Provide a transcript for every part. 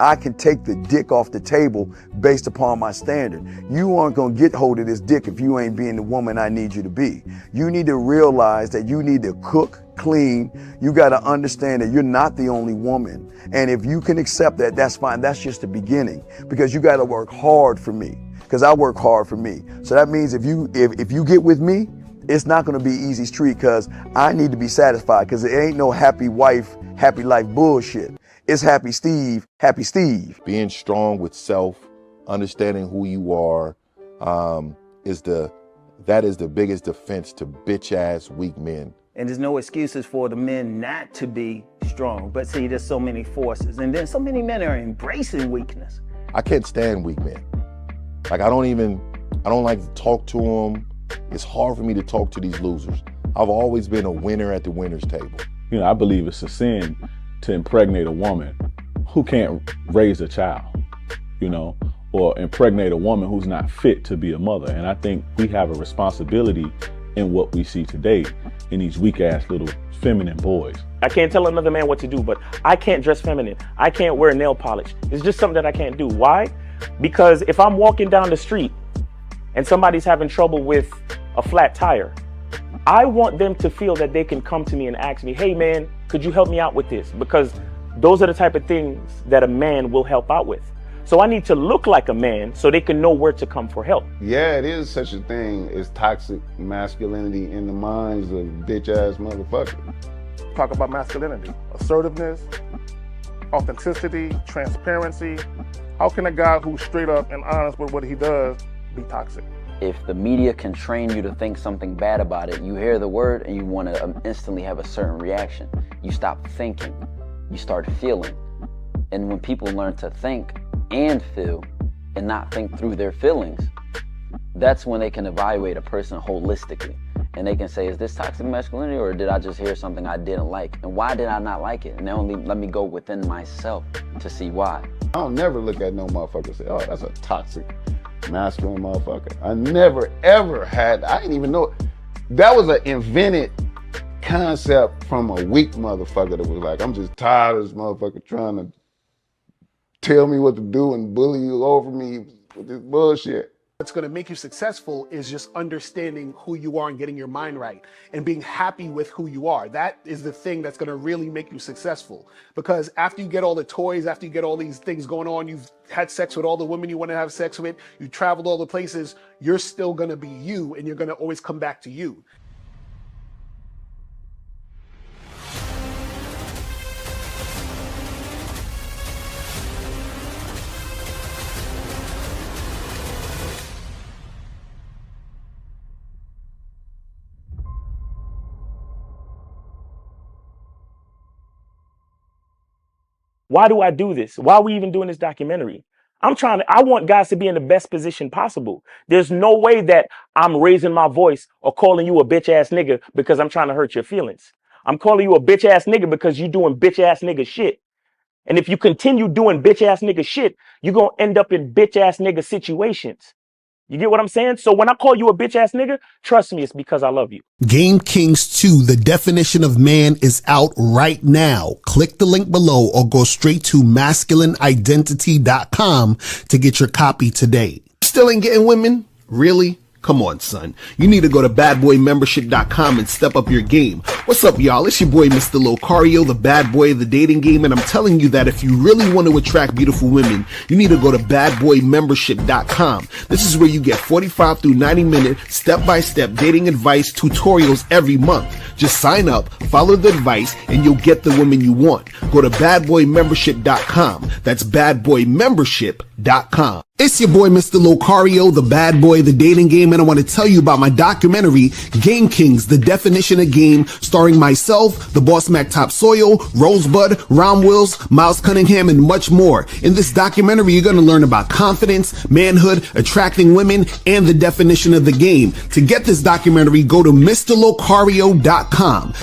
I can take the dick off the table based upon my standard. You aren't gonna get hold of this dick if you ain't being the woman I need you to be. You need to realize that you need to cook, clean. You gotta understand that you're not the only woman. And if you can accept that, that's fine. That's just the beginning, because you gotta work hard for me, because I work hard for me. So that means if you get with me, it's not gonna be easy street, because I need to be satisfied, because it ain't no happy wife, happy life bullshit. It's happy Steve, happy Steve. Being strong with self, understanding who you are, that is the biggest defense to bitch ass weak men. And there's no excuses for the men not to be strong. But see, there's so many forces, and then so many men are embracing weakness. I can't stand weak men. Like I don't like to talk to them. It's hard for me to talk to these losers. I've always been a winner at the winner's table. You know, I believe it's a sin to impregnate a woman who can't raise a child, you know, or impregnate a woman who's not fit to be a mother. And I think we have a responsibility in what we see today in these weak ass little feminine boys. I can't tell another man what to do, but I can't dress feminine. I can't wear nail polish. It's just something that I can't do. Why? Because if I'm walking down the street and somebody's having trouble with a flat tire, I want them to feel that they can come to me and ask me, hey man, could you help me out with this? Because those are the type of things that a man will help out with. So I need to look like a man so they can know where to come for help. Yeah, it is such a thing as toxic masculinity in the minds of bitch ass motherfuckers. Talk about masculinity, assertiveness, authenticity, transparency. How can a guy who's straight up and honest with what he does be toxic? If the media can train you to think something bad about it, you hear the word and you want to instantly have a certain reaction. You stop thinking, you start feeling. And when people learn to think and feel and not think through their feelings, that's when they can evaluate a person holistically. And they can say, is this toxic masculinity, or did I just hear something I didn't like? And why did I not like it? And only let me go within myself to see why. I don't never look at no motherfucker and say, oh, that's a toxic masculine motherfucker. I never ever had, I didn't even know. That was an invented concept from a weak motherfucker that was like, I'm just tired of this motherfucker trying to tell me what to do and bully you over me with this bullshit. What's going to make you successful is just understanding who you are and getting your mind right and being happy with who you are. That is the thing that's going to really make you successful. Because after you get all the toys, after you get all these things going on, you've had sex with all the women you want to have sex with, you traveled all the places, you're still going to be you, and you're going to always come back to you. Why do I do this? Why are we even doing this documentary? I want guys to be in the best position possible. There's no way that I'm raising my voice or calling you a bitch ass nigga because I'm trying to hurt your feelings. I'm calling you a bitch ass nigga because you're doing bitch ass nigga shit. And if you continue doing bitch ass nigga shit, you're going to end up in bitch ass nigga situations. You get what I'm saying? So when I call you a bitch ass nigga, trust me, it's because I love you. Game Kings 2, the definition of man, is out right now. Click the link below or go straight to masculineidentity.com to get your copy today. Still ain't getting women? Really? Come on, son. You need to go to badboymembership.com and step up your game. What's up, y'all? It's your boy, Mr. Locario, the bad boy of the dating game, and I'm telling you that if you really want to attract beautiful women, you need to go to badboymembership.com. This is where you get 45 through 90-minute step-by-step dating advice tutorials every month. Just sign up, follow the advice, and you'll get the women you want. Go to badboymembership.com. That's badboymembership.com. It's your boy, Mr. Locario, the bad boy of the dating game, and I want to tell you about my documentary, Game Kings, the definition of game, starring myself, the Boss Mac Topsoil, Rosebud, Ron Wills, Miles Cunningham, and much more. In this documentary, you're going to learn about confidence, manhood, attracting women, and the definition of the game. To get this documentary, go to MrLocario.com.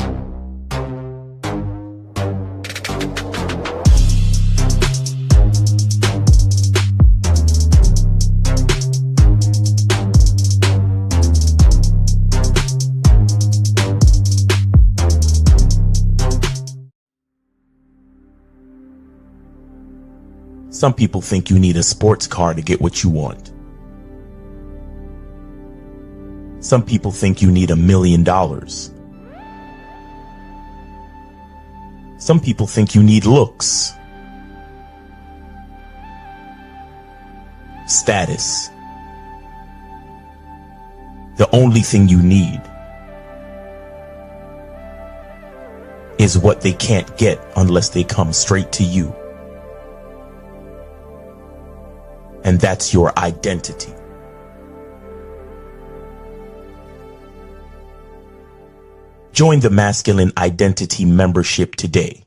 Some people think you need a sports car to get what you want. Some people think you need $1 million. Some people think you need looks, status. The only thing you need is what they can't get unless they come straight to you. And that's your identity. Join the Masculine Identity membership today.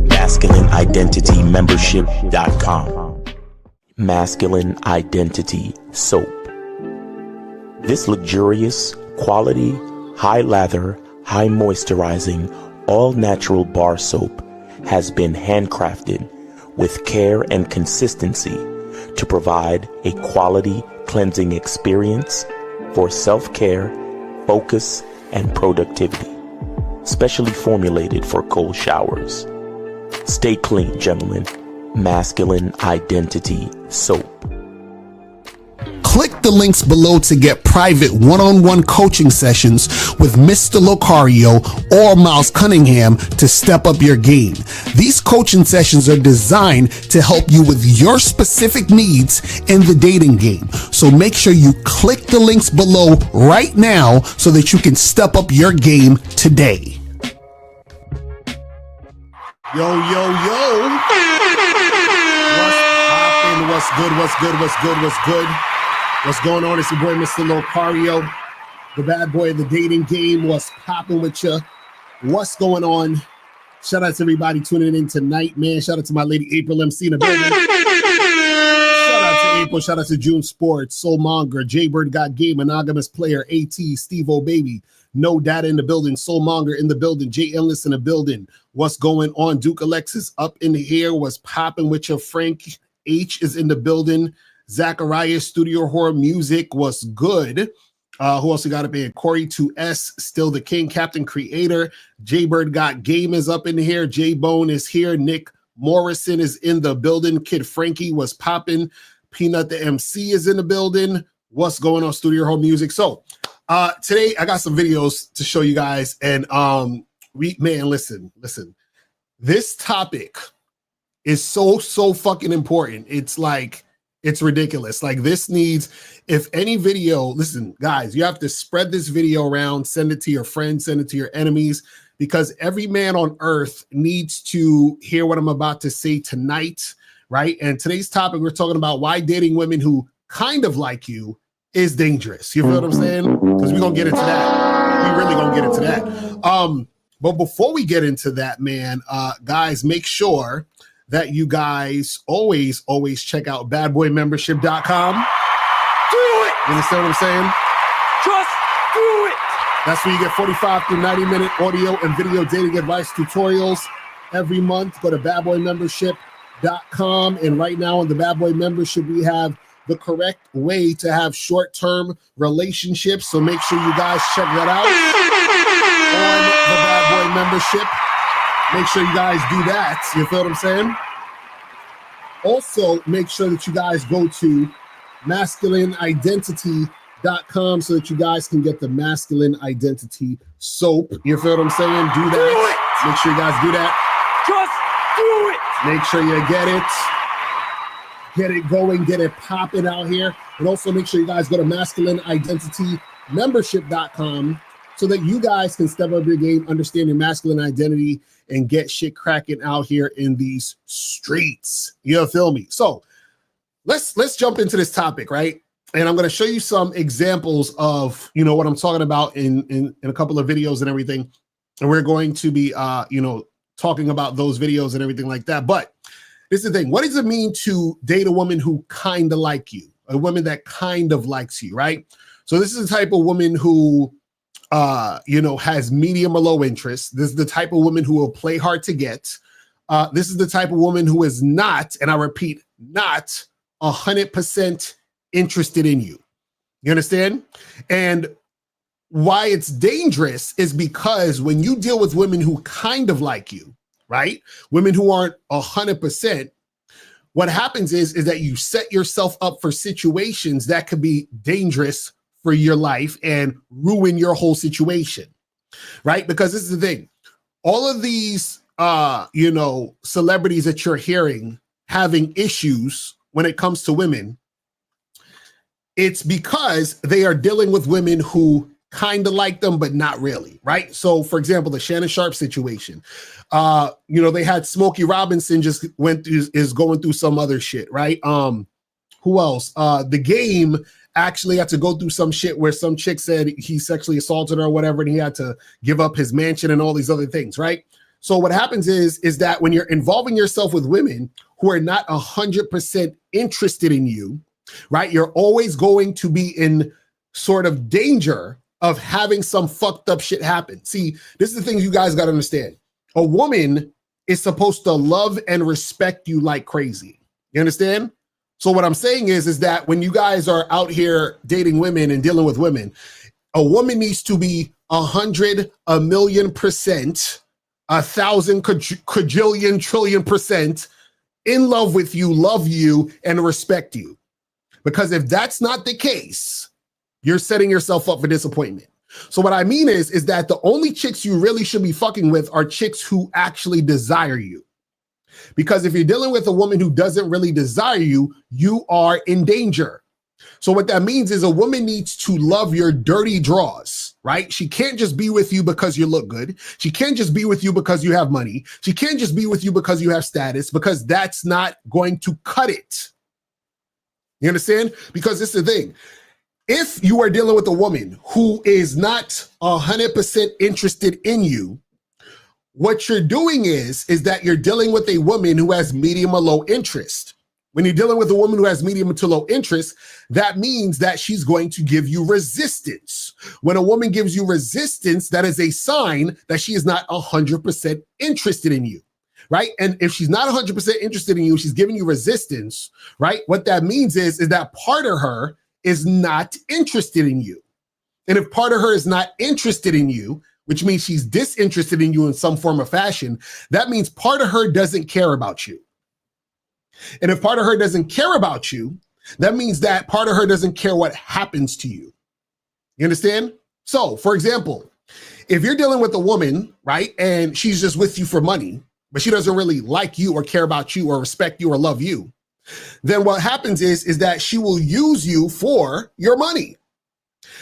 MasculineIdentityMembership.com. Masculine Identity Soap. This luxurious, quality, high lather, high moisturizing, all natural bar soap has been handcrafted with care and consistency to provide a quality cleansing experience for self-care, focus, and productivity. Specially formulated for cold showers. Stay clean, gentlemen. Masculine Identity Soap. Click the links below to get private one-on-one coaching sessions with Mr. Locario or Miles Cunningham to step up your game. These coaching sessions are designed to help you with your specific needs in the dating game. So make sure you click the links below right now so that you can step up your game today. Yo, yo, yo. What's poppin'? What's good? What's good? What's good? What's good? What's going on? It's your boy, Mr. Locario, the bad boy of the dating game. What's popping with you? What's going on? Shout out to everybody tuning in tonight, man. Shout out to my lady April MC in the building. Shout out to April. Shout out to June Sports, Soulmonger, Jaybird Got Game, Monogamous Player, AT, Steve O Baby, No Data in the building, Soulmonger in the building, Jay Endless in the building. What's going on? Duke Alexis up in here. What's popping with your Frank H is in the building. Zachariah, Studio Horror Music was good. Who else we got up here? Corey 2S, Still the King, Captain Creator. Jaybird Got Game is up in here. J-Bone is here. Nick Morrison is in the building. Kid Frankie was popping. Peanut the MC is in the building. What's going on, Studio Horror Music? So today I got some videos to show you guys. And listen. This topic is so fucking important. It's ridiculous. Like, this needs, if any video, listen, guys, you have to spread this video around, send it to your friends, send it to your enemies, because every man on earth needs to hear what I'm about to say tonight, right? And today's topic, we're talking about why dating women who kind of like you is dangerous. You feel what I'm saying? Because we're going to get into that. We really going to get into that. But before we get into that, man, guys, make sure that you guys always check out badboymembership.com. Do it! You understand what I'm saying? Just do it! That's where you get 45 to 90-minute audio and video dating advice tutorials every month. Go to badboymembership.com. And right now on the Bad Boy Membership, we have the correct way to have short-term relationships. So make sure you guys check that out on the Bad Boy Membership. Make sure you guys do that. You feel what I'm saying? Also, make sure that you guys go to masculineidentity.com so that you guys can get the Masculine Identity Soap. You feel what I'm saying? Do that. Make sure you guys do that. Just do it! Make sure you get it. Get it going. Get it popping out here. And also make sure you guys go to masculineidentitymembership.com so that you guys can step up your game, understand your masculine identity, and get shit cracking out here in these streets. You feel me? So let's jump into this topic, right? And I'm going to show you some examples of, what I'm talking about in a couple of videos and everything. And we're going to be, talking about those videos and everything like that. But this is the thing. What does it mean to date a woman who kind of like you? A woman that kind of likes you, right? So this is the type of woman who has medium or low interest. This is the type of woman who will play hard to get. This is the type of woman who is not, and I repeat, not 100% interested in you. You understand? And why it's dangerous is because when you deal with women who kind of like you, right? Women who aren't 100%, what happens is that you set yourself up for situations that could be dangerous for your life and ruin your whole situation, right? Because this is the thing. All of these, celebrities that you're hearing having issues when it comes to women, it's because they are dealing with women who kind of like them, but not really, right? So, for example, the Shannon Sharp situation, they had Smokey Robinson is going through some other shit, right? Who else? The Game actually had to go through some shit where some chick said he sexually assaulted her or whatever, and he had to give up his mansion and all these other things, right? So what happens is that when you're involving yourself with women who are not 100% interested in you, right, you're always going to be in sort of danger of having some fucked up shit happen. See, this is the thing you guys got to understand. A woman is supposed to love and respect you like crazy. You understand? So what I'm saying is that when you guys are out here dating women and dealing with women, a woman needs to be 100, 1,000,000%, 1,000, quadrillion, trillion% in love with you, love you, and respect you. Because if that's not the case, you're setting yourself up for disappointment. So what I mean is that the only chicks you really should be fucking with are chicks who actually desire you. Because if you're dealing with a woman who doesn't really desire you, you are in danger. So what that means is a woman needs to love your dirty draws, right? She can't just be with you because you look good. She can't just be with you because you have money. She can't just be with you because you have status, because that's not going to cut it. You understand? Because it's the thing. If you are dealing with a woman who is not 100% interested in you, what you're doing is that you're dealing with a woman who has medium or low interest. When you're dealing with a woman who has medium to low interest, that means that she's going to give you resistance. When a woman gives you resistance, that is a sign that she is not 100% interested in you, right? And if she's not 100% interested in you, she's giving you resistance, right? What that means is that part of her is not interested in you. And if part of her is not interested in you, which means she's disinterested in you in some form or fashion, that means part of her doesn't care about you. And if part of her doesn't care about you, that means that part of her doesn't care what happens to you. You understand? So, for example, if you're dealing with a woman, right, and she's just with you for money, but she doesn't really like you or care about you or respect you or love you, then what happens is that she will use you for your money,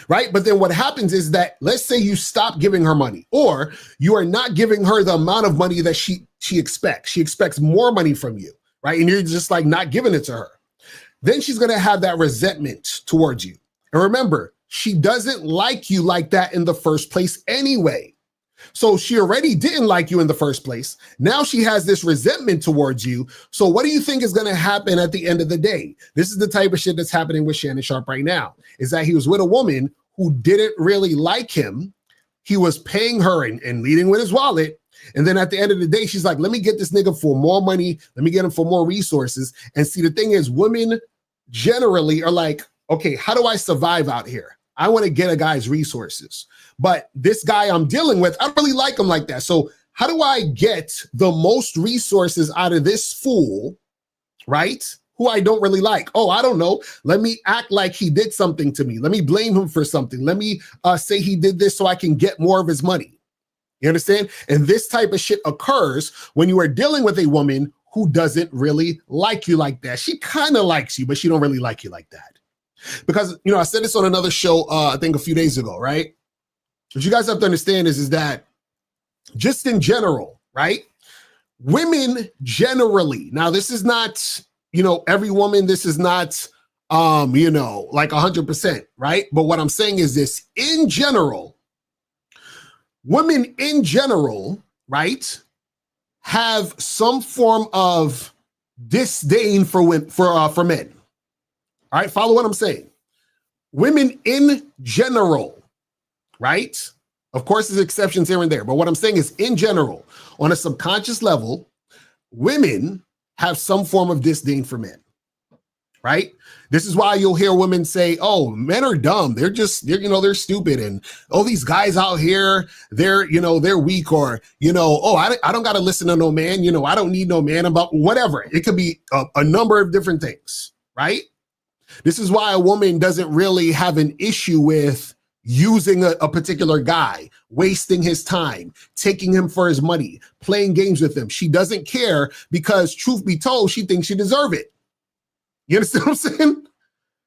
right? But then what happens is that, let's say you stop giving her money, or you are not giving her the amount of money that she expects. She expects more money from you, right? And you're just like not giving it to her. Then she's going to have that resentment towards you. And remember, she doesn't like you like that in the first place anyway. So she already didn't like you in the first place. Now she has this resentment towards you. So what do you think is going to happen at the end of the day? This is the type of shit that's happening with Shannon Sharp right now, is that he was with a woman who didn't really like him. He was paying her and leading with his wallet. And then at the end of the day, she's like, let me get this nigga for more money. Let me get him for more resources. And see, the thing is, women generally are like, okay, how do I survive out here? I want to get a guy's resources. But this guy I'm dealing with, I don't really like him like that. So how do I get the most resources out of this fool, right? Who I don't really like? Oh, I don't know. Let me act like he did something to me. Let me blame him for something. Let me say he did this so I can get more of his money. You understand? And this type of shit occurs when you are dealing with a woman who doesn't really like you like that. She kind of likes you, but she don't really like you like that. Because, I said this on another show, I think a few days ago, right? What you guys have to understand is that just in general, right? Women generally, now this is not, every woman, this is not, like 100%, right? But what I'm saying is this, in general, women in general, right, have some form of disdain for men. All right, follow what I'm saying. Women in general, right? Of course, there's exceptions here and there, but what I'm saying is, in general, on a subconscious level, women have some form of disdain for men, right? This is why you'll hear women say, oh, men are dumb. They're stupid. And, oh, these guys out here, they're weak, or, oh, I don't got to listen to no man. I don't need no man, about whatever. It could be a number of different things, right? This is why a woman doesn't really have an issue with using a particular guy, wasting his time, taking him for his money, playing games with him. She doesn't care because, truth be told, she thinks she deserves it. You understand what I'm saying?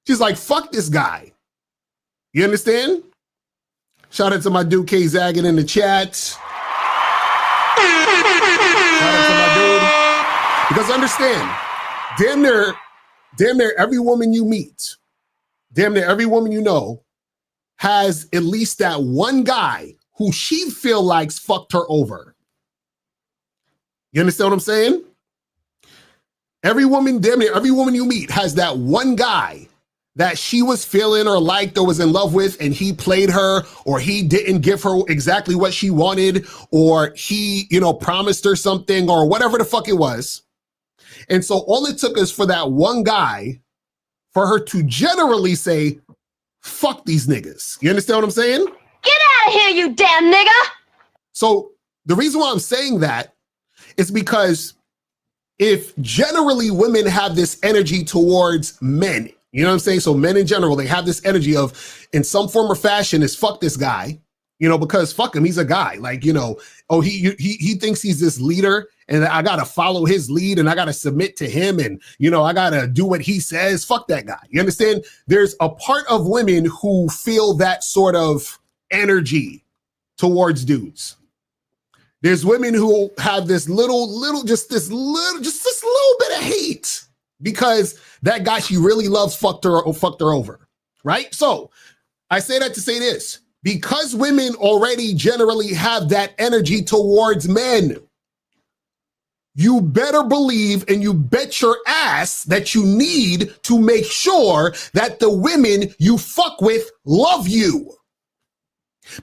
She's like, fuck this guy. You understand? Shout out to my dude K Zaggin in the chat. Shout out to my dude. Because understand, damn near every woman you meet, damn near every woman you know, has at least that one guy who she feel likes fucked her over. You understand what I'm saying? Every woman, damn near every woman you meet has that one guy that she was feeling or liked or was in love with, and he played her, or he didn't give her exactly what she wanted, or he, promised her something, or whatever the fuck it was. And so all it took is for that one guy for her to generally say, fuck these niggas. You understand what I'm saying? Get out of here, you damn nigga! So the reason why I'm saying that is because if generally women have this energy towards men, you know what I'm saying? So men in general, they have this energy of, in some form or fashion, is fuck this guy, because fuck him, he's a guy. Like, oh, he thinks he's this leader, and I gotta follow his lead, and I gotta submit to him, and I gotta do what he says. Fuck that guy. You understand? There's a part of women who feel that sort of energy towards dudes. There's women who have this little bit of hate because that guy she really loves fucked her over, right? So I say that to say this, because women already generally have that energy towards men, you better believe and you bet your ass that you need to make sure that the women you fuck with love you.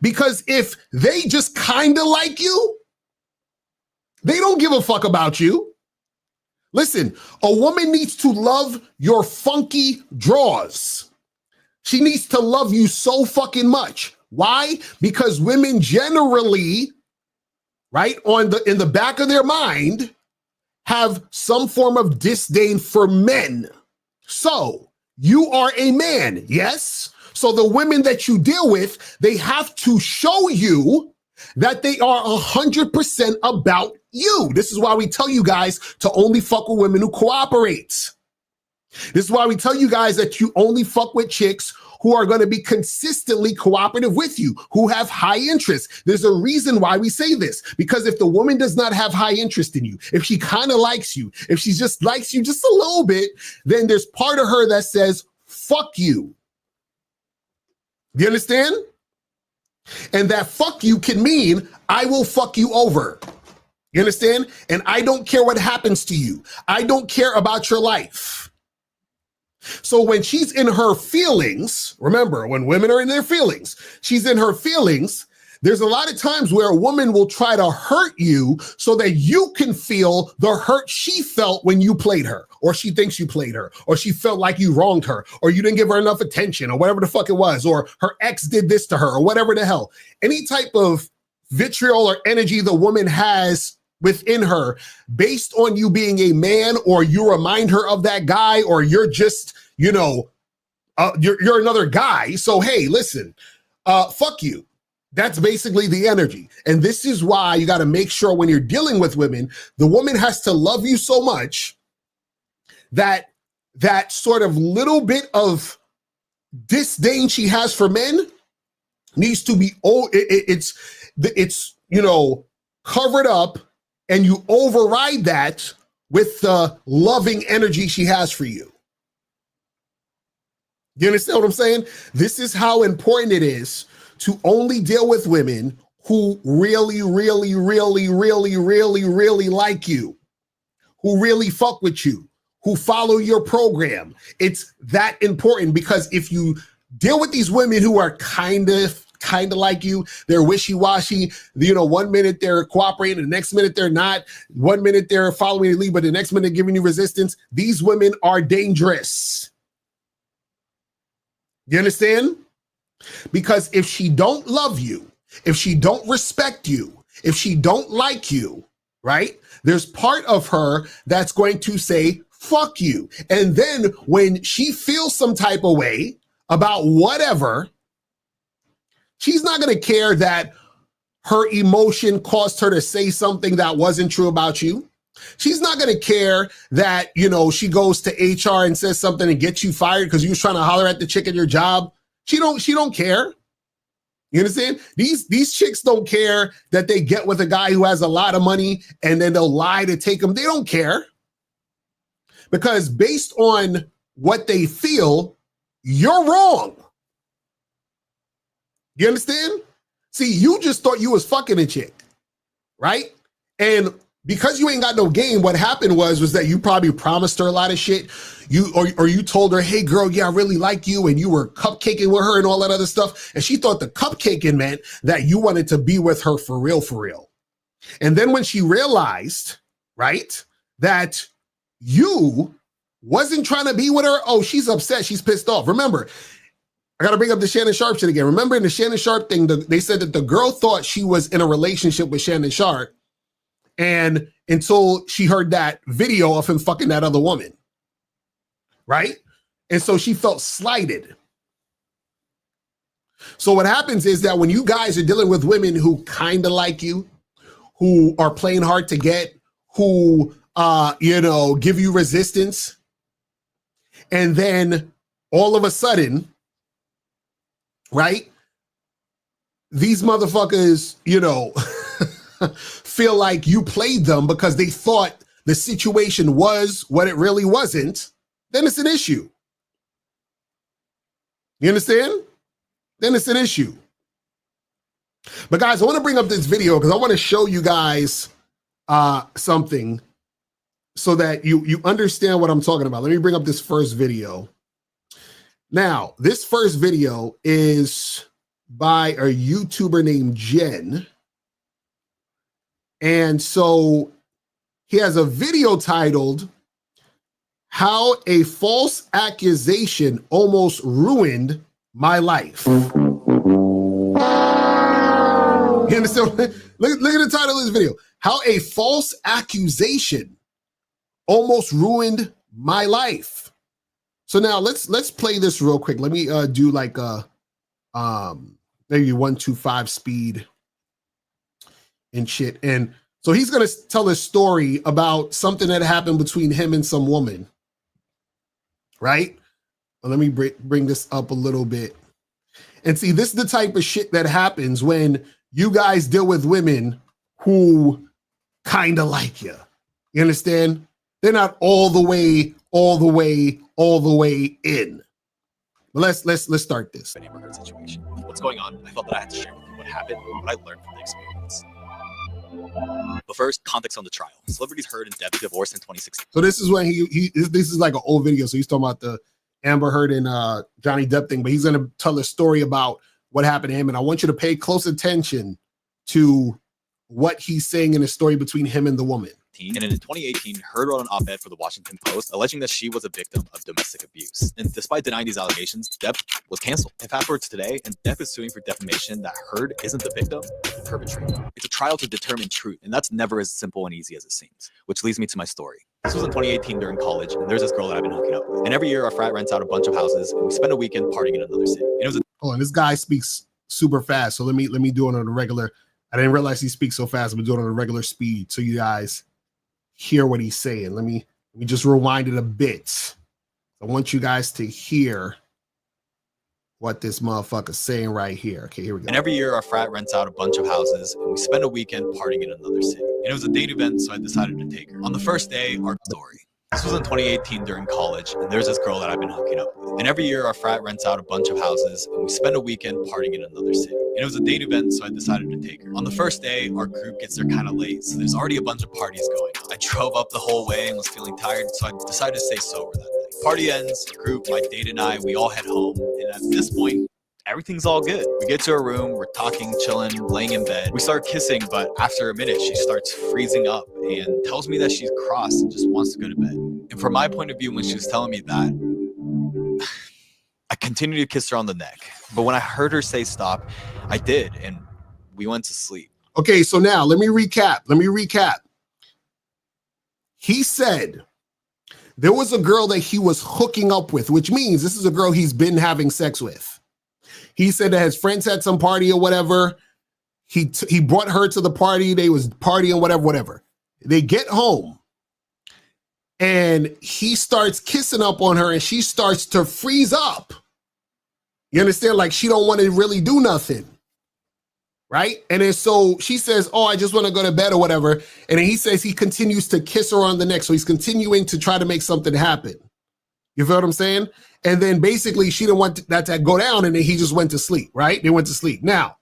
Because if they just kind of like you, they don't give a fuck about you. Listen, a woman needs to love your funky draws. She needs to love you so fucking much. Why? Because women generally, right, in the back of their mind, have some form of disdain for men. So you are a man, yes? So the women that you deal with, they have to show you that they are 100% about you. This is why we tell you guys to only fuck with women who cooperate. This is why we tell you guys that you only fuck with chicks who are going to be consistently cooperative with you, who have high interest. There's a reason why we say this, because if the woman does not have high interest in you, if she kind of likes you, if she just likes you just a little bit, then there's part of her that says, fuck you. Do you understand? And that fuck you can mean I will fuck you over. You understand? And I don't care what happens to you. I don't care about your life. So when she's in her feelings, remember, when women are in their feelings, she's in her feelings. There's a lot of times where a woman will try to hurt you so that you can feel the hurt she felt when you played her, or she thinks you played her, or she felt like you wronged her, or you didn't give her enough attention, or whatever the fuck it was, or her ex did this to her, or whatever the hell. Any type of vitriol or energy the woman has within her based on you being a man, or you remind her of that guy, or you're just, you're another guy. So, hey, listen, fuck you. That's basically the energy. And this is why you got to make sure when you're dealing with women, the woman has to love you so much that that sort of little bit of disdain she has for men needs to be, it's covered up, and you override that with the loving energy she has for you. You understand what I'm saying? This is how important it is to only deal with women who really, really, really, really, really, really like you, who really fuck with you, who follow your program. It's that important, because if you deal with these women who are kind of kind of like you. They're wishy-washy. You know, 1 minute they're cooperating, the next minute they're not. 1 minute they're following the lead, but the next minute giving you resistance. These women are dangerous. You understand? Because if she don't love you, if she don't respect you, if she don't like you, right? There's part of her that's going to say, fuck you. And then when she feels some type of way about whatever, she's not going to care that her emotion caused her to say something that wasn't true about you. She's not going to care that, you know, she goes to HR and says something and gets you fired because you was trying to holler at the chick at your job. She don't care. You understand? These chicks don't care that they get with a guy who has a lot of money and then they'll lie to take him. They don't care. Because based on what they feel, you're wrong. You understand? See, you just thought you was fucking a chick, right? And because you ain't got no game, what happened was that you probably promised her a lot of shit. Or you told her, hey girl, yeah, I really like you, and you were cupcaking with her and all that other stuff. And she thought the cupcaking meant that you wanted to be with her for real, for real. And then when she realized, right, that you wasn't trying to be with her, oh, she's upset, she's pissed off. Remember, I got to bring up the Shannon Sharp shit again. Remember in the Shannon Sharp thing, they said that the girl thought she was in a relationship with Shannon Sharp, and until she heard that video of him fucking that other woman, right? And so she felt slighted. So what happens is that when you guys are dealing with women who kind of like you, who are playing hard to get, who, you know, give you resistance, and then all of a sudden, right, these motherfuckers, you know, feel like you played them because they thought the situation was what it really wasn't, then it's an issue. You understand? Then it's an issue. But guys, I want to bring up this video because I want to show you guys something so that you understand what I'm talking about. Let me bring up this first video. Now, this first video is by a YouTuber named Jen. And so he has a video titled, How a False Accusation Almost Ruined My Life. You understand? Look at the title of this video. How a false accusation almost ruined my life. So now let's play this real quick. Let me do like a maybe 125 speed and shit. And so he's gonna tell a story about something that happened between him and some woman, right? Well, let me bring this up a little bit. And see, this is the type of shit that happens when you guys deal with women who kind of like you. You understand? They're not all the way in. But let's start this. Neighborhood situation. What's going on? I felt that I had to share with you what happened and what I learned from the experience. But first, context on the trial. Celebrities Heard and Depp divorced in 2016. So this is when this is like an old video. So he's talking about the Amber Heard and Johnny Depp thing, but he's going to tell a story about what happened to him. And I want you to pay close attention to what he's saying in the story between him and the woman. And in 2018, Heard wrote an op-ed for the Washington Post alleging that she was a victim of domestic abuse. And despite denying these allegations, Depp was canceled. And fast forward to today, and Depp is suing for defamation that Heard isn't the victim, the perpetrator. It's a trial to determine truth, and that's never as simple and easy as it seems. Which leads me to my story. This was in 2018 during college, and there's this girl that I've been hooking up with. And every year, our frat rents out a bunch of houses, and we spend a weekend partying in another city. And it was Oh, and this guy speaks super fast. So let me do it on a regular. I didn't realize he speaks so fast. I'm doing it on a regular speed so you guys hear what he's saying. Let me just rewind it a bit. I want you guys to hear what this motherfucker's saying right here. Okay, here we go. And every year our frat rents out a bunch of houses and we spend a weekend partying in another city. And it was a date event, so I decided to take her. On the first day, our story. This was in 2018 during college, and there's this girl that I've been hooking up with. And every year our frat rents out a bunch of houses and we spend a weekend partying in another city. And it was a date event, so I decided to take her. On the first day, our group gets there kind of late, so there's already a bunch of parties going on. I drove up the whole way and was feeling tired, so I decided to stay sober that night. Party ends, the group, my date and I, we all head home. And at this point, everything's all good. We get to her room, we're talking, chilling, laying in bed. We start kissing, but after a minute, she starts freezing up and tells me that she's cross and just wants to go to bed. And from my point of view, when she was telling me that, I continued to kiss her on the neck. But when I heard her say stop, I did, and we went to sleep. Okay, so now let me recap. He said there was a girl that he was hooking up with, which means this is a girl he's been having sex with. He said that his friends had some party or whatever. He brought her to the party. They was partying, whatever. They get home and he starts kissing up on her and she starts to freeze up. You understand? Like she don't want to really do nothing. Right? And then so she says, oh, I just want to go to bed or whatever. And then he says he continues to kiss her on the neck. So he's continuing to try to make something happen. You feel what I'm saying? And then basically she didn't want that to go down and then he just went to sleep, right? They went to sleep. Now,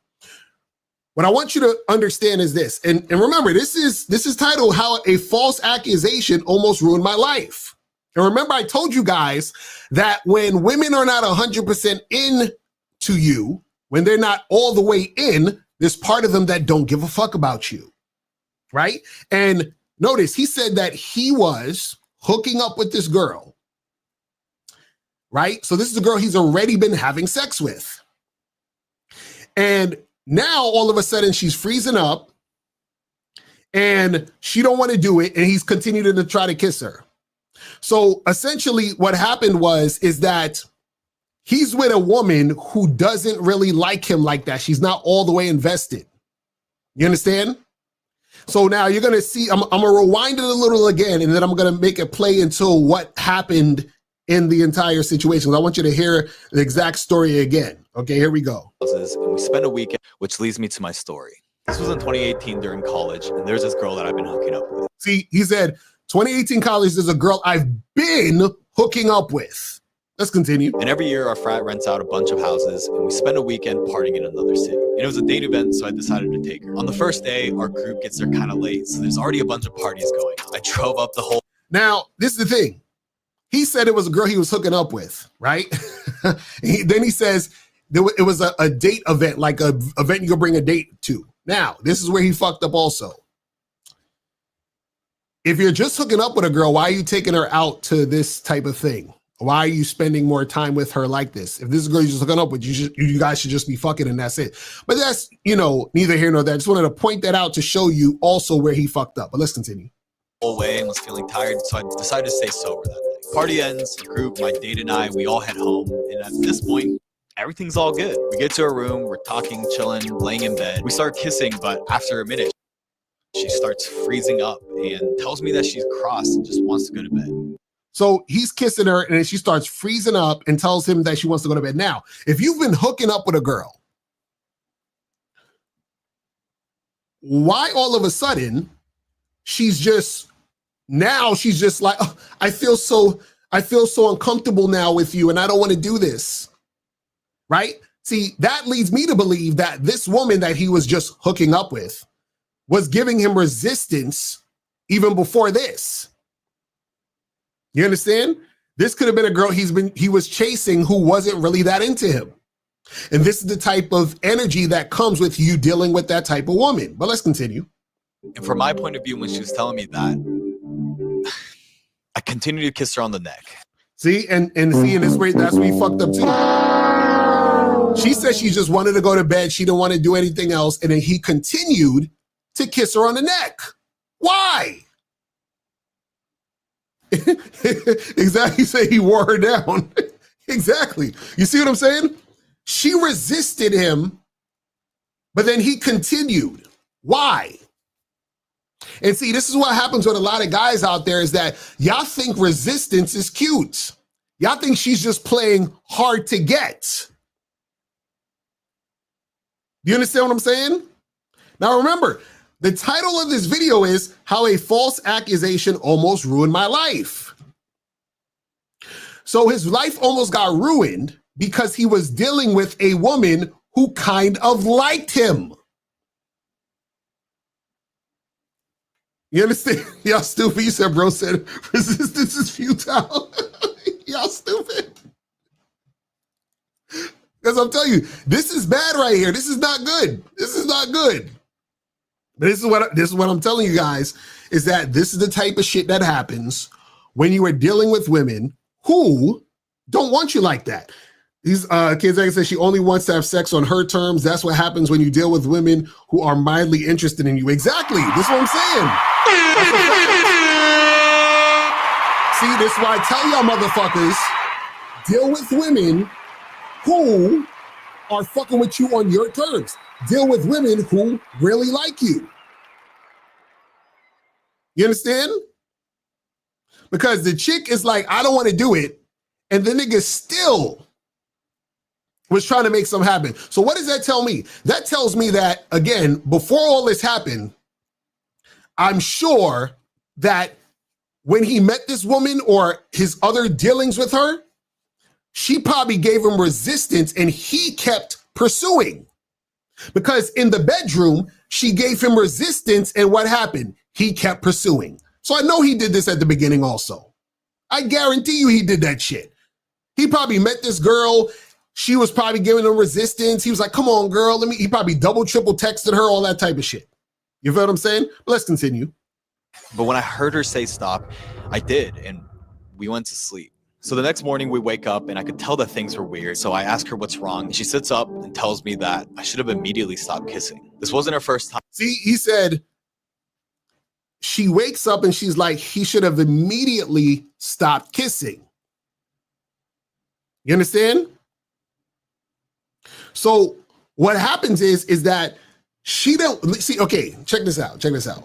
what I want you to understand is this. And remember, this is titled How a False Accusation Almost Ruined My Life. And remember, I told you guys that when women are not 100% into you, when they're not all the way in, there's part of them that don't give a fuck about you, right? And notice he said that he was hooking up with this girl, right? So this is a girl he's already been having sex with. And now all of a sudden she's freezing up and she don't want to do it. And he's continuing to try to kiss her. So essentially what happened is that he's with a woman who doesn't really like him like that. She's not all the way invested. You understand? So now you're going to see, I'm going to rewind it a little again, and then I'm going to make it play until what happened in the entire situation. I want you to hear the exact story again. Okay, here we go. And we spent a weekend, which leads me to my story. This was in 2018 during college, and there's this girl that I've been hooking up with. See, he said, 2018 college, there's a girl I've been hooking up with. Let's continue. And every year our frat rents out a bunch of houses and we spend a weekend partying in another city. And it was a date event, so I decided to take her. On the first day, our group gets there kind of late, so there's already a bunch of parties going on. I drove up the whole... Now, this is the thing. He said it was a girl he was hooking up with, right? Then he says it was a date event, like a event you could bring a date to. Now, this is where he fucked up also. If you're just hooking up with a girl, why are you taking her out to this type of thing? Why are you spending more time with her like this? If this is a girl you're just hooking up with, you guys should just be fucking and that's it. But that's, neither here nor there. I just wanted to point that out to show you also where he fucked up. But let's continue. Whole way and was feeling tired, so I decided to stay sober that day. Party ends, the group, my date and I, we all head home. And at this point, everything's all good. We get to her room, we're talking, chilling, laying in bed. We start kissing, but after a minute, she starts freezing up and tells me that she's cross and just wants to go to bed. So he's kissing her and then she starts freezing up and tells him that she wants to go to bed. Now, if you've been hooking up with a girl, why all of a sudden she's just like, oh, I feel so uncomfortable now with you and I don't want to do this, right? See, that leads me to believe that this woman that he was just hooking up with was giving him resistance even before this. You understand? This could have been a girl he was chasing who wasn't really that into him. And this is the type of energy that comes with you dealing with that type of woman. But let's continue. And from my point of view, when she was telling me that, I continued to kiss her on the neck. See, and see, in this way, that's where he fucked up too. She said she just wanted to go to bed. She didn't want to do anything else. And then he continued to kiss her on the neck. Why? Exactly. Say he wore her down. Exactly. You see what I'm saying? She resisted him, but then he continued. Why? And see, this is what happens with a lot of guys out there is that y'all think resistance is cute. Y'all think she's just playing hard to get. Do you understand what I'm saying? Now remember, the title of this video is How a False Accusation Almost Ruined My Life. So his life almost got ruined because he was dealing with a woman who kind of liked him. You understand? Y'all stupid. You said, bro said, resistance is futile. Y'all stupid. Because I'm telling you, this is bad right here. This is not good. This is not good. But this is what I'm telling you guys, is that this is the type of shit that happens when you are dealing with women who don't want you like that. These kids, like I said, she only wants to have sex on her terms. That's what happens when you deal with women who are mildly interested in you. Exactly. This is what I'm saying. See, this is why I tell y'all motherfuckers, deal with women who are fucking with you on your terms. Deal with women who really like you. You understand? Because the chick is like, I don't want to do it. And the nigga still was trying to make something happen. So what does that tell me? That tells me that, again, before all this happened, I'm sure that when he met this woman or his other dealings with her, she probably gave him resistance and he kept pursuing. Because in the bedroom, she gave him resistance, and what happened? He kept pursuing. So I know he did this at the beginning also. I guarantee you he did that shit. He probably met this girl. She was probably giving him resistance. He was like, come on, girl. He probably double, triple texted her, all that type of shit. You feel what I'm saying? But let's continue. But when I heard her say stop, I did, and we went to sleep. So the next morning we wake up and I could tell that things were weird. So I ask her what's wrong. She sits up and tells me that I should have immediately stopped kissing. This wasn't her first time. See, he said she wakes up and she's like, he should have immediately stopped kissing. You understand? So what happens is that she don't see. Okay, check this out. Check this out.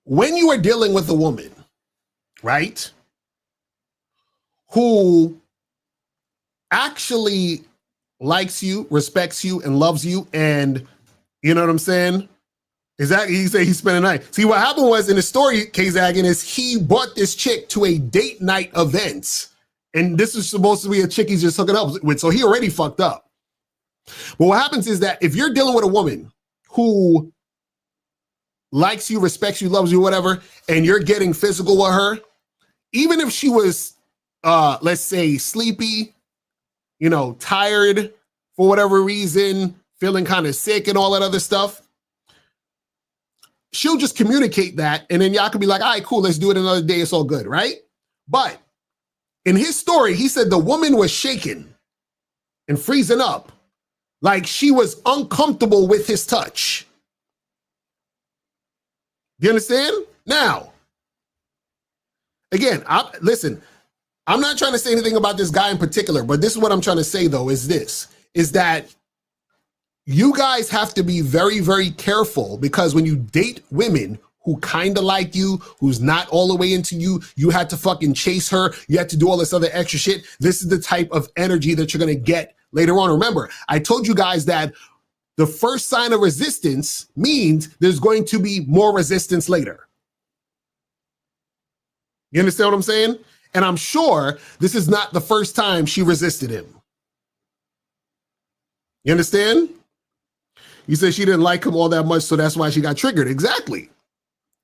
When you are dealing with a woman, right, who actually likes you, respects you, and loves you, and you know what I'm saying? Exactly. He said he spent a night. See, what happened was in the story, K-Zaggin, is he brought this chick to a date night event. And this is supposed to be a chick he's just hooking up with. So he already fucked up. But what happens is that if you're dealing with a woman who likes you, respects you, loves you, whatever, and you're getting physical with her, even if she was, let's say, sleepy, you know, tired for whatever reason, feeling kind of sick and all that other stuff, she'll just communicate that. And then y'all can be like, all right, cool, let's do it another day. It's all good, right? But in his story, he said the woman was shaking and freezing up, like she was uncomfortable with his touch. You understand? Now, again, listen, I'm not trying to say anything about this guy in particular, but this is what I'm trying to say, though, is that you guys have to be very, very careful, because when you date women who kind of like you, who's not all the way into you, you had to fucking chase her, you had to do all this other extra shit. This is the type of energy that you're going to get later on. Remember, I told you guys that the first sign of resistance means there's going to be more resistance later. You understand what I'm saying? And I'm sure this is not the first time she resisted him. You understand? You said she didn't like him all that much, so that's why she got triggered. Exactly.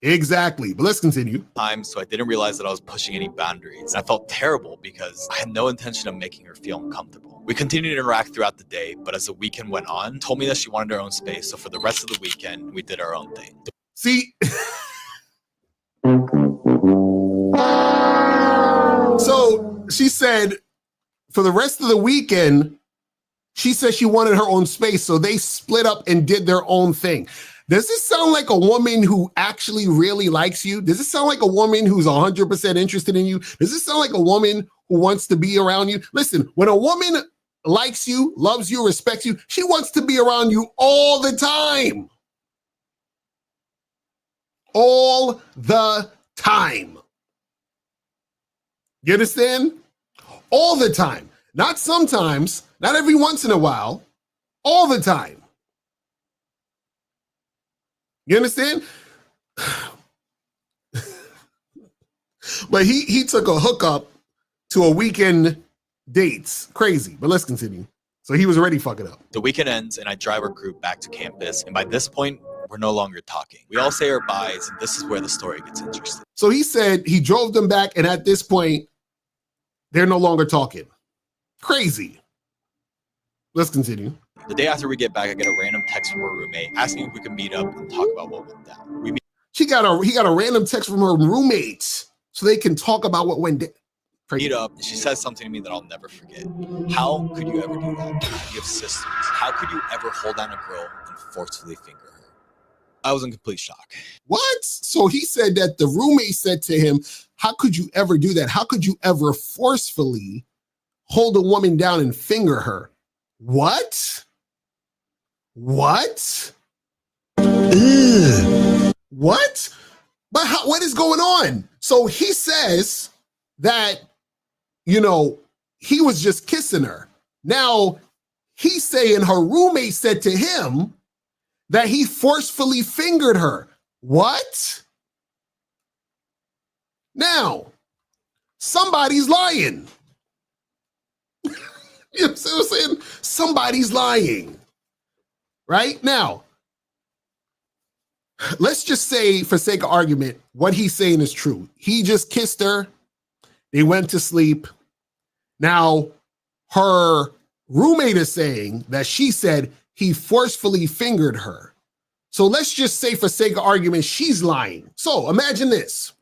Exactly. But let's continue. So I didn't realize that I was pushing any boundaries. I felt terrible because I had no intention of making her feel uncomfortable. We continued to interact throughout the day, but as the weekend went on, told me that she wanted her own space. So for the rest of the weekend, we did our own thing. See? So she said for the rest of the weekend, she said she wanted her own space. So they split up and did their own thing. Does this sound like a woman who actually really likes you? Does this sound like a woman who's 100% interested in you? Does this sound like a woman who wants to be around you? Listen, when a woman likes you, loves you, respects you, she wants to be around you all the time. All the time. You understand? All the time. Not sometimes, not every once in a while, all the time. You understand? But he took a hookup to a weekend dates. Crazy. But let's continue. So he was already fucking up. The weekend ends and I drive our group back to campus. And by this point, we're no longer talking. We all say our byes, and this is where the story gets interesting. So he said he drove them back, and at this point, They're no longer talking. Crazy. Let's continue. The day after we get back, I get a random text from her roommate asking if we could meet up and talk about what went down. He got a random text from her roommate so they can talk about what went down. Meet up, and she says something to me that I'll never forget. How could you ever do that? You have sisters. How could you ever hold down a girl and forcefully finger her? I was in complete shock. What? So he said that the roommate said to him, how could you ever do that? How could you ever forcefully hold a woman down and finger her? What? What? Ugh. What? But what is going on? So he says that, you know, he was just kissing her. Now, he's saying her roommate said to him that he forcefully fingered her. What? Now, somebody's lying. You know what I'm saying? Somebody's lying. Right? Now, let's just say, for sake of argument, what he's saying is true. He just kissed her. They went to sleep. Now, her roommate is saying that she said he forcefully fingered her. So let's just say, for sake of argument, she's lying. So imagine this.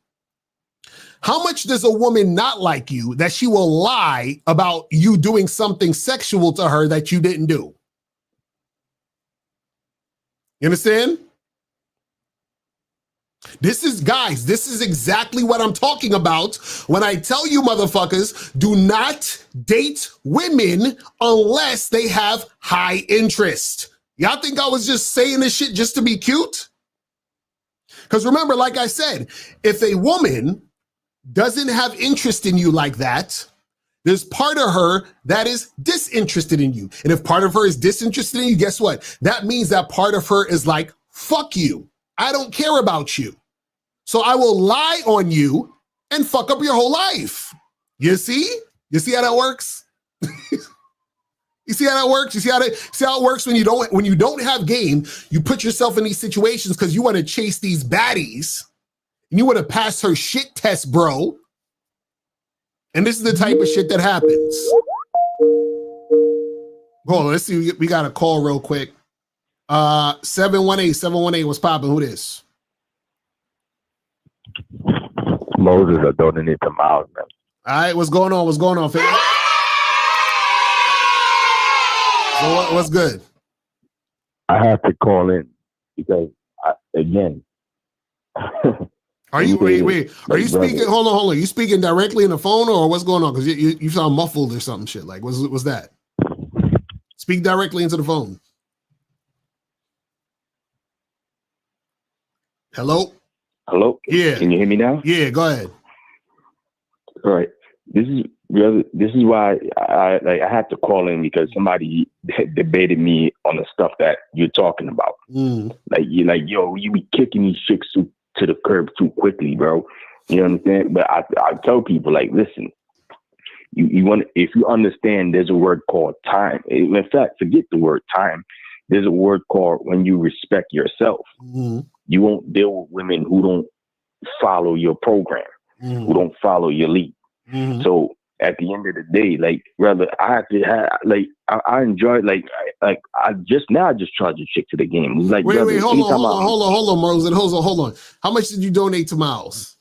How much does a woman not like you that she will lie about you doing something sexual to her that you didn't do? You understand? This is exactly what I'm talking about when I tell you motherfuckers, do not date women unless they have high interest. Y'all think I was just saying this shit just to be cute? Because remember, like I said, if a woman doesn't have interest in you like that, there's part of her that is disinterested in you. And if part of her is disinterested in you, guess what? That means that part of her is like, fuck you. I don't care about you. So I will lie on you and fuck up your whole life. You see? You see how that works? You see how that works? You see how it works when you don't have game, you put yourself in these situations because you want to chase these baddies and you want to pass her shit test, bro. And this is the type of shit that happens. Hold on, let's see. We got a call real quick. 718, what's popping? Who this? Moses are donating to Miles, man. All right, what's going on? What's going on, fam? So what's good? I have to call in because, again. Are you wait? Are you speaking? Hold on. Are you speaking directly in the phone or what's going on? Because you sound muffled or something shit. Like what's that? Speak directly into the phone. Hello? Yeah. Can you hear me now? Yeah, go ahead. All right. This is why I had to call in because somebody debated me on the stuff that you're talking about. Yo, you be kicking these chicks to the curb too quickly, bro. You know what I'm saying? But I tell people, like, listen, you want, if you understand there's a word called time. In fact, forget the word time. There's a word called when you respect yourself. Mm-hmm. You won't deal with women who don't follow your program, who don't follow your lead. Mm-hmm. So at the end of the day, like, brother, I have to have, like, I enjoy, I just charge a chick to the game. Like, wait, hold on, Moses, hold on. How much did you donate to Miles?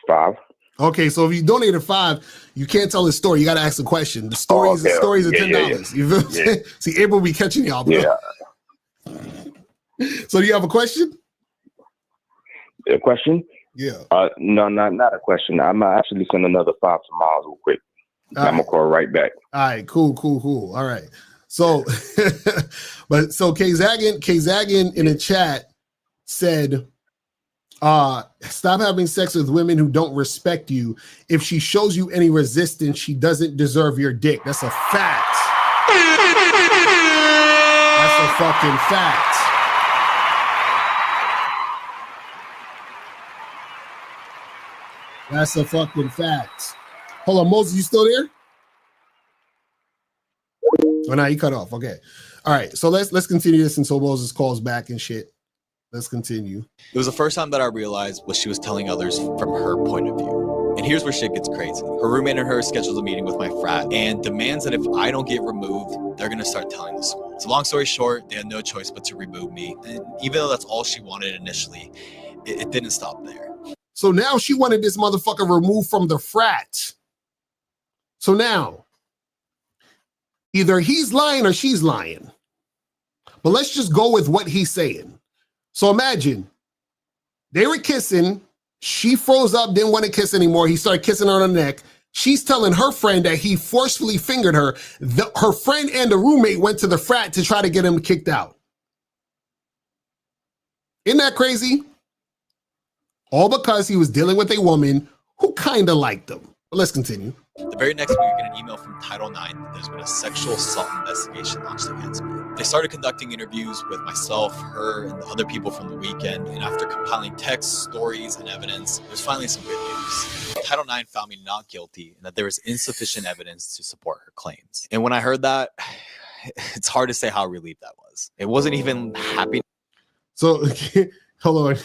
$5. Okay, so if you donated $5, you can't tell the story. You got to ask the question. The stories are $10. Yeah. You feel what I'm saying? See, April be catching y'all, bro. Yeah. So do you have a question? A question? Yeah. No, not a question. I'm actually send another $5 to Miles real quick. I'm gonna call right back. All right, cool. All right. So, K-Zaggin in the chat said, stop having sex with women who don't respect you. If she shows you any resistance, she doesn't deserve your dick. That's a fact. That's a fucking fact. That's a fucking fact. Hold on, Moses, you still there? Oh, no, you cut off. Okay. All right. So let's continue this until Moses calls back and shit. Let's continue. It was the first time that I realized what she was telling others from her point of view. And here's where shit gets crazy. Her roommate and her schedules a meeting with my frat and demands that if I don't get removed, they're gonna start telling the school. So long story short, they had no choice but to remove me. And even though that's all she wanted initially, it didn't stop there. So now she wanted this motherfucker removed from the frat. So now, either he's lying or she's lying. But let's just go with what he's saying. So imagine, they were kissing, she froze up, didn't want to kiss anymore, he started kissing her on the neck. She's telling her friend that he forcefully fingered her. Her friend and the roommate went to the frat to try to get him kicked out. Isn't that crazy? All because he was dealing with a woman who kind of liked him. But let's continue. The very next week, I get an email from Title IX that there's been a sexual assault investigation launched against me. They started conducting interviews with myself, her, and the other people from the weekend. And after compiling texts, stories, and evidence, there's finally some good news. Title IX found me not guilty and that there was insufficient evidence to support her claims. And when I heard that, it's hard to say how relieved that was. It wasn't even happy. So, hold on.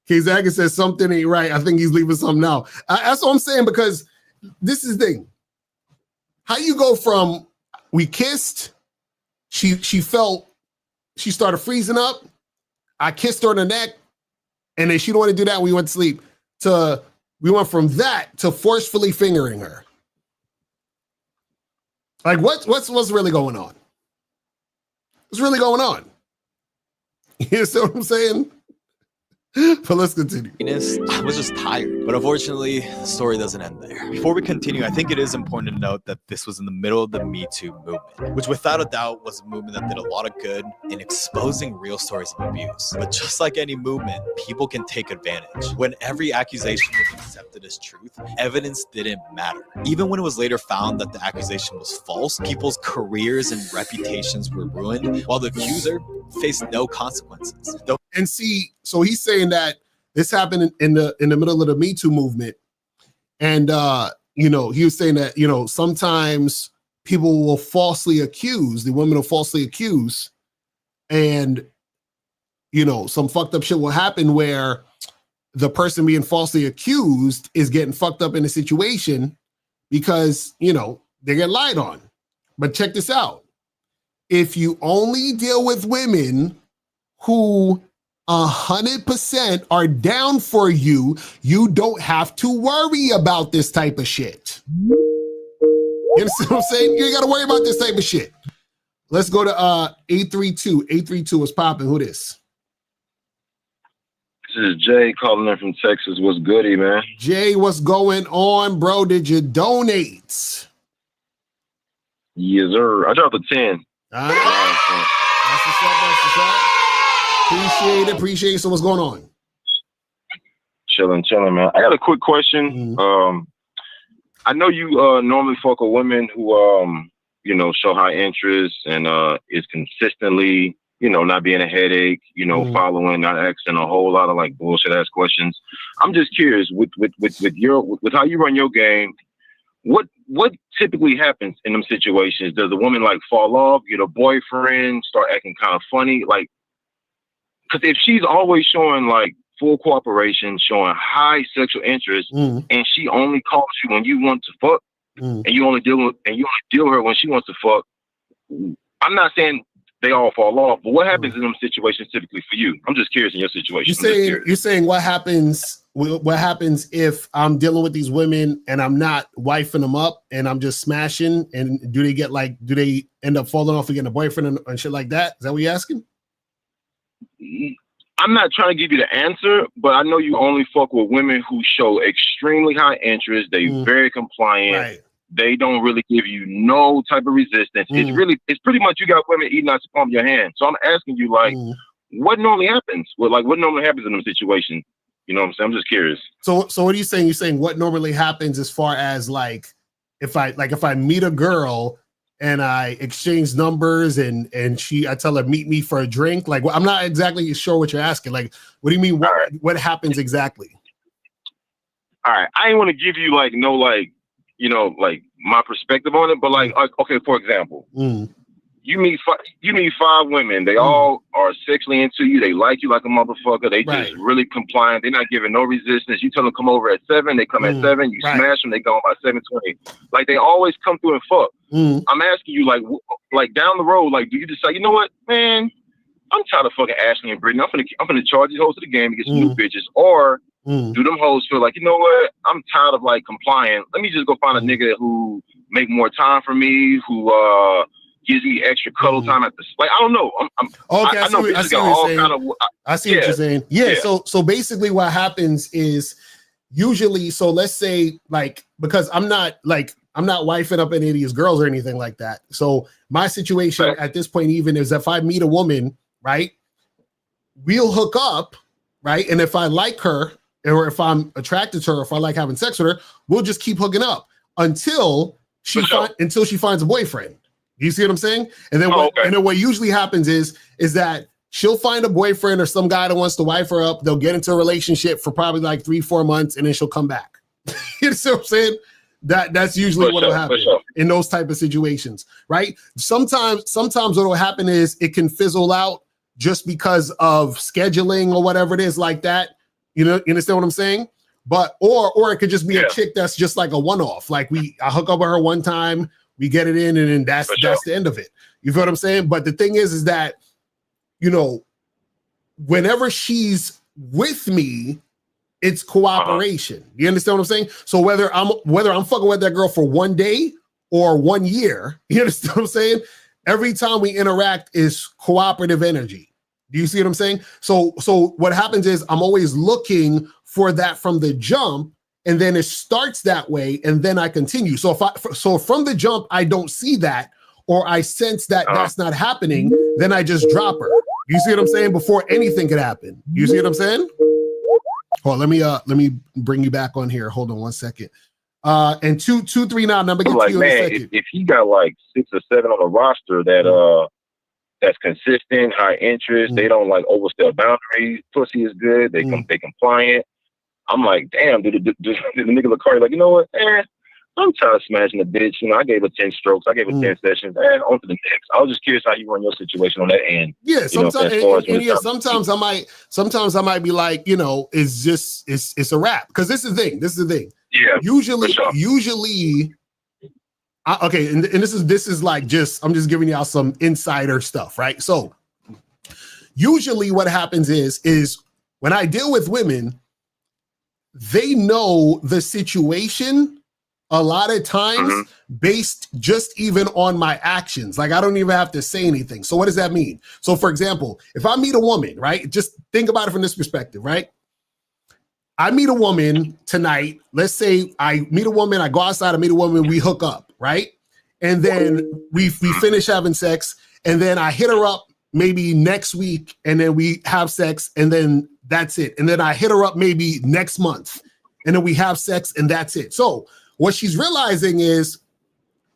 K-Zaga says something ain't right. I think he's leaving something out. That's what I'm saying, because this is the thing. How you go from we kissed, she felt, she started freezing up, I kissed her on the neck, and then she don't want to do that, we went to sleep, to we went from that to forcefully fingering her. Like what's really going on? What's really going on? You see what I'm saying? But let's continue. I was just tired, but unfortunately, the story doesn't end there. Before we continue, I think it is important to note that this was in the middle of the Me Too movement, which without a doubt was a movement that did a lot of good in exposing real stories of abuse. But just like any movement, people can take advantage. When every accusation was accepted as truth, evidence didn't matter. Even when it was later found that the accusation was false, people's careers and reputations were ruined, while the accuser faced no consequences. And see, so he's saying that this happened in the middle of the Me Too movement. And he was saying that, sometimes people will falsely accuse, the women will falsely accuse, and some fucked up shit will happen where the person being falsely accused is getting fucked up in a situation because, they get lied on. But check this out. If you only deal with women who 100% are down for you, you don't have to worry about this type of shit. You understand what I'm saying? You ain't got to worry about this type of shit. Let's go to 832. 832 is popping. Who this? This is Jay calling in from Texas. What's goody, man? Jay, what's going on, bro? Did you donate? Yes, sir. I dropped a 10. All right. That's what's up. Appreciate it. So what's going on? Chilling, man. I got a quick question. I know you normally fuck with women who show high interest and is consistently, not being a headache, following, not asking a whole lot of like bullshit ass questions. I'm just curious with how you run your game. What typically happens in them situations? Does the woman like fall off, get a boyfriend, start acting kind of funny? Like, because if she's always showing like full cooperation, showing high sexual interest, and she only calls you when you want to fuck, and you only deal with her when she wants to fuck, I'm not saying they all fall off, but what happens in them situations typically for you? I'm just curious in your situation. You're saying what happens? What happens if I'm dealing with these women and I'm not wifing them up and I'm just smashing? And do they end up falling off and getting a boyfriend and shit like that? Is that what you're asking? I'm not trying to give you the answer, but I know you only fuck with women who show extremely high interest. They very compliant. Right. They don't really give you no type of resistance. It's pretty much you got women eating out the palm of your hand. So I'm asking you, like, what normally happens? What normally happens in them situations? You know what I'm saying? I'm just curious. So what are you saying? You're saying what normally happens as far as like if I meet a girl and I exchange numbers and I tell her meet me for a drink. Like, I'm not exactly sure what you're asking. Like, what do you mean? What happens exactly? All right, I ain't want to give you like no like my perspective on it, but like okay, for example, you meet five women. They all are sexually into you. They like you like a motherfucker. They just really compliant. They're not giving no resistance. You tell them come over at 7, they come at 7. You smash them, they go by 7:20. Like they always come through and fuck. I'm asking you, like down the road, like do you decide? You know what, man? I'm tired of fucking Ashley and Brittany. I'm gonna charge these hoes to the game to get some new bitches, or do them hoes feel like, you know what? I'm tired of like complying. Let me just go find a nigga who make more time for me, who gives me extra cuddle time at the like. I don't know. Okay, I know bitches got all kind of. I see what you're saying. Yeah. So basically, what happens is usually. So let's say like because I'm not wifing up any of these girls or anything like that. So my situation at this point even is if I meet a woman, right, we'll hook up, right, and if I like her or if I'm attracted to her, if I like having sex with her, we'll just keep hooking up until she finds a boyfriend. You see what I'm saying? And then what usually happens is that she'll find a boyfriend or some guy that wants to wife her up. They'll get into a relationship for probably like 3-4 months, and then she'll come back. You see what I'm saying? That's usually what will happen in those type of situations, right? Sometimes what will happen is it can fizzle out just because of scheduling or whatever it is like that. You understand what I'm saying? But or it could just be a chick that's just like a one-off. Like I hook up with her one time, we get it in, and then that's the end of it. You feel what I'm saying? But the thing is that, whenever she's with me, it's cooperation. You understand what I'm saying? So whether I'm fucking with that girl for 1 day or 1 year, you understand what I'm saying? Every time we interact is cooperative energy. Do you see what I'm saying? So what happens is I'm always looking for that from the jump, and then it starts that way, and then I continue. So from the jump I don't see that, or I sense that that's not happening, then I just drop her. You see what I'm saying? Before anything could happen. You see what I'm saying? Hold on, let me bring you back on here. Hold on 1 second. And 239. I'm gonna get to you in a second. If he got like 6 or 7 on the roster that's consistent, high interest, they don't like overstep boundaries. Pussy is good. They compliant. I'm like, damn, did the nigga Lacari like, you know what, I'm tired of smashing the bitch. I gave her 10 strokes. I gave her 10 sessions. On to the next. I was just curious how you run your situation on that end. Yeah, sometimes I might be like, it's a wrap. Because this is the thing. Yeah. Usually, and this is like I'm just giving y'all some insider stuff, right? So usually what happens is when I deal with women, they know the situation a lot of times based just even on my actions. Like I don't even have to say anything. So what does that mean? So for example, if I meet a woman, right? Just think about it from this perspective, right? I meet a woman tonight. Let's say I meet a woman, I go outside, I meet a woman, we hook up, right? And then we finish having sex, and then I hit her up maybe next week, and then we have sex, and then that's it. And then I hit her up maybe next month, and then we have sex, and that's it. So what she's realizing is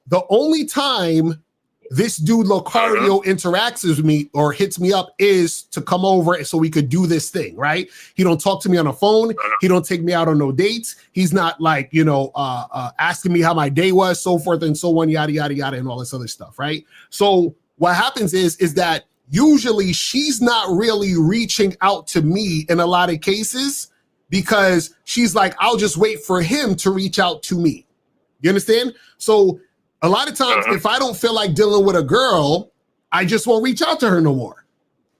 the only time this dude Locario interacts with me or hits me up is to come over so we could do this thing, right? He don't talk to me on the phone. He don't take me out on no dates. He's not like, asking me how my day was, so forth and so on, yada, yada, yada, and all this other stuff, right? So what happens is that usually she's not really reaching out to me in a lot of cases because she's like, I'll just wait for him to reach out to me. You understand? So a lot of times, if I don't feel like dealing with a girl, I just won't reach out to her no more.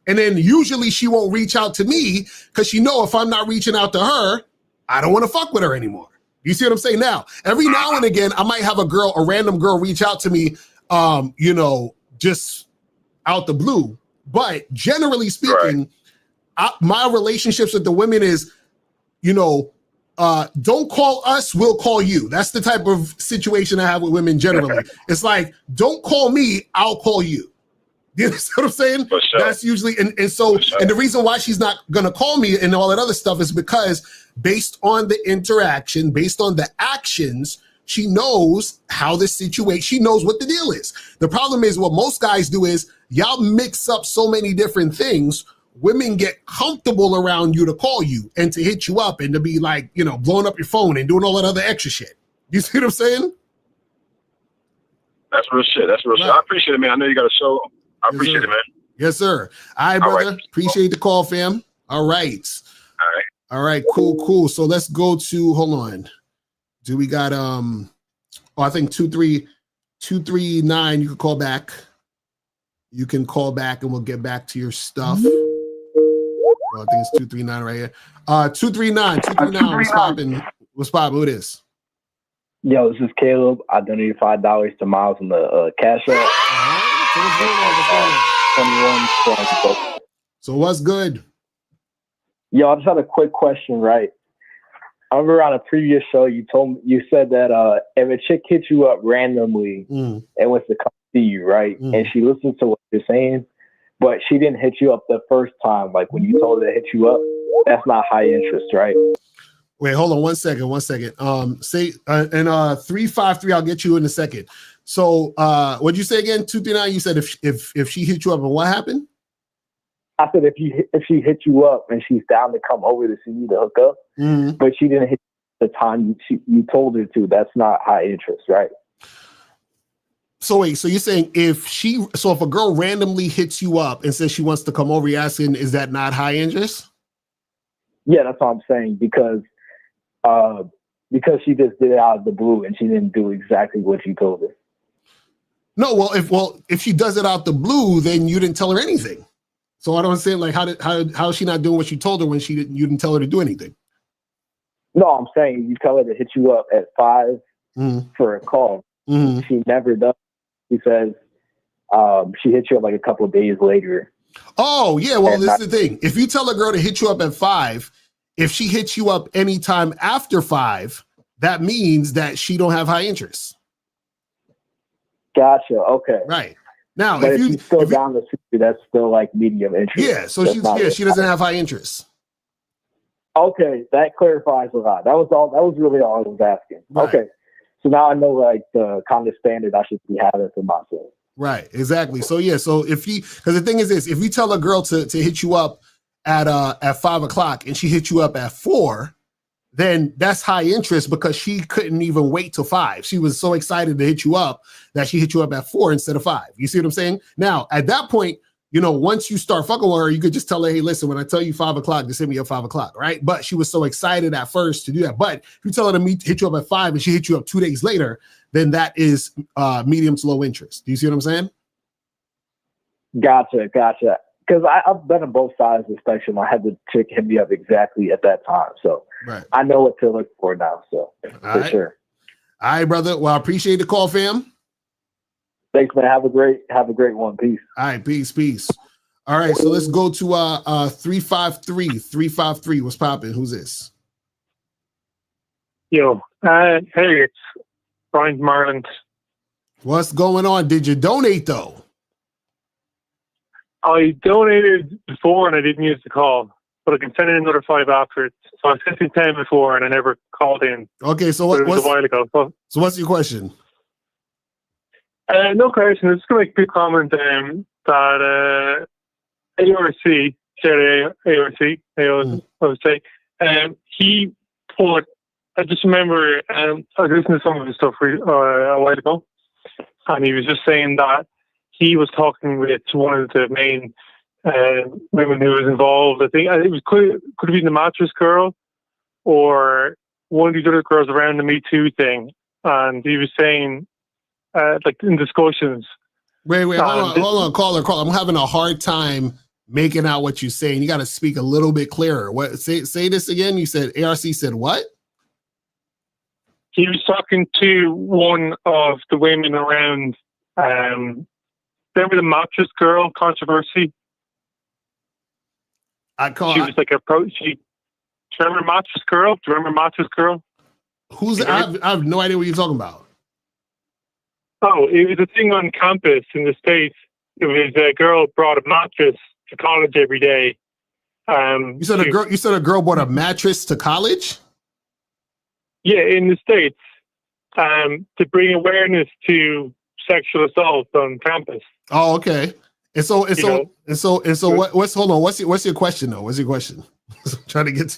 And then usually she won't reach out to me because she know if I'm not reaching out to her, I don't want to fuck with her anymore. You see what I'm saying? Now, every now and again, I might have a random girl reach out to me, just out the blue. But generally speaking, my relationships with the women is, don't call us, we'll call you. That's the type of situation I have with women generally. It's like, don't call me, I'll call you. You know what I'm saying? For sure. That's usually, and the reason why she's not going to call me and all that other stuff is because based on the interaction, based on the actions, she knows how the situation, she knows what the deal is. The problem is what most guys do is y'all mix up so many different things. Women get comfortable around you to call you and to hit you up and to be like, blowing up your phone and doing all that other extra shit. You see what I'm saying? That's real shit. That's real shit. I appreciate it, man. I know you got a show. I appreciate it, man. Yes, sir. All right, brother. Appreciate the call, fam. All right. All right. Cool. So let's go to, hold on. Do we got, I think 239, you can call back. You can call back and we'll get back to your stuff. I think it's 239 right here. 239, what's popping? Who it is? Yo, this is Caleb. I donated $5 to Miles on the Cash App. So what's good? Yo, I just had a quick question, right? I remember on a previous show you said that if a chick hits you up randomly and wants to come see you, right? And she listens to what you're saying, but she didn't hit you up the first time, like when you told her to hit you up, that's not high interest, right? Wait, hold on one second. Say 353, I'll get you in a second. So what'd you say again? 239, you said if she hit you up and what happened? I said if she hit you up and she's down to come over to see you to hook up, but she didn't hit the time you told her to, that's not high interest, right? So wait, so you're saying if a girl randomly hits you up and says she wants to come over, you're asking, is that not high interest? Yeah, that's what I'm saying, because she just did it out of the blue and she didn't do exactly what you told her. No, if she does it out the blue, then you didn't tell her anything. So I don't understand, like, how is she not doing what you told her when you didn't tell her to do anything? No, I'm saying you tell her to hit you up at 5 for a call. She never does. She says she hits you up like a couple of days later. Oh, yeah. Well, this is the thing. If you tell a girl to hit you up at 5, if she hits you up anytime after 5, that means that she don't have high interest. Gotcha. Okay. Right. Now, but if she's still down the street, that's still like medium interest. Yeah. So she doesn't have high interest. Okay, that clarifies a lot. That was really all I was asking. Right. Okay. So now I know like the kind of standard I should be having for myself. Right, exactly. So yeah, so because the thing is this, if you tell a girl to hit you up at 5 o'clock and she hit you up at 4, then that's high interest because she couldn't even wait till 5. She was so excited to hit you up that she hit you up at 4 instead of 5. You see what I'm saying? Now, at that point, once you start fucking with her, you could just tell her, hey, listen, when I tell you 5 o'clock, just hit me up 5 o'clock, right? But she was so excited at first to do that. But if you tell her to hit you up at 5 and she hit you up 2 days later, then that is medium to low interest. Do you see what I'm saying? Gotcha. Because I've been on both sides of the spectrum. I had the chick hit me up exactly at that time. So I know what to look for now. So for sure. All right, brother. Well, I appreciate the call, fam. Thanks, man. Have a great one. Peace. All right, peace. All right, so let's go to 353. 353. What's popping? Who's this? Yo, hey, it's Brian from Ireland. What's going on? Did you donate though? I donated before and I didn't use the call, but I can send in another 5 after it. So I sent in 10 before and I never called in. Okay, so it was a while ago. So what's your question? No question. I'm just going to make a quick comment that ARC, I would say, he put, I just remember, I was listening to some of his stuff a while ago, and he was just saying that he was talking with one of the main women who was involved. I think it could have been the mattress girl or one of these other girls around the Me Too thing, and he was saying, like in discussions. Wait, hold on, caller. I'm having a hard time making out what you're saying. You got to speak a little bit clearer. What? Say this again. You said ARC said what? He was talking to one of the women around. Remember the mattress girl controversy? She was like approach. Do you remember mattress girl? Do you remember mattress girl? I have no idea what you're talking about. Oh, it was a thing on campus in the States. It was a girl brought a mattress to college every day. You said a girl brought a mattress to college? Yeah, in the States, to bring awareness to sexual assault on campus. Oh, okay. And so what's hold on? What's your question though? What's your question? I'm trying to get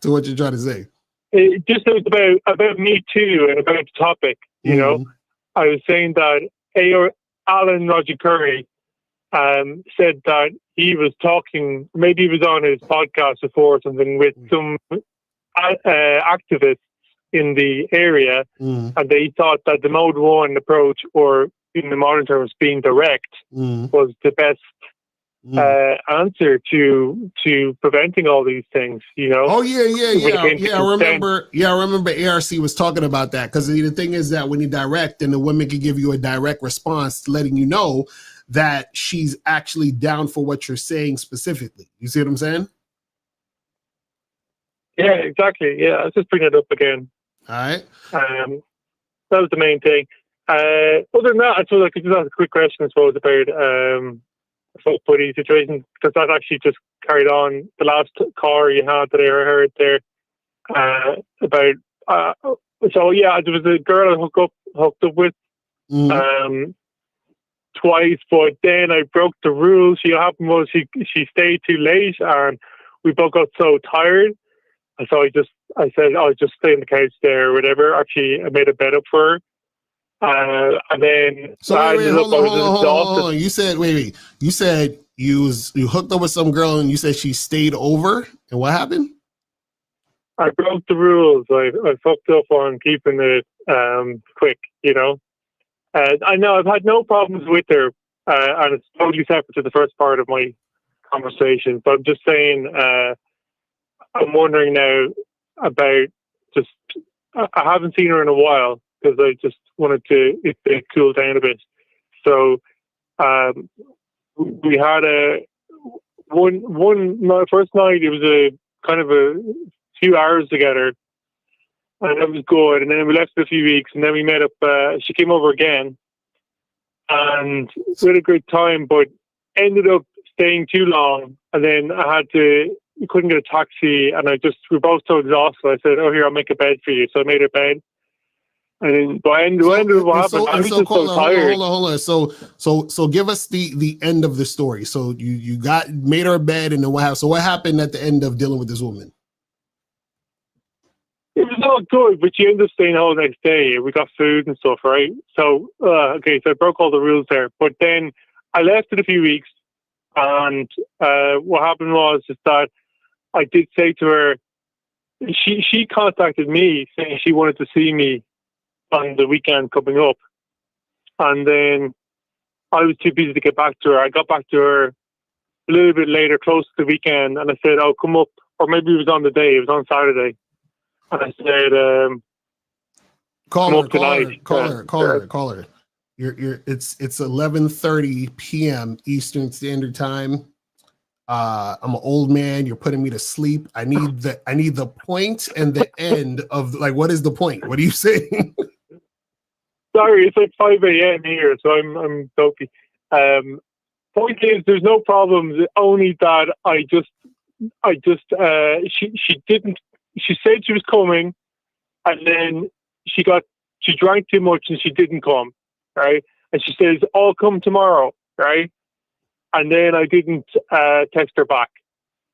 to what you're trying to say. It was about Me Too and about the topic, you know. I was saying that Alan Roger Curry said that he was talking, maybe he was on his podcast before or something with some activists in the area, and they thought that the mode one approach, or in the modern terms being direct, was the best answer to preventing all these things, you know? Oh yeah. I remember ARC was talking about that, because the thing is that when you direct, and the woman can give you a direct response letting you know that she's actually down for what you're saying specifically. You see what I'm saying? Yeah, exactly. Yeah, I'll just bring it up again. All right. That was the main thing. Other than that, I suppose I could just ask a quick question, I suppose, about fuck buddy situation, because that actually just carried on the last car you had that I heard there about. So yeah, there was a girl I hooked up with twice, but then I broke the rules. What happened was she stayed too late, and we both got so tired. And so I said I'll just stay on the couch there or whatever. Actually, I made a bed up for her. And then hold on. You said you said you hooked up with some girl and you said she stayed over, and what happened? I broke the rules. I fucked up on keeping it quick, you know. I know I've had no problems with her, and it's totally separate to the first part of my conversation. But I'm just saying, I'm wondering now about just. I haven't seen her in a while, because I just wanted it to cool down a bit. So we had one first night. It was a kind of a few hours together, and it was good. And then we left for a few weeks, and then we met up. She came over again, and we had a good time, but ended up staying too long. And then we couldn't get a taxi, and we were both so exhausted. I said, "Oh, here, I'll make a bed for you." So I made a bed. And then, what happened? I was just so tired. Hold on. So give us the end of the story. So you made her a bed, and then what happened? So what happened at the end of dealing with this woman? It was all good, but she ended up staying home the next day. We got food and stuff, right? So, so I broke all the rules there. But then I left in a few weeks, and what happened was that I did say to her, she contacted me saying she wanted to see me on the weekend coming up. And then I was too busy to get back to her. I got back to her a little bit later, close to the weekend, and I said, "I'll come up," or maybe it was on the day, it was on Saturday. And I said, call her. It's 11:30 p.m. Eastern Standard Time. I'm an old man. You're putting me to sleep. I need the point and the end of, like, what is the point? What are you saying? Sorry, it's like 5 a.m. here, so I'm dopey. Point is, there's no problems. Only that she said she was coming, and then she drank too much and she didn't come, right? And she says, "I'll come tomorrow," right? And then I didn't text her back,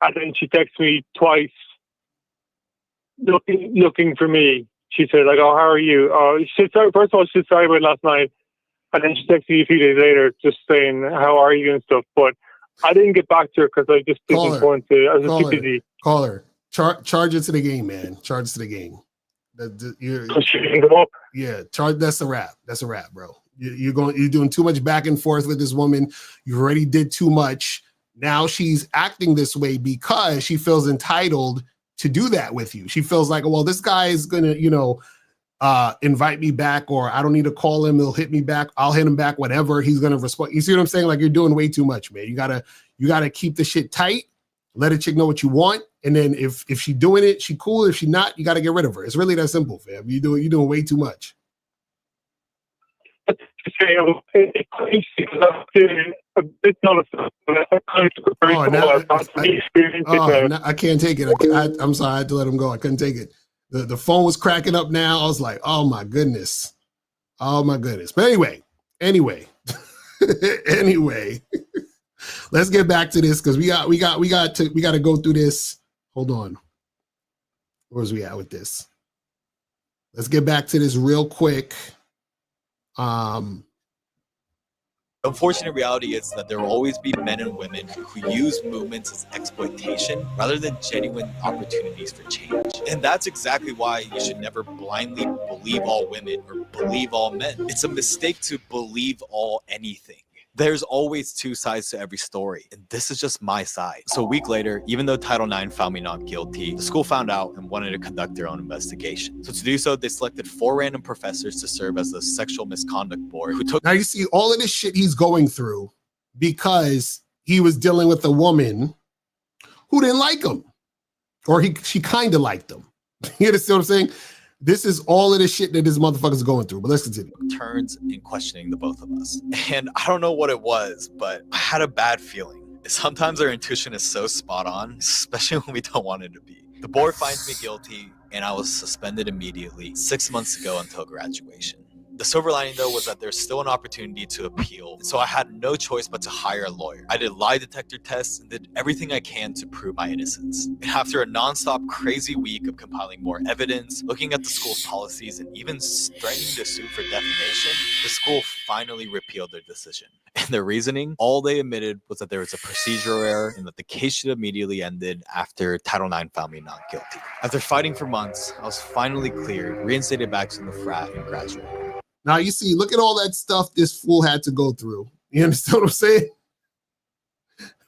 and then she texted me twice, looking for me. She said, like, "Oh, how are you?" She said, sorry. First of all, she said sorry about last night, and then she texted me a few days later, just saying, "How are you?" and stuff. But I didn't get back to her because I just didn't want to. I was too busy. Call her. Charge it to the game, man. Charge it to the game. She didn't come up. Yeah, that's a wrap. That's a wrap, bro. You're doing too much back and forth with this woman. You already did too much. Now she's acting this way because she feels entitled to do that with you. She feels like, well, this guy is gonna, invite me back, or I don't need to call him. He'll hit me back. I'll hit him back. Whatever. He's gonna respond. You see what I'm saying? Like, you're doing way too much, man. You gotta keep the shit tight. Let a chick know what you want, and then if she doing it, she cool. If she not, you got to get rid of her. It's really that simple, fam. You're doing way too much. I can't take it. I'm sorry, I had to let him go. I couldn't take it. The phone was cracking up now. I was like, oh my goodness. But anyway, let's get back to this, because we got to go through this. Hold on. Where's we at with this? Let's get back to this real quick. The unfortunate reality is that there will always be men and women who use movements as exploitation rather than genuine opportunities for change. And that's exactly why you should never blindly believe all women or believe all men. It's a mistake to believe all anything. There's always two sides to every story, and this is just my side. So a week later, even though Title IX found me not guilty, the school found out and wanted to conduct their own investigation. So to do so, they selected 4 random professors to serve as the sexual misconduct board who took— Now you see all of this shit he's going through because he was dealing with a woman who didn't like him, or she kind of liked him. You understand what I'm saying? This is all of the shit that this motherfucker's going through. But let's continue. Turns in questioning the both of us. And I don't know what it was, but I had a bad feeling. Sometimes our intuition is so spot on, especially when we don't want it to be. The board finds me guilty, and I was suspended immediately 6 months ago until graduation. The silver lining, though, was that there's still an opportunity to appeal, so I had no choice but to hire a lawyer. I did lie detector tests and did everything I can to prove my innocence. And after a nonstop crazy week of compiling more evidence, looking at the school's policies, and even threatening to sue for defamation, the school finally repealed their decision. And their reasoning, all they admitted was that there was a procedural error and that the case should immediately ended after Title IX found me not guilty. After fighting for months, I was finally cleared, reinstated back to the frat, and graduated. Now you see, look at all that stuff this fool had to go through. You understand what I'm saying?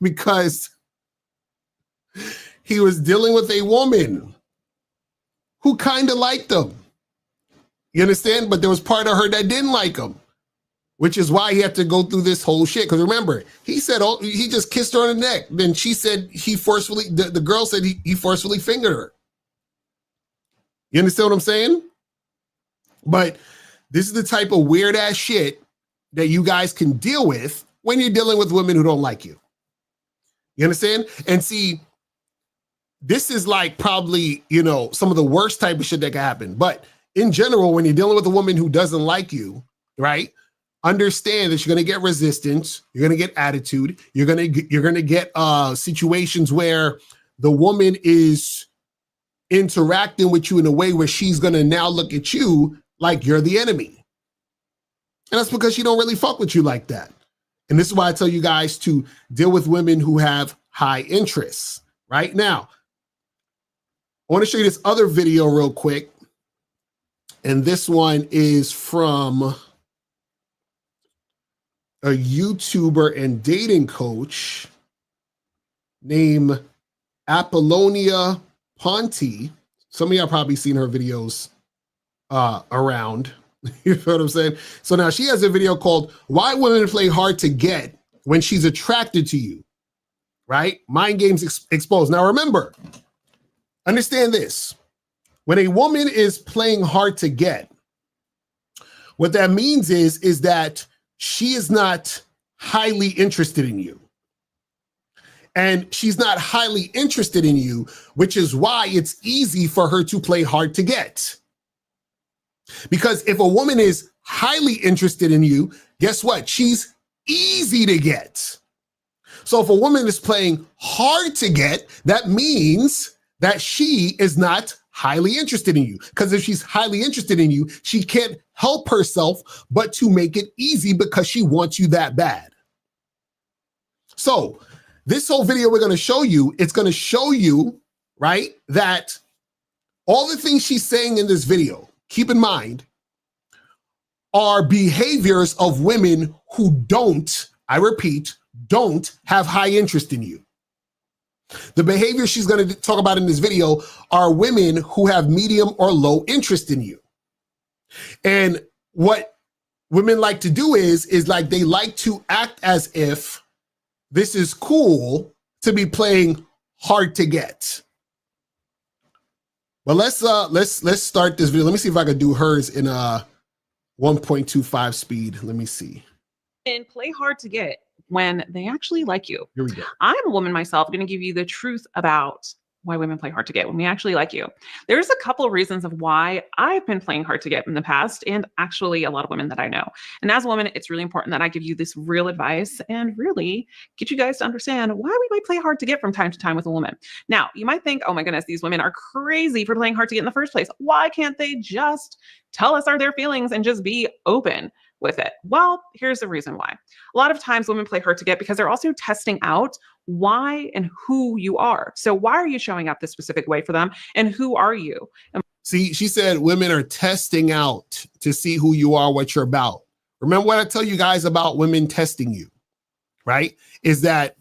Because he was dealing with a woman who kind of liked him. You understand? But there was part of her that didn't like him, which is why he had to go through this whole shit. Because remember, he said, oh, he just kissed her on the neck. Then she said the girl said he forcefully fingered her. You understand what I'm saying? But this is the type of weird ass shit that you guys can deal with when you're dealing with women who don't like you. You understand? And see, this is like probably, some of the worst type of shit that can happen. But in general, when you're dealing with a woman who doesn't like you, right? Understand that you're going to get resistance. You're going to get attitude. You're going to get situations where the woman is interacting with you in a way where she's going to now look at you like you're the enemy. And that's because she don't really fuck with you like that. And this is why I tell you guys to deal with women who have high interests. Right now, I want to show you this other video real quick. And this one is from a YouTuber and dating coach named Apollonia Ponti. Some of y'all probably seen her videos around. You know what I'm saying? So now she has a video called Why Women Play Hard to Get When She's Attracted to You, right? Mind games exposed. Now remember, understand this. When a woman is playing hard to get, what that means is that she is not highly interested in you. And she's not highly interested in you, which is why it's easy for her to play hard to get. Because if a woman is highly interested in you, guess what? She's easy to get. So if a woman is playing hard to get, that means that she is not highly interested in you. Because if she's highly interested in you, she can't help herself but to make it easy because she wants you that bad. So this whole video we're going to show you, it's going to show you, right, that all the things she's saying in this video, keep in mind, are behaviors of women who don't, I repeat, don't have high interest in you. The behaviors she's going to talk about in this video are women who have medium or low interest in you. And what women like to do is like they like to act as if this is cool to be playing hard to get. But let's start this video. Let me see if I can do hers in 1.25 speed. Let me see. And play hard to get when they actually like you. Here we go. I'm a woman myself, going to give you the truth about why women play hard to get when we actually like you. There's a couple of reasons of why I've been playing hard to get in the past, and actually a lot of women that I know. And as a woman, it's really important that I give you this real advice and really get you guys to understand why we might play hard to get from time to time with a woman. Now, you might think, oh my goodness, these women are crazy for playing hard to get in the first place. Why can't they just tell us their feelings and just be open with it? Well, here's the reason why. A lot of times women play hard to get because they're also testing out why and who you are. So why are you showing up this specific way for them? And who are you? See, she said women are testing out to see who you are, what you're about. Remember what I tell you guys about women testing you, right? Is that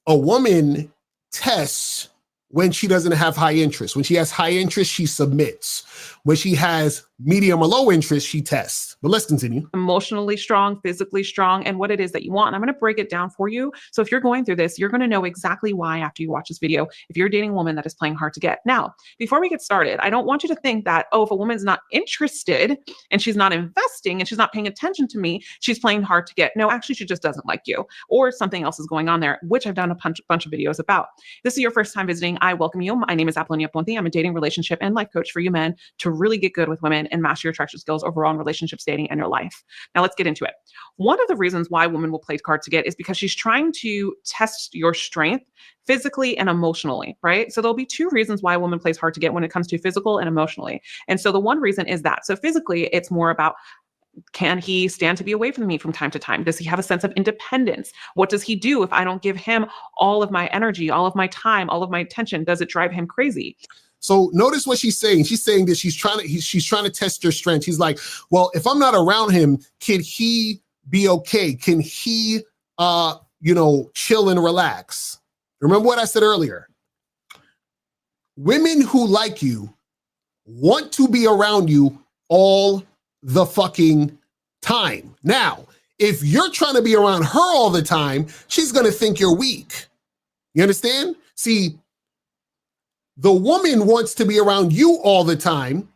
a woman tests when she doesn't have high interest. When she has high interest, she submits. When she has medium or low interest, she tests. But let's continue. Emotionally strong, physically strong, and what it is that you want. And I'm going to break it down for you. So if you're going through this, you're going to know exactly why after you watch this video, if you're dating a woman that is playing hard to get. Now, before we get started, I don't want you to think that, oh, if a woman's not interested and she's not investing and she's not paying attention to me, she's playing hard to get. No, actually, she just doesn't like you, or something else is going on there, which I've done a bunch of videos about. If this is your first time visiting, I welcome you. My name is Apollonia Ponte. I'm a dating, relationship, and life coach for you men to really get good with women and master your attraction skills overall in relationships, dating, and your life. Now let's get into it. One of the reasons why women will play hard to get is because she's trying to test your strength physically and emotionally, right? So there'll be two reasons why a woman plays hard to get when it comes to physical and emotionally. And so the one reason is that. So physically, it's more about, can he stand to be away from me from time to time? Does he have a sense of independence? What does he do if I don't give him all of my energy, all of my time, all of my attention? Does it drive him crazy? So notice what she's saying. She's saying that she's trying to test your strength. She's like, well, if I'm not around him, can he be okay? Can he, chill and relax? Remember what I said earlier? Women who like you want to be around you all the fucking time. Now, if you're trying to be around her all the time, she's going to think you're weak. You understand? See, the woman wants to be around you all the time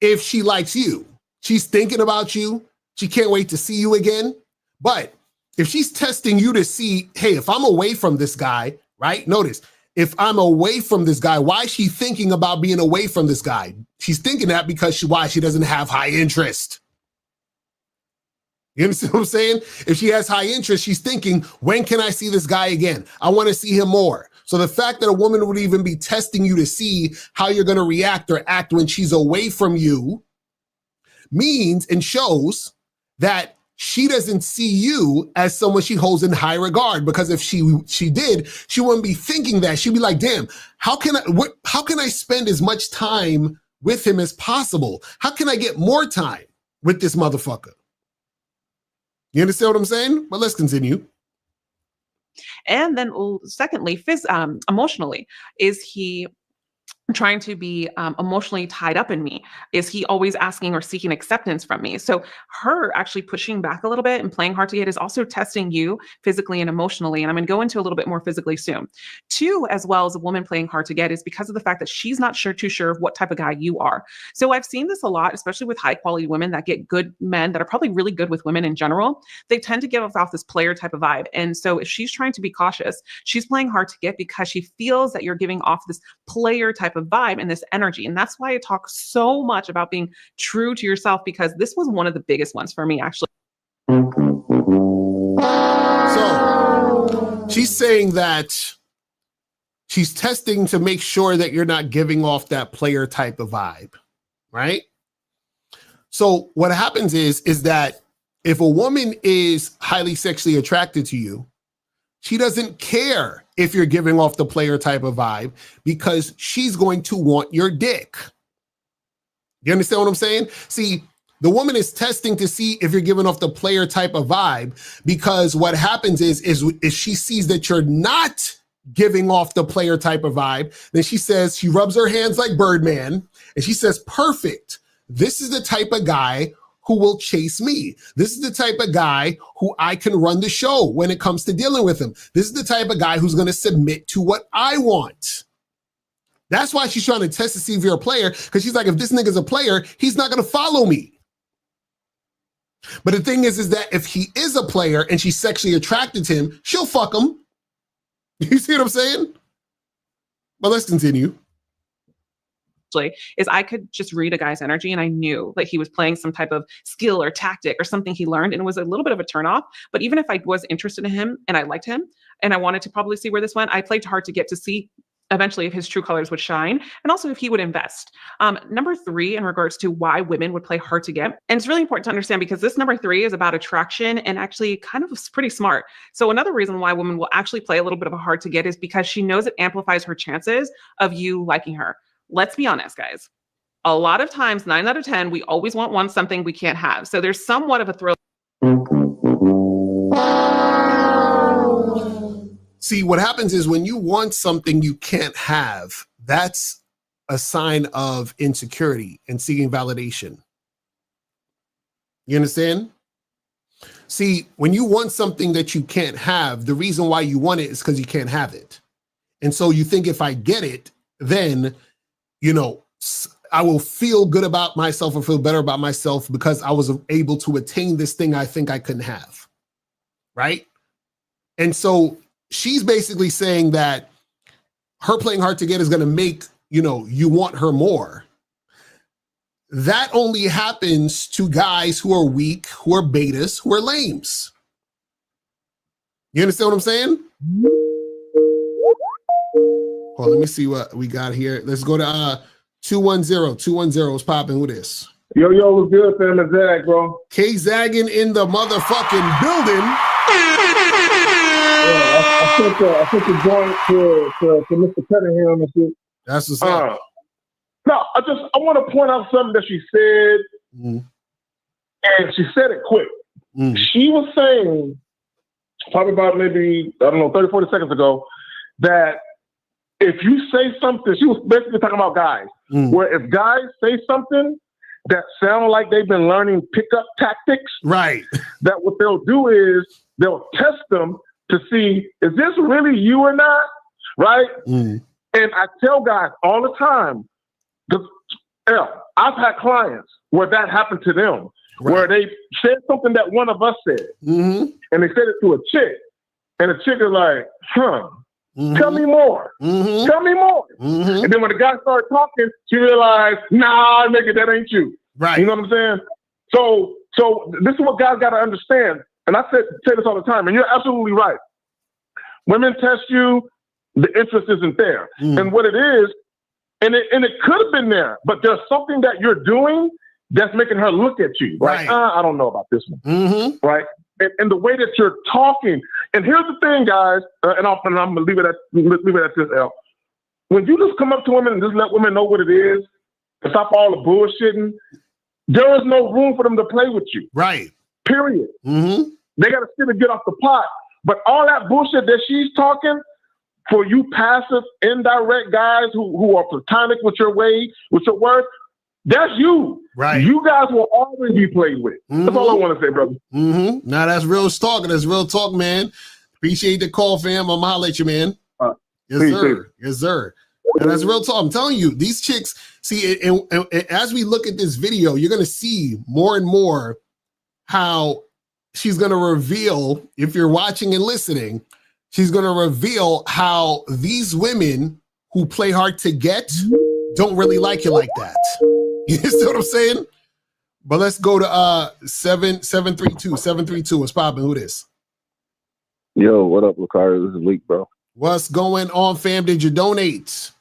if she likes you. She's thinking about you. She can't wait to see you again. But if she's testing you to see, hey, if I'm away from this guy, right? Notice, if I'm away from this guy, why is she thinking about being away from this guy? She's thinking that because she doesn't have high interest. You understand what I'm saying? If she has high interest, she's thinking, when can I see this guy again? I want to see him more. So the fact that a woman would even be testing you to see how you're going to react or act when she's away from you means and shows that she doesn't see you as someone she holds in high regard. Because if she did, she wouldn't be thinking that. She'd be like, damn, how can I spend as much time with him as possible? How can I get more time with this motherfucker? You understand what I'm saying? But let's continue. And then secondly, emotionally, is he trying to be emotionally tied up in me? Is he always asking or seeking acceptance from me? So her actually pushing back a little bit and playing hard to get is also testing you physically and emotionally. And I'm going to go into a little bit more physically soon. Two, as well as a woman playing hard to get, is because of the fact that she's not too sure of what type of guy you are. So I've seen this a lot, especially with high quality women that get good men that are probably really good with women in general. They tend to give off this player type of vibe. And so if she's trying to be cautious, she's playing hard to get because she feels that you're giving off this player type of vibe and this energy. And that's why I talk so much about being true to yourself, because this was one of the biggest ones for me, actually. So she's saying that she's testing to make sure that you're not giving off that player type of vibe, right? So what happens is that if a woman is highly sexually attracted to you, she doesn't care if you're giving off the player type of vibe because she's going to want your dick. You understand what I'm saying? See, the woman is testing to see if you're giving off the player type of vibe, because what happens is if she sees that you're not giving off the player type of vibe, then she rubs her hands like Birdman and she says, perfect. This is the type of guy who will chase me. This is the type of guy who I can run the show when it comes to dealing with him. This is the type of guy who's going to submit to what I want. That's why she's trying to test to see if you're a player, because she's like, if this nigga's a player, he's not going to follow me. But the thing is that if he is a player and she's sexually attracted to him, she'll fuck him. You see what I'm saying? But let's continue. Is I could just read a guy's energy and I knew like he was playing some type of skill or tactic or something he learned, and it was a little bit of a turnoff. But even if I was interested in him and I liked him and I wanted to probably see where this went, I played hard to get to see eventually if his true colors would shine and also if he would invest. Number 3, in regards to why women would play hard to get, and it's really important to understand because this number 3 is about attraction and actually kind of pretty smart. So another reason why women will actually play a little bit of a hard to get is because she knows it amplifies her chances of you liking her. Let's be honest, guys. A lot of times, 9 out of 10, we always want something we can't have. So there's somewhat of a thrill. See, what happens is when you want something you can't have, that's a sign of insecurity and seeking validation. You understand? See, when you want something that you can't have, the reason why you want it is because you can't have it. And so you think if I get it, then I will feel good about myself or feel better about myself because I was able to attain this thing I think I couldn't have. Right? And so she's basically saying that her playing hard to get is going to make, you want her more. That only happens to guys who are weak, who are betas, who are lames. You understand what I'm saying? Well, let me see what we got here. Let's go to 210. 210 is popping. Who this? Yo, what's good, fam? It's Zag, bro. K-Zagging in the motherfucking building. I sent the joint to Mr. Cunningham and shit. That's what's up. No, I want to point out something that she said, and she said it quick. She was saying, probably about maybe, 30, 40 seconds ago, that if you say something, she was basically talking about guys, where if guys say something that sound like they've been learning pickup tactics, right? That what they'll do is they'll test them to see, is this really you or not, right? And I tell guys all the time, I've had clients where that happened to them, where they said something that one of us said, and they said it to a chick, and the chick is like, tell me more. Tell me more. And then when the guy started talking, she realized, nah, nigga, that ain't you. Right. You know what I'm saying? So this is what guys got to understand. And I say this all the time, and you're absolutely right. Women test you, the interest isn't there. And what it is, and it could have been there, but there's something that you're doing that's making her look at you. Right. I don't know about this one. Right. And the way that you're talking. And here's the thing, guys, and I'm going to leave it at this, L. When you just come up to women and just let women know what it is, and stop all the bullshitting, there is no room for them to play with you. Right. Period. They got to sit and get off the pot. But all that bullshit that she's talking, for you passive, indirect guys who are platonic with your worth, that's you. Right. You guys will always be played with. That's all I want to say, brother. Now that's real talk. That's real talk, man. Appreciate the call, fam. I'm gonna holler at you, man. Yes, sir. Yes, sir. And that's real talk. I'm telling you, these chicks, see, and as we look at this video, you're gonna see more and more how she's gonna reveal, if you're watching and listening, she's gonna reveal how these women who play hard to get don't really like you like that. You see what I'm saying? But let's go to 732. 732. What's popping? Who this? Yo, what up, Lucario? This is Leak, bro. What's going on, fam? Did you donate?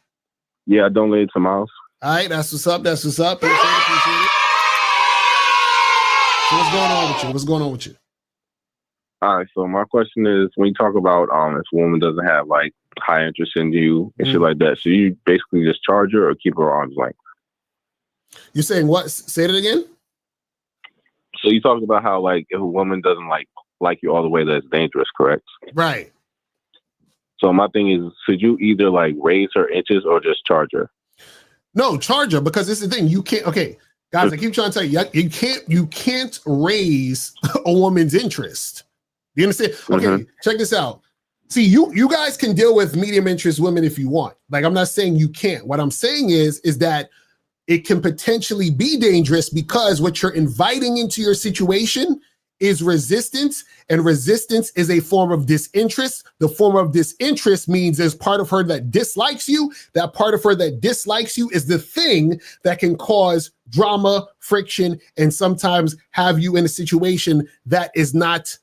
Yeah, I donated to Miles. All right, that's what's up. That's what's up. Appreciate it. So what's going on with you? What's going on with you? All right, so my question is, when you talk about if a woman doesn't have like high interest in you and shit like that, so you basically just charge her or keep her arm's length? You're saying what? Say it again. So you talked about how like if a woman doesn't like you all the way, that's dangerous, correct? Right. So my thing is, should you either like raise her inches or just charge her? No, charge her, because this is the thing. You can't. Okay, guys, I keep trying to tell you, you can't raise a woman's interest. You understand? Okay, check this out. See, you guys can deal with medium interest women if you want. Like, I'm not saying you can't. What I'm saying is that it can potentially be dangerous because what you're inviting into your situation is resistance, and resistance is a form of disinterest. The form of disinterest means there's part of her that dislikes you. That part of her that dislikes you is the thing that can cause drama, friction, and sometimes have you in a situation that is not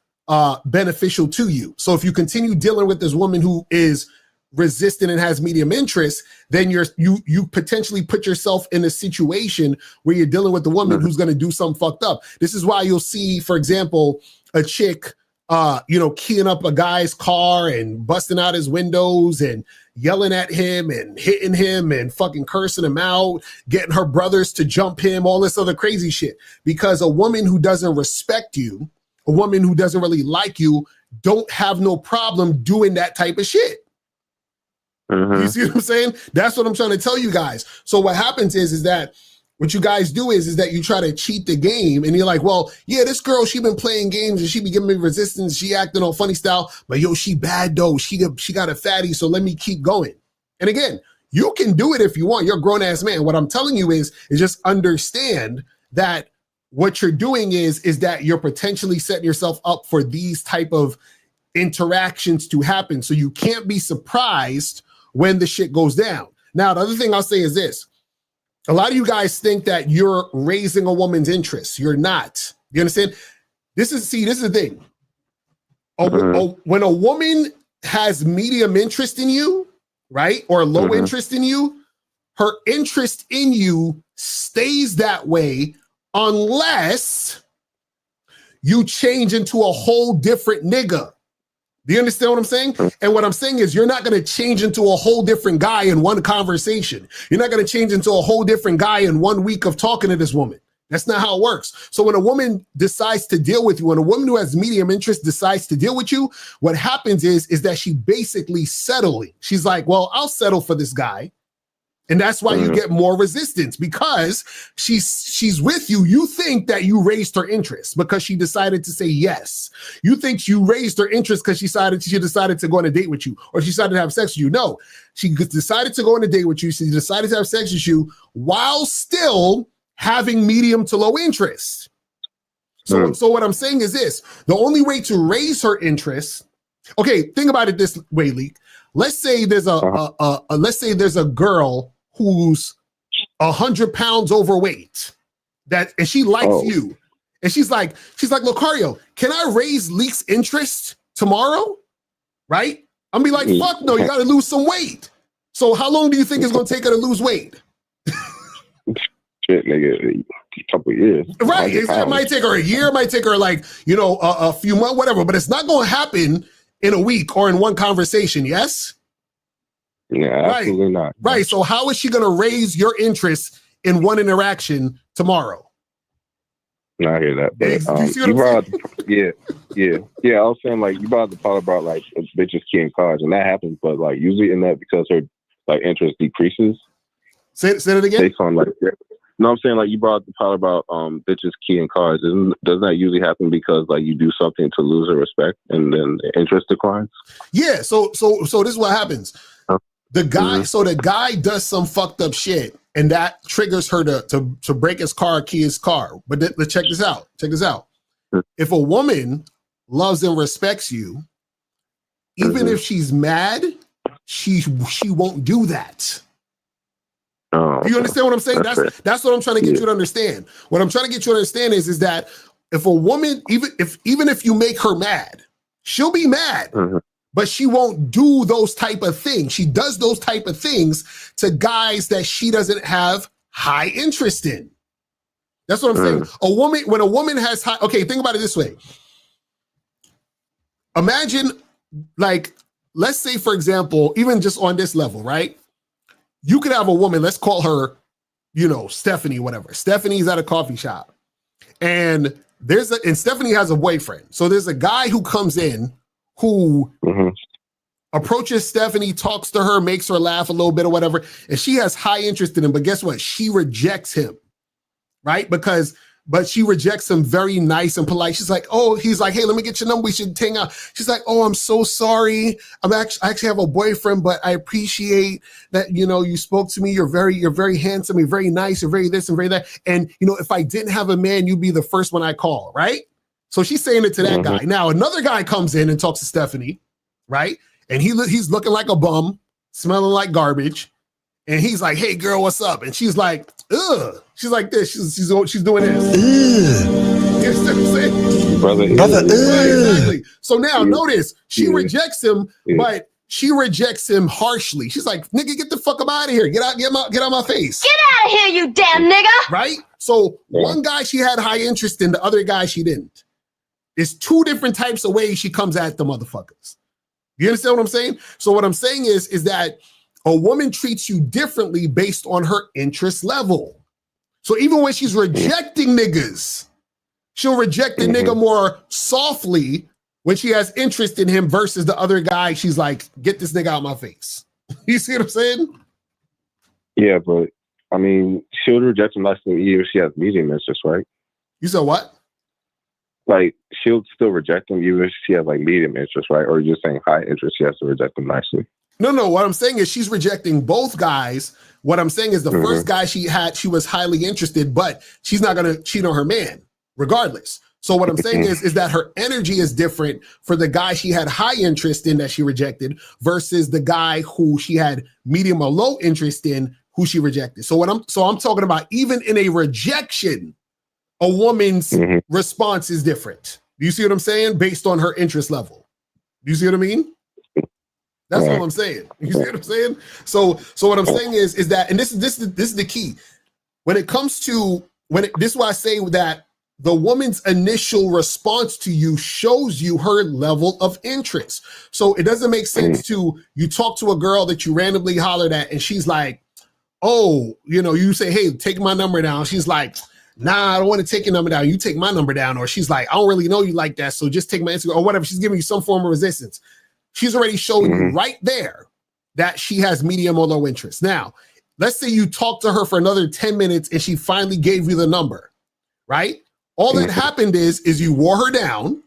beneficial to you. So if you continue dealing with this woman who is resistant and has medium interest, then you potentially put yourself in a situation where you're dealing with the woman who's going to do something fucked up. This is why you'll see, for example, a chick keying up a guy's car and busting out his windows and yelling at him and hitting him and fucking cursing him out, getting her brothers to jump him, all this other crazy shit. Because a woman who doesn't respect you, a woman who doesn't really like you, don't have no problem doing that type of shit. You see what I'm saying? That's what I'm trying to tell you guys. So what happens is that what you guys do is that you try to cheat the game, and you're like, well, yeah, this girl, she been playing games and she be giving me resistance. She acting all funny style, but yo, she bad though. She got a fatty, so let me keep going. And again, you can do it if you want. You're a grown ass man. What I'm telling you is just understand that what you're doing is that you're potentially setting yourself up for these type of interactions to happen. So you can't be surprised when the shit goes down. Now, the other thing I'll say is this. A lot of you guys think that you're raising a woman's interests. You're not. You understand? This is the thing. When a woman has medium interest in you, right, or low interest in you, her interest in you stays that way unless you change into a whole different nigga. Do you understand what I'm saying? And what I'm saying is you're not going to change into a whole different guy in one conversation. You're not going to change into a whole different guy in 1 week of talking to this woman. That's not how it works. So when a woman decides to deal with you, when a woman who has medium interest decides to deal with you, what happens is that she basically settling. She's like, well, I'll settle for this guy. And that's why you get more resistance, because she's with you. You think that you raised her interest because she decided to say yes. You think you raised her interest because she decided to go on a date with you, or she decided to have sex with you. No, she decided to go on a date with you. She decided to have sex with you while still having medium to low interest. So what I'm saying is this: the only way to raise her interest. Okay, think about it this way, Leek. Let's say there's a girl who's 100 pounds overweight, and she likes you, and she's like, Lucario, can I raise Leek's interest tomorrow? Right? I'm be like, fuck no, you got to lose some weight. So how long do you think it's gonna take her to lose weight? Shit, nigga, a couple years. Right? It might take her a year, it might take her a few months, whatever. But it's not gonna happen in a week or in one conversation. Yes. Yeah, absolutely not. Right. So how is she going to raise your interest in one interaction tomorrow? I hear that. But, I was saying, like, you brought the part about like bitches keying cards, and that happens, but like usually in that because her like interest decreases. Say it again. Based on like, no, I'm saying like you brought the part about bitches keying cards. Doesn't that usually happen because like you do something to lose her respect and then the interest declines? Yeah. So this is what happens. The guy does some fucked up shit, and that triggers her to break his car, key his car. But let's check this out. If a woman loves and respects you, even if she's mad, she won't do that. Do you understand what I'm saying? That's what I'm trying to get you to understand. What I'm trying to get you to understand is that if a woman, even if you make her mad, she'll be mad. But she won't do those type of things. She does those type of things to guys that she doesn't have high interest in. That's what I'm saying. When a woman has think about it this way. Imagine, like, let's say, for example, even just on this level, right? You could have a woman, let's call her, Stephanie, whatever. Stephanie's at a coffee shop. And Stephanie has a boyfriend. So there's a guy who comes in who approaches Stephanie, talks to her, makes her laugh a little bit or whatever, and she has high interest in him. But guess what? She rejects him, right? But she rejects him very nice and polite. She's like, he's like, hey, let me get your number. We should hang out. She's like, I'm so sorry. I actually have a boyfriend, but I appreciate that, you spoke to me. You're very handsome. You're very nice. You're very this and very that. And, if I didn't have a man, you'd be the first one I call, right? So she's saying it to that guy. Now another guy comes in and talks to Stephanie, right? And he's looking like a bum, smelling like garbage. And he's like, hey girl, what's up? And she's like, ugh. She's like this. She's doing this. You know what I'm saying? Brother, Exactly. So now notice she rejects him, but she rejects him harshly. She's like, nigga, get the fuck up out of here. Get out my face. Get out of here, you damn nigga! Right? So one guy she had high interest in, the other guy she didn't. It's two different types of ways she comes at the motherfuckers. You understand what I'm saying? So what I'm saying is that a woman treats you differently based on her interest level. So even when she's rejecting niggas, she'll reject the nigga more softly when she has interest in him versus the other guy. She's like, get this nigga out of my face. You see what I'm saying? Yeah, but I mean, she'll reject him less than even if she has medium interest, right? You said what? Like, she'll still reject him even if she has like medium interest, right? Or you're just saying high interest, she has to reject him nicely. No. What I'm saying is she's rejecting both guys. What I'm saying is the first guy she was highly interested, but she's not going to cheat on her man regardless. So what I'm saying is that her energy is different for the guy she had high interest in that she rejected versus the guy who she had medium or low interest in who she rejected. So I'm talking about even in a rejection, a woman's response is different. Do you see what I'm saying? Based on her interest level. Do you see what I mean? That's all I'm saying. You see what I'm saying? So what I'm saying is that, and this is the key. When it comes to this is why I say that the woman's initial response to you shows you her level of interest. So it doesn't make sense to you talk to a girl that you randomly hollered at, and she's like, oh, you say, hey, take my number down. She's like, nah, I don't want to take your number down. You take my number down. Or she's like, I don't really know you like that, so just take my Instagram or whatever. She's giving you some form of resistance. She's already showing you right there that she has medium or low interest. Now, let's say you talk to her for another 10 minutes and she finally gave you the number, right? All that happened is you wore her down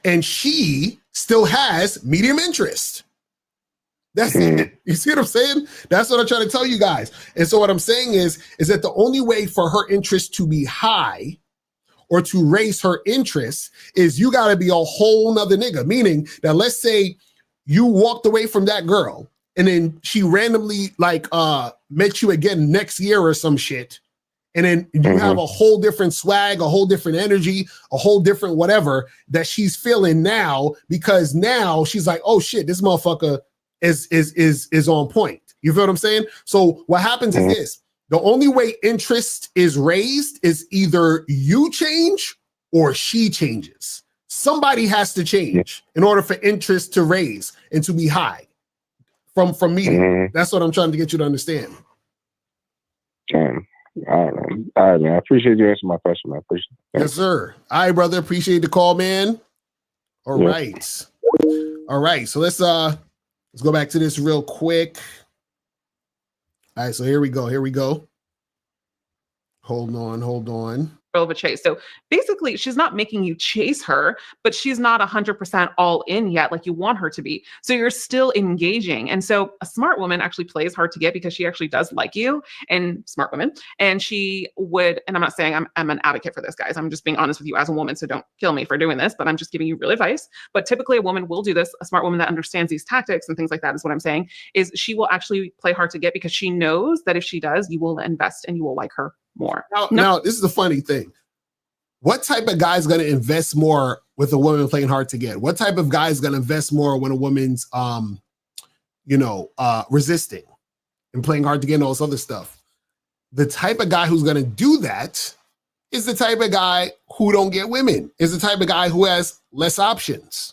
and she still has medium interest. That's it. You see what I'm saying? That's what I'm trying to tell you guys. And so what I'm saying is that the only way for her interest to be high or to raise her interest is you got to be a whole nother nigga. Meaning that let's say you walked away from that girl and then she randomly met you again next year or some shit. And then you have a whole different swag, a whole different energy, a whole different whatever that she's feeling now, because now she's like, oh shit, this motherfucker is on point. You feel what I'm saying? So what happens is this. The only way interest is raised is either you change or she changes. Somebody has to change in order for interest to raise and to be high from medium. That's what I'm trying to get you to understand. I don't know. All right, man. I appreciate you answering my question, man. I appreciate it. Yes, sir. All right, brother. Appreciate the call, man. All right. All right. So let's go back to this real quick. All right, so here we go. Hold on. Of a chase. So basically, she's not making you chase her, but she's not 100% all in yet like you want her to be. So you're still engaging. And so a smart woman actually plays hard to get because she actually does like you, and smart women. And she would, and I'm not saying I'm an advocate for this, guys. I'm just being honest with you as a woman, so don't kill me for doing this, but I'm just giving you real advice. But typically a woman will do this. A smart woman that understands these tactics and things like that is what I'm saying, is she will actually play hard to get because she knows that if she does, you will invest and you will like her more. Now, this is the funny thing. What type of guy is going to invest more with a woman playing hard to get? What type of guy is going to invest more when a woman's, resisting and playing hard to get and all this other stuff? The type of guy who's going to do that is the type of guy who don't get women, is the type of guy who has less options.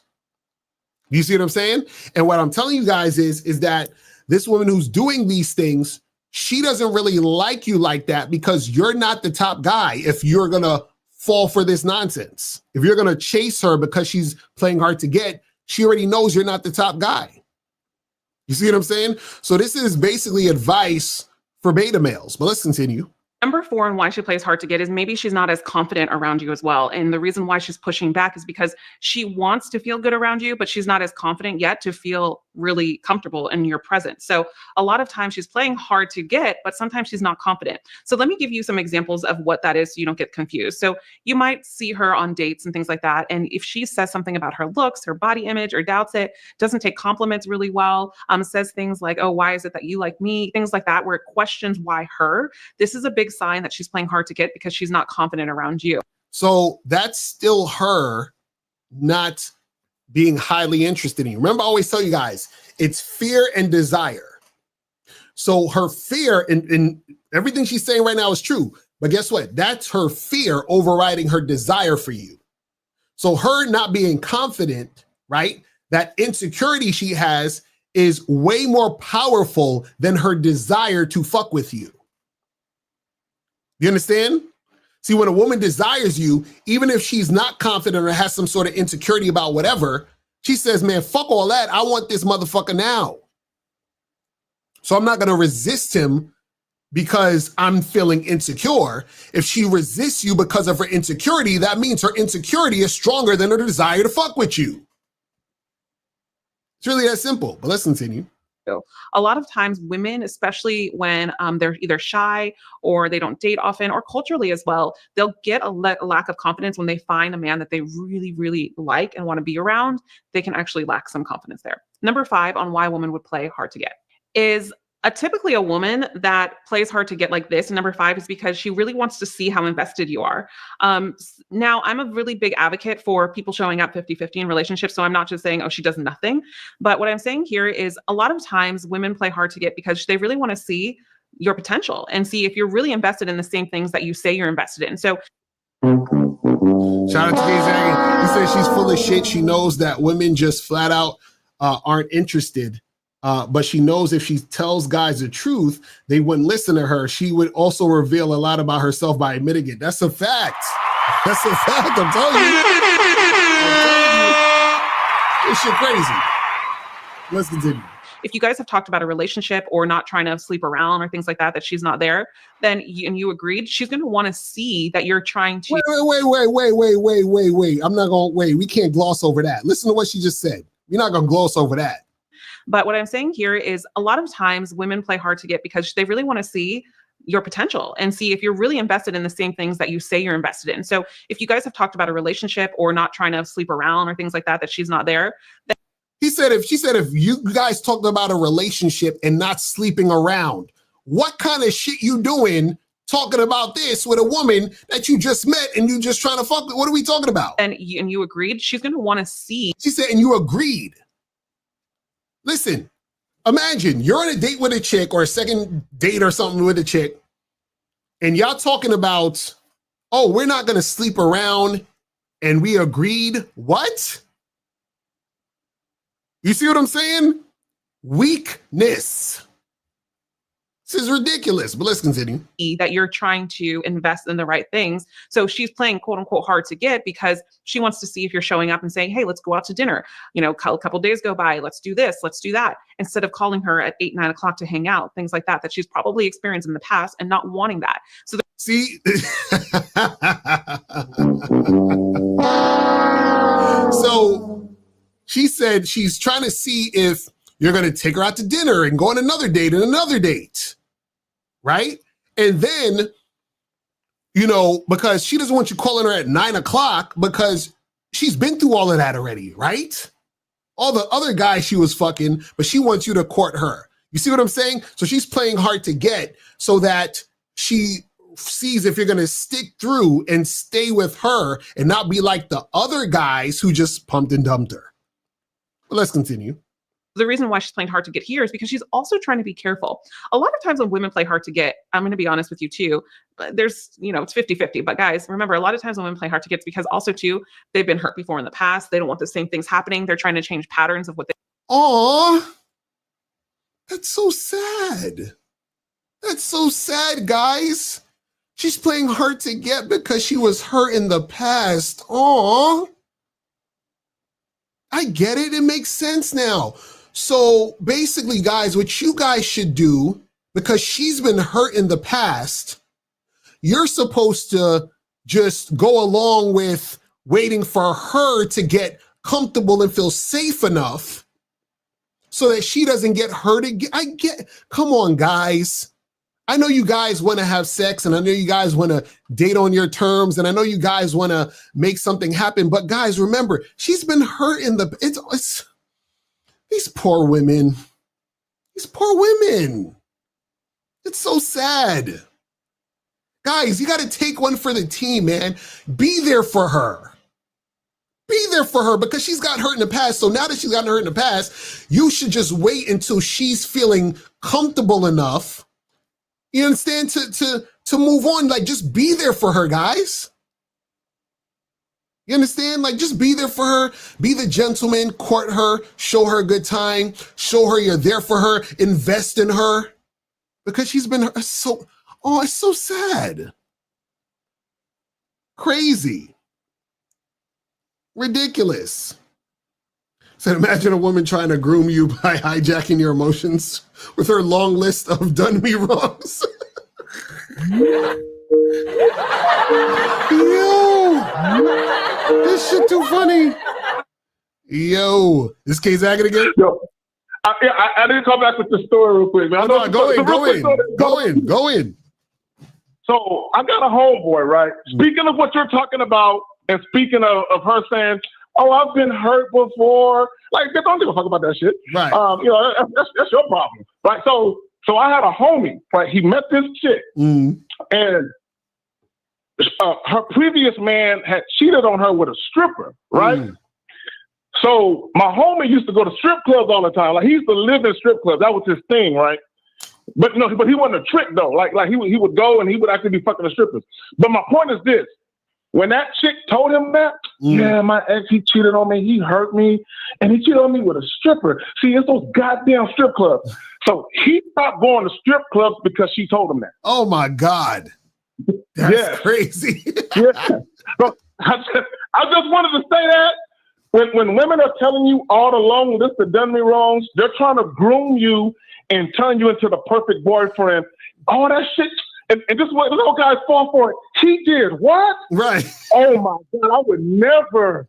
You see what I'm saying? And what I'm telling you guys is that this woman who's doing these things, she doesn't really like you like that because you're not the top guy. If you're going to fall for this nonsense, if you're going to chase her because she's playing hard to get, she already knows you're not the top guy. You see what I'm saying? So this is basically advice for beta males, but let's continue. Number 4 and why she plays hard to get is maybe she's not as confident around you as well. And the reason why she's pushing back is because she wants to feel good around you, but she's not as confident yet to feel really comfortable in your presence. So a lot of times she's playing hard to get, but sometimes she's not confident. So let me give you some examples of what that is so you don't get confused. So you might see her on dates and things like that. And if she says something about her looks, her body image, or doubts it, doesn't take compliments really well, says things like, oh, why is it that you like me? Things like that, where it questions why her. This is a big sign that she's playing hard to get because she's not confident around you. So that's still her not being highly interested in you. Remember, I always tell you guys, it's fear and desire. So her fear and everything she's saying right now is true. But guess what? That's her fear overriding her desire for you. So her not being confident, right? That insecurity she has is way more powerful than her desire to fuck with you. You understand? See, when a woman desires you, even if she's not confident or has some sort of insecurity about whatever, she says, man, fuck all that. I want this motherfucker now. So I'm not going to resist him because I'm feeling insecure. If she resists you because of her insecurity, that means her insecurity is stronger than her desire to fuck with you. It's really that simple, but let's continue. A lot of times women, especially when they're either shy or they don't date often, or culturally as well, they'll get a lack of confidence when they find a man that they really, really like and want to be around. They can actually lack some confidence there. Number 5 on why a woman would play hard to get is typically a woman that plays hard to get like this. And number 5 is because she really wants to see how invested you are. Now, I'm a really big advocate for people showing up 50-50 in relationships. So I'm not just saying, oh, she does nothing. But what I'm saying here is a lot of times women play hard to get because they really want to see your potential and see if you're really invested in the same things that you say you're invested in. So shout out to KZ. He says she's full of shit. She knows that women just flat out aren't interested. But she knows if she tells guys the truth, they wouldn't listen to her. She would also reveal a lot about herself by admitting it. That's a fact. That's a fact. I'm telling you. This shit crazy. Let's continue. If you guys have talked about a relationship or not trying to sleep around or things like that, that she's not there, then you agreed, she's going to want to see that you're trying to. Wait. I'm not going to wait. We can't gloss over that. Listen to what she just said. You're not going to gloss over that. But what I'm saying here is a lot of times women play hard to get because they really want to see your potential and see if you're really invested in the same things that you say you're invested in. So if you guys have talked about a relationship or not trying to sleep around or things like that, that she's not there. She said if you guys talked about a relationship and not sleeping around, what kind of shit you doing talking about this with a woman that you just met and you just trying to fuck with? What are we talking about? And you agreed, she's going to want to see. She said, and you agreed. Listen, imagine you're on a date with a chick or a second date or something with a chick, and y'all talking about, oh, we're not going to sleep around, and we agreed. What? You see what I'm saying? Weakness. This is ridiculous, but let's continue. That you're trying to invest in the right things. So she's playing quote unquote hard to get because she wants to see if you're showing up and saying, hey, let's go out to dinner. You know, a couple days go by, let's do this, let's do that. Instead of calling her at 8, 9 o'clock to hang out, things like that, that she's probably experienced in the past and not wanting that. So see, so she said she's trying to see if you're going to take her out to dinner and go on another date and another date. Right? And then, you know, because she doesn't want you calling her at 9 o'clock because she's been through all of that already, right? All the other guys she was fucking, but she wants you to court her. You see what I'm saying? So she's playing hard to get so that she sees if you're going to stick through and stay with her and not be like the other guys who just pumped and dumped her. But let's continue. The reason why she's playing hard to get here is because she's also trying to be careful. A lot of times when women play hard to get, I'm going to be honest with you too, but there's, you know, it's 50-50. But guys, remember, a lot of times when women play hard to get, it's because also too, they've been hurt before in the past. They don't want the same things happening. They're trying to change patterns of what they. Aw, that's so sad. That's so sad, guys. She's playing hard to get because she was hurt in the past. Aw. I get it. It makes sense now. So basically, guys, what you guys should do, because she's been hurt in the past, you're supposed to just go along with waiting for her to get comfortable and feel safe enough so that she doesn't get hurt again. Come on, guys. I know you guys want to have sex, and I know you guys want to date on your terms, and I know you guys want to make something happen. But guys, remember, she's been hurt in the. It's these poor women. These poor women. It's so sad. Guys, you got to take one for the team, man. Be there for her. Be there for her because she's got hurt in the past. So now that she's gotten hurt in the past, you should just wait until she's feeling comfortable enough. You understand? To move on. Like, just be there for her, guys. You understand? Like, just be there for her. Be the gentleman, court her, show her a good time, show her you're there for her, invest in her. Because she's been it's so sad. Crazy. Ridiculous. So imagine a woman trying to groom you by hijacking your emotions with her long list of done me wrongs. Yo, this shit too funny. Yo, this case Agate again? Yo, I didn't come back with the story real quick, man. Go in. So I got a homeboy, right? Speaking of what you're talking about, and speaking of her saying, "Oh, I've been hurt before," like, don't give a fuck about that shit. Right. That's your problem, right? So I had a homie, right? He met this chick, and her previous man had cheated on her with a stripper, right? So my homie used to go to strip clubs all the time. Like, he used to live in strip clubs. That was his thing, right? But he wasn't a trick though. Like he would go and he would actually be fucking the strippers. But my point is this. When that chick told him that, yeah, my ex, he cheated on me, he hurt me, and he cheated on me with a stripper. See, it's those goddamn strip clubs. So he stopped going to strip clubs because she told him that. Oh my God. That's crazy. Yeah. So I just wanted to say that when women are telling you all the long list of done me wrongs, they're trying to groom you and turn you into the perfect boyfriend. All that shit. And this little guy fall for it. He did what? Right. Oh my God! I would never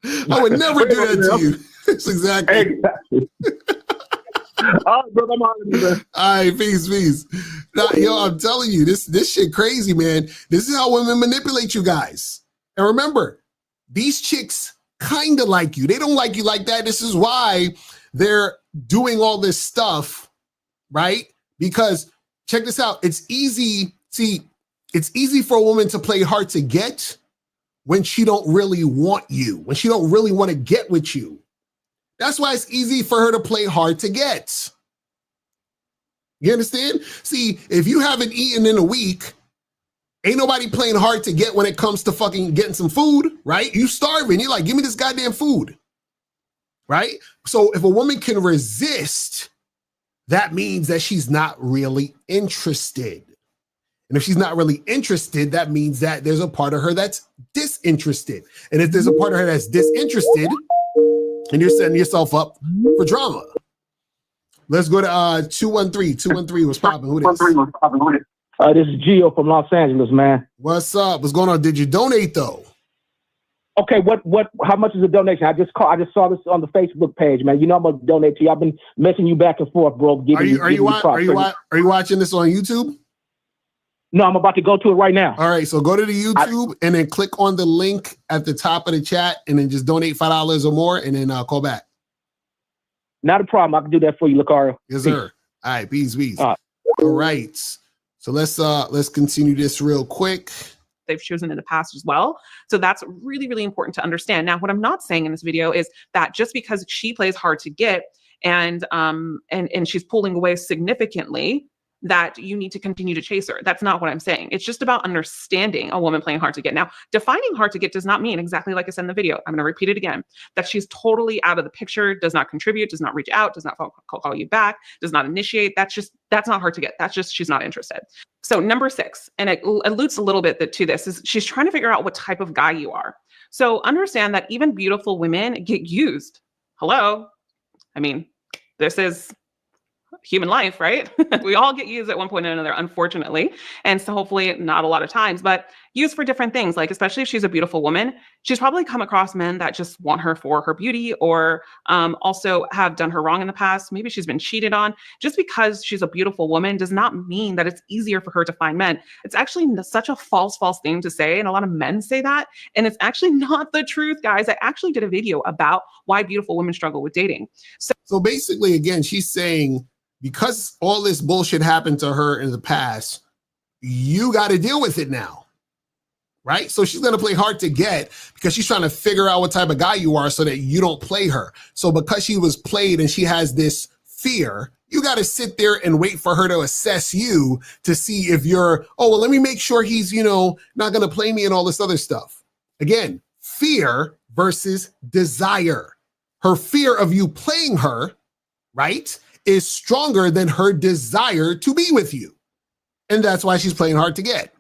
do that to you. That's exactly. All right, brother, I'm out of here. All right, peace. Now, yo, I'm telling you, this shit crazy, man. This is how women manipulate you guys. And remember, these chicks kind of like you. They don't like you like that. This is why they're doing all this stuff, right? Because check this out. It's easy. See, it's easy for a woman to play hard to get when she don't really want you, when she don't really want to get with you. That's why it's easy for her to play hard to get. You understand? See, if you haven't eaten in a week, ain't nobody playing hard to get when it comes to fucking getting some food, right? You starving. You're like, give me this goddamn food, right? So if a woman can resist, that means that she's not really interested. And if she's not really interested, that means that there's a part of her that's disinterested. And if there's a part of her that's disinterested, and you're setting yourself up for drama. Let's go to 213. 213 was popping. Who this? This is Gio from Los Angeles, man. What's up? What's going on? Did you donate though? Okay, how much is the donation? I just saw this on the Facebook page, man. You know I'm gonna donate to you. I've been messaging you back and forth, bro. Are you watching this on YouTube? No, I'm about to go to it right now. All right, so go to the YouTube and then click on the link at the top of the chat and then just donate $5 or more and then call back. Not a problem. I can do that for you, Lucario. Yes, sir. All right, peace. All right. So let's continue this real quick. They've chosen in the past as well. So that's really, really important to understand. Now, what I'm not saying in this video is that just because she plays hard to get and she's pulling away significantly, that you need to continue to chase her. That's not what I'm saying. It's just about understanding a woman playing hard to get. Now, defining hard to get does not mean exactly like I said in the video. I'm going to repeat it again, that she's totally out of the picture, does not contribute, does not reach out, does not call you back, does not initiate. That's not hard to get. That's just, she's not interested. So number 6, and it alludes a little bit to this, is she's trying to figure out what type of guy you are. So understand that even beautiful women get used. Hello? I mean, this is human life, right? We all get used at one point or another, unfortunately. And so hopefully not a lot of times, but used for different things. Like, especially if she's a beautiful woman, she's probably come across men that just want her for her beauty, or also have done her wrong in the past. Maybe she's been cheated on. Just because she's a beautiful woman does not mean that it's easier for her to find men. It's actually such a false thing to say. And a lot of men say that. And it's actually not the truth, guys. I actually did a video about why beautiful women struggle with dating. So basically, again, she's saying, because all this bullshit happened to her in the past, you got to deal with it now, right? So she's going to play hard to get because she's trying to figure out what type of guy you are so that you don't play her. So because she was played and she has this fear, you got to sit there and wait for her to assess you to see if you're, oh, well, let me make sure he's, not going to play me and all this other stuff. Again, fear versus desire. Her fear of you playing her, right, is stronger than her desire to be with you. And that's why she's playing hard to get.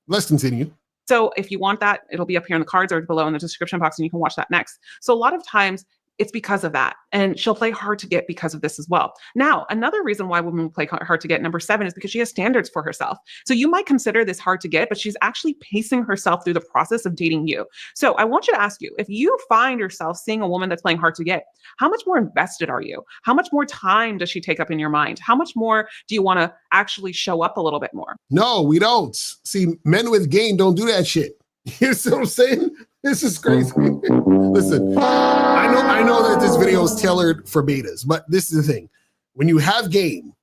Let's continue. So if you want that, it'll be up here in the cards or below in the description box, and you can watch that next. So a lot of times it's because of that. And she'll play hard to get because of this as well. Now, another reason why women play hard to get, number 7, is because she has standards for herself. So you might consider this hard to get, but she's actually pacing herself through the process of dating you. So I want you to ask you, if you find yourself seeing a woman that's playing hard to get, how much more invested are you? How much more time does she take up in your mind? How much more do you want to actually show up a little bit more? No, we don't. See, men with game don't do that shit. You see what I'm saying? This is crazy. Listen, I know that this video is tailored for betas, but this is the thing. When you have game,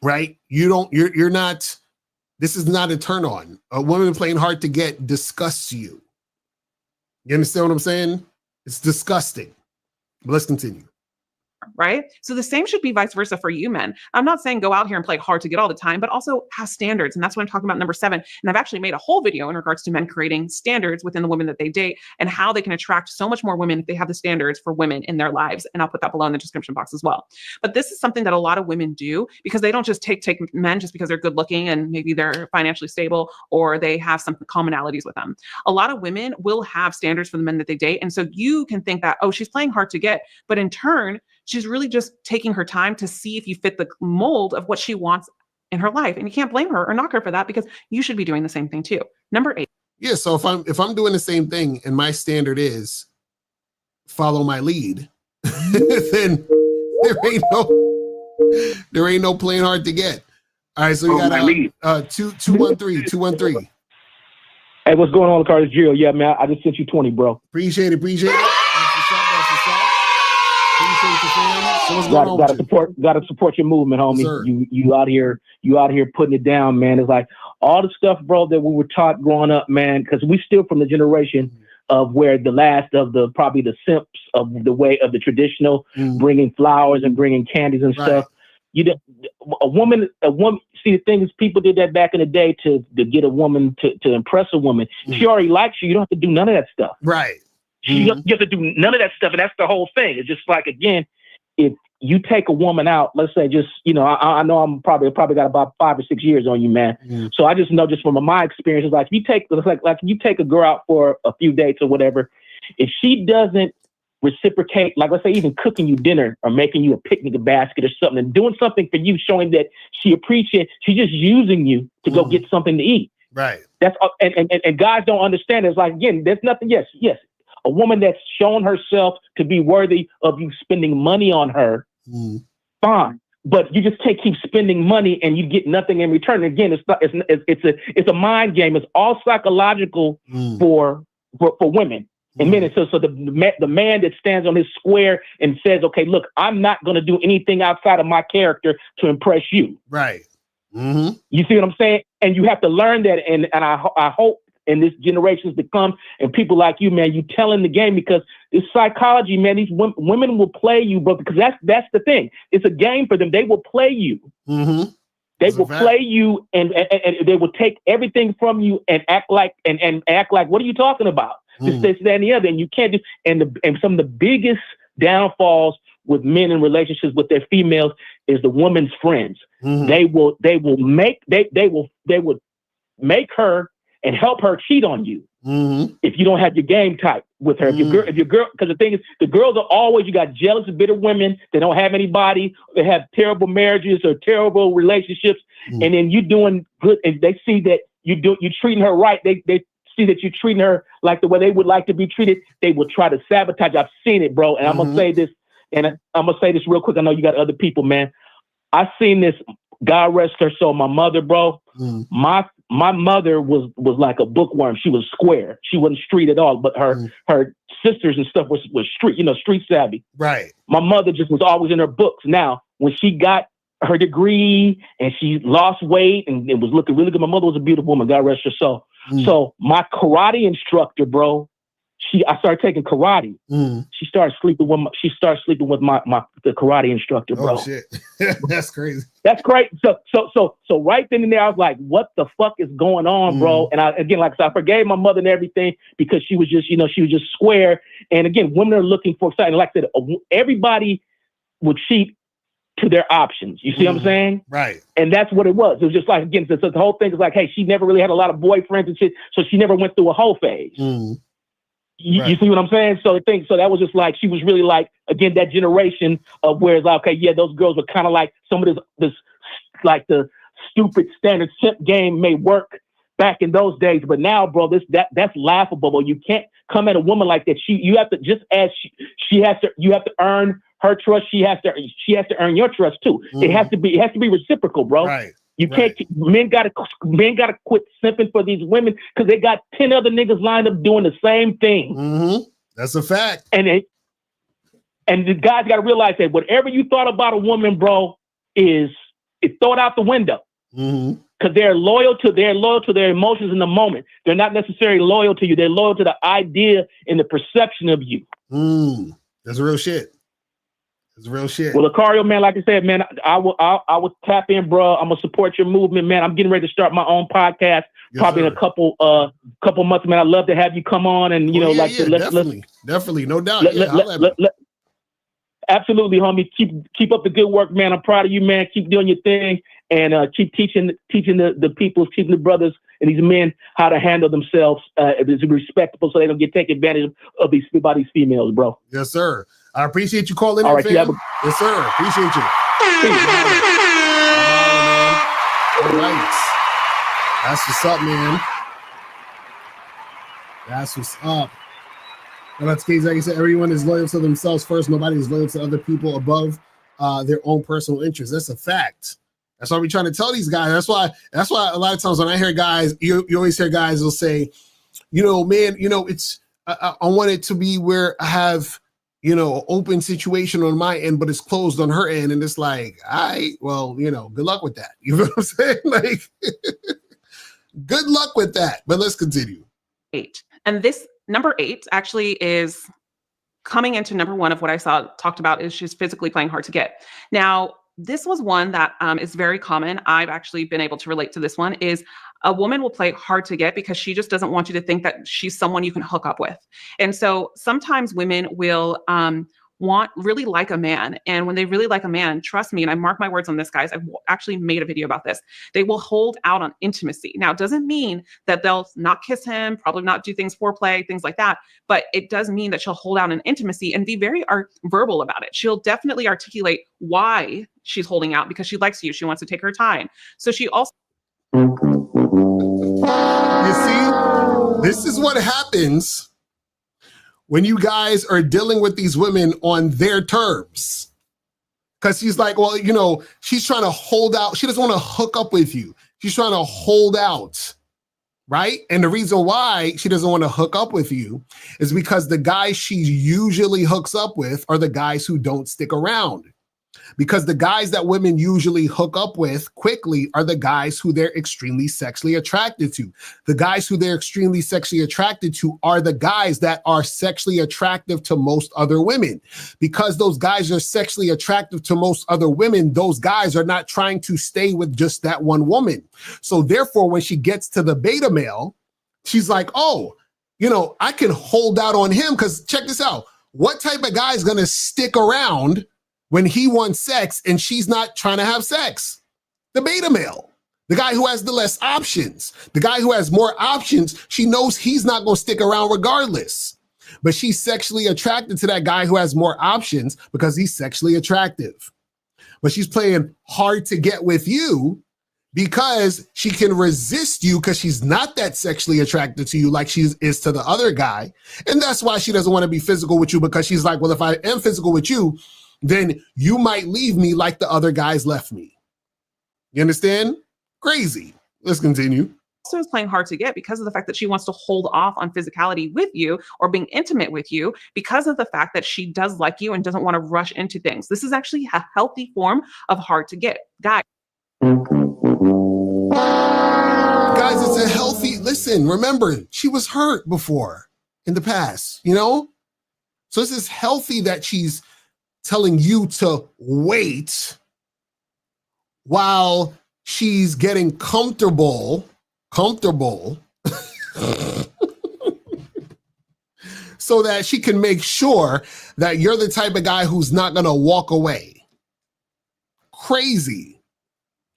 right? You're not, this is not a turn on. A woman playing hard to get disgusts you. You understand what I'm saying? It's disgusting. But let's continue. Right? So the same should be vice versa for you men. I'm not saying go out here and play hard to get all the time, but also have standards. And that's what I'm talking about, number 7. And I've actually made a whole video in regards to men creating standards within the women that they date and how they can attract so much more women if they have the standards for women in their lives. And I'll put that below in the description box as well. But this is something that a lot of women do because they don't just take men just because they're good looking and maybe they're financially stable or they have some commonalities with them. A lot of women will have standards for the men that they date. And so you can think that, oh, she's playing hard to get, but in turn, she's really just taking her time to see if you fit the mold of what she wants in her life. And you can't blame her or knock her for that because you should be doing the same thing too. Number 8. Yeah, so if I'm doing the same thing and my standard is follow my lead, then there ain't no playing hard to get. All right, so we got 213. Hey, what's going on, Carlos Gio? Yeah, man, I just sent you 20, bro. Appreciate it. Gotta support your movement, homie. You out here putting it down, man. It's like all the stuff, bro, that we were taught growing up, man, because we still from the generation of where the last of probably the simps of the way of the traditional, bringing flowers and bringing candies and stuff. A woman. See, the thing is, people did that back in the day to get a woman to impress a woman. If she already likes you, you don't have to do none of that stuff. Right. You have to do none of that stuff, and that's the whole thing. It's just like, again, if you take a woman out, let's say, just I know I'm probably got about 5 or 6 years on you, man. So I just know, just from my experience, it's like if you take a girl out for a few dates or whatever, if she doesn't reciprocate, like let's say even cooking you dinner or making you a picnic basket or something, and doing something for you, showing that she appreciates, she's just using you to go get something to eat. Right. That's and guys don't understand. It's like, again, there's nothing. Yes. A woman that's shown herself to be worthy of you spending money on her, fine. But you just keep spending money and you get nothing in return. Again, it's a mind game. It's all psychological for women and men. And so the man that stands on his square and says, okay, look, I'm not going to do anything outside of my character to impress you. Right. You see what I'm saying? And you have to learn that. And I hope in this generations to come, and people like you, man, you telling the game, because it's psychology, man. These women will play you, but because that's the thing. It's a game for them. They will play you. They will play you, and they will take everything from you and act like what are you talking about? This, that, and the other, and you can't do. And some of the biggest downfalls with men in relationships with their females is the woman's friends. They will make her and help her cheat on you. if you don't have your game tight with her. If your girl, because the thing is, the girls are always, you got jealous and bitter women. They don't have anybody. They have terrible marriages or terrible relationships. And then you doing good, and they see that you're treating her right. They see that you're treating her like the way they would like to be treated. They will try to sabotage. I've seen it, bro. And I'm gonna say this, and I'm gonna say this real quick. I know you got other people, man. I've seen this. God rest her soul. My mother, bro. My mother was like a bookworm. She was square. She wasn't street at all. But her sisters and stuff was street, street savvy. Right. My mother just was always in her books. Now, when she got her degree and she lost weight and it was looking really good, my mother was a beautiful woman. God rest her soul. So my karate instructor, bro, I started taking karate. She started sleeping with the karate instructor, bro. Oh shit. That's crazy. That's great. So right then and there, I was like, what the fuck is going on, bro? And I forgave my mother and everything because she was just, she was just square. And again, women are looking for something. Like I said, everybody would cheat to their options. You see what I'm saying? Right. And that's what it was. It was just like, again, so the whole thing is like, hey, she never really had a lot of boyfriends and shit. So she never went through a whole phase. You see what I'm saying? So that was just like, she was really like, again, that generation of where it's like, okay, yeah, those girls were kind of like some of this, like the stupid standard simp game may work back in those days. But now, bro, that's laughable. Bro. You can't come at a woman like that. You have to, just as you have to earn her trust. She has to earn your trust too. It has to be reciprocal, bro. Right. You can't. Men gotta quit simping for these women because they got 10 other niggas lined up doing the same thing. That's a fact. And the guys gotta realize that whatever you thought about a woman, bro, is throw it out the window. Because they're loyal to their emotions in the moment. They're not necessarily loyal to you. They're loyal to the idea and the perception of you. That's real shit. It's real shit. Well, Lucario, man, like I said, man, I will tap in, bro. I'm gonna support your movement, man. I'm getting ready to start my own podcast, probably in a couple months, man. I'd love to have you come on and definitely, no doubt. Absolutely, homie. Keep up the good work, man. I'm proud of you, man. Keep doing your thing and keep teaching the people, teaching the brothers and these men how to handle themselves as respectable, so they don't get taken advantage of by these females, bro. Yes, sir. I appreciate you calling All in, right, fam. Yes, sir. Appreciate you. All right. That's what's up, man. That's what's up. And that's case, like I said, everyone is loyal to themselves first. Nobody is loyal to other people above their own personal interests. That's a fact. That's why we're trying to tell these guys. That's why a lot of times when I hear guys, you always hear guys will say, man, it's I want it to be where I have open situation on my end, but it's closed on her end. And it's like, good luck with that. You know what I'm saying? Like, good luck with that. But let's continue. 8. And this number 8 actually is coming into number 1 of what I talked about is she's physically playing hard to get. Now, this was one that is very common. I've actually been able to relate to this one is a woman will play hard to get because she just doesn't want you to think that she's someone you can hook up with. And so sometimes women will really like a man. And when they really like a man, trust me, and I mark my words on this, guys, I've actually made a video about this. They will hold out on intimacy. Now, it doesn't mean that they'll not kiss him, probably not do things foreplay, things like that. But it does mean that she'll hold out on intimacy and be very verbal about it. She'll definitely articulate why she's holding out because she likes you. She wants to take her time. So she also... You see, this is what happens when you guys are dealing with these women on their terms. Because she's like, well, she's trying to hold out. She doesn't want to hook up with you. She's trying to hold out, right? And the reason why she doesn't want to hook up with you is because the guys she usually hooks up with are the guys who don't stick around. Because the guys that women usually hook up with quickly are the guys who they're extremely sexually attracted to. The guys who they're extremely sexually attracted to are the guys that are sexually attractive to most other women. Because those guys are sexually attractive to most other women, those guys are not trying to stay with just that one woman. So therefore, when she gets to the beta male, she's like, oh, I can hold out on him because check this out. What type of guy is going to stick around when he wants sex and she's not trying to have sex? The beta male. The guy who has the less options. The guy who has more options, she knows he's not going to stick around regardless. But she's sexually attracted to that guy who has more options because he's sexually attractive. But she's playing hard to get with you because she can resist you because she's not that sexually attracted to you like she is to the other guy. And that's why she doesn't want to be physical with you, because she's like, well, if I am physical with you, then you might leave me like the other guys left me. You understand? Crazy. Let's continue. Also is playing hard to get because of the fact that she wants to hold off on physicality with you or being intimate with you because of the fact that she does like you and doesn't want to rush into things. This is actually a healthy form of hard to get. Guys, it's a healthy, listen, remember, she was hurt before in the past, you know? So this is healthy that she's telling you to wait while she's getting comfortable so that she can make sure that you're the type of guy who's not going to walk away. Crazy.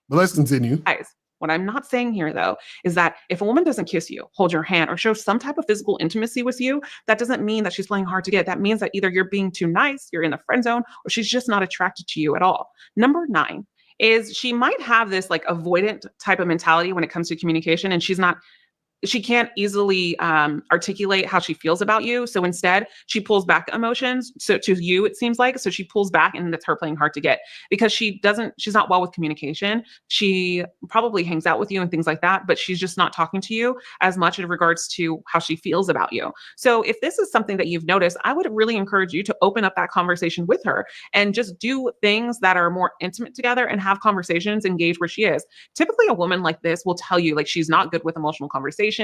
But let's continue. Guys, what I'm not saying here, though, is that if a woman doesn't kiss you, hold your hand, or show some type of physical intimacy with you, that doesn't mean that she's playing hard to get. That means that either you're being too nice, you're in the friend zone, or she's just not attracted to you at all. Number 9 is she might have this like avoidant type of mentality when it comes to communication, and she can't easily articulate how she feels about you. So instead, she pulls back emotions. So to you, it seems like, so she pulls back, and that's her playing hard to get because she's not well with communication. She probably hangs out with you and things like that, but she's just not talking to you as much in regards to how she feels about you. So if this is something that you've noticed, I would really encourage you to open up that conversation with her and just do things that are more intimate together and have conversations, engage where she is. Typically, a woman like this will tell you like she's not good with emotional conversations.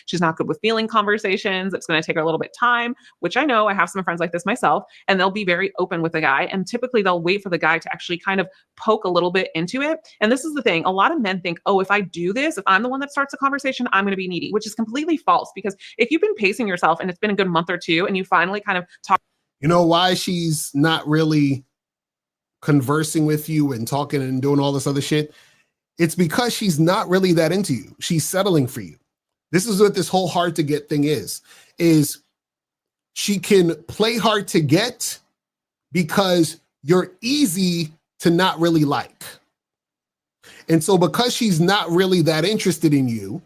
She's not good with feeling conversations. It's going to take her a little bit of time, which I know I have some friends like this myself, and they'll be very open with the guy. And typically they'll wait for the guy to actually kind of poke a little bit into it. And this is the thing. A lot of men think, oh, if I do this, if I'm the one that starts a conversation, I'm going to be needy, which is completely false. Because if you've been pacing yourself and it's been a good month or two and you finally kind of talk. You know why she's not really conversing with you and talking and doing all this other shit? It's because she's not really that into you. She's settling for you. This is what this whole hard to get thing is she can play hard to get because you're easy to not really like. And so because she's not really that interested in you,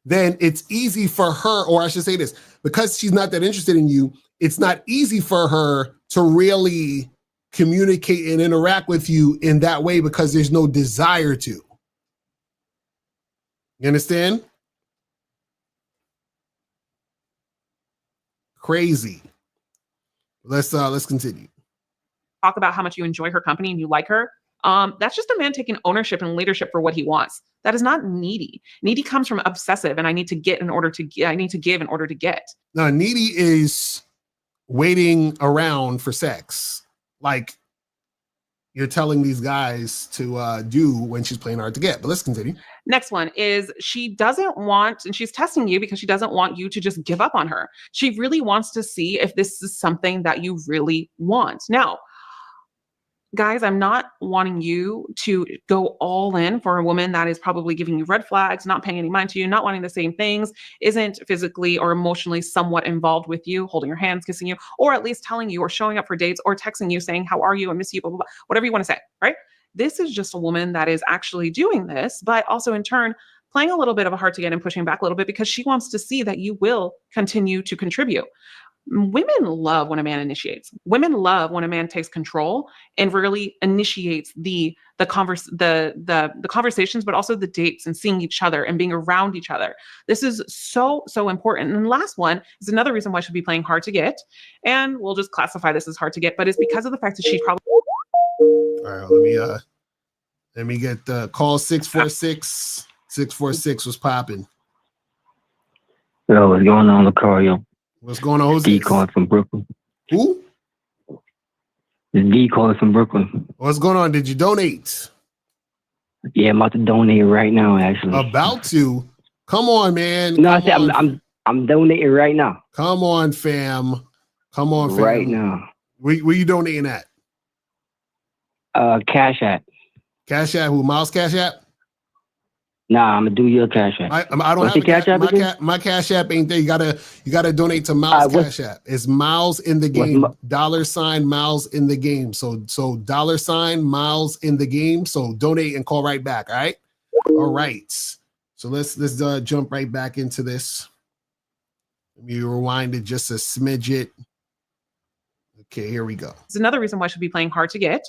then it's easy for her, or I should say this, because she's not that interested in you, it's not easy for her to really communicate and interact with you in that way because there's no desire to. You understand? Crazy. Let's continue. Talk about how much you enjoy her company and you like her. That's just a man taking ownership and leadership for what he wants. That is not needy. Needy comes from obsessive, and I need to get in order to get. I need to give in order to get. No, needy is waiting around for sex, like you're telling these guys to do when she's playing hard to get. But let's continue. Next one is she doesn't want, and she's testing you because she doesn't want you to just give up on her. She really wants to see if this is something that you really want. Now, guys, I'm not wanting you to go all in for a woman that is probably giving you red flags, not paying any mind to you, not wanting the same things, isn't physically or emotionally somewhat involved with you, holding your hands, kissing you, or at least telling you or showing up for dates or texting you saying, how are you? I miss you, blah, blah, blah, whatever you want to say, right? This is just a woman that is actually doing this, but also in turn, playing a little bit of a hard to get and pushing back a little bit because she wants to see that you will continue to contribute. Women love when a man initiates. Women love when a man takes control and really initiates the conversations, but also the dates and seeing each other and being around each other. This is so important. And the last one is another reason why she'll be playing hard to get. And we'll just classify this as hard to get, but it's because of the fact that she probably. All right, let me get the call 646. 646 was popping. Yo, what's going on, Lucario? What's going on, Jose? D calling from Brooklyn. Who? It's D calling from Brooklyn. What's going on? Did you donate? Yeah, I'm about to donate right now, actually. About to? Come on, man. No, I said I'm donating right now. Come on, fam. Come on, fam. Right now. Where you donating at? Cash App. Cash App? Who? Miles Cash App? Nah, I'm gonna do your Cash App. I don't What's have your Cash App again? my Cash App ain't there. You gotta donate to Miles Cash App. It's Miles in the game. $ Miles in the game. So $ Miles in the game. So donate and call right back. All right. All right. So let's jump right back into this. Let me rewind it just a smidget. Okay, here we go. It's another reason why she'll be playing hard to get.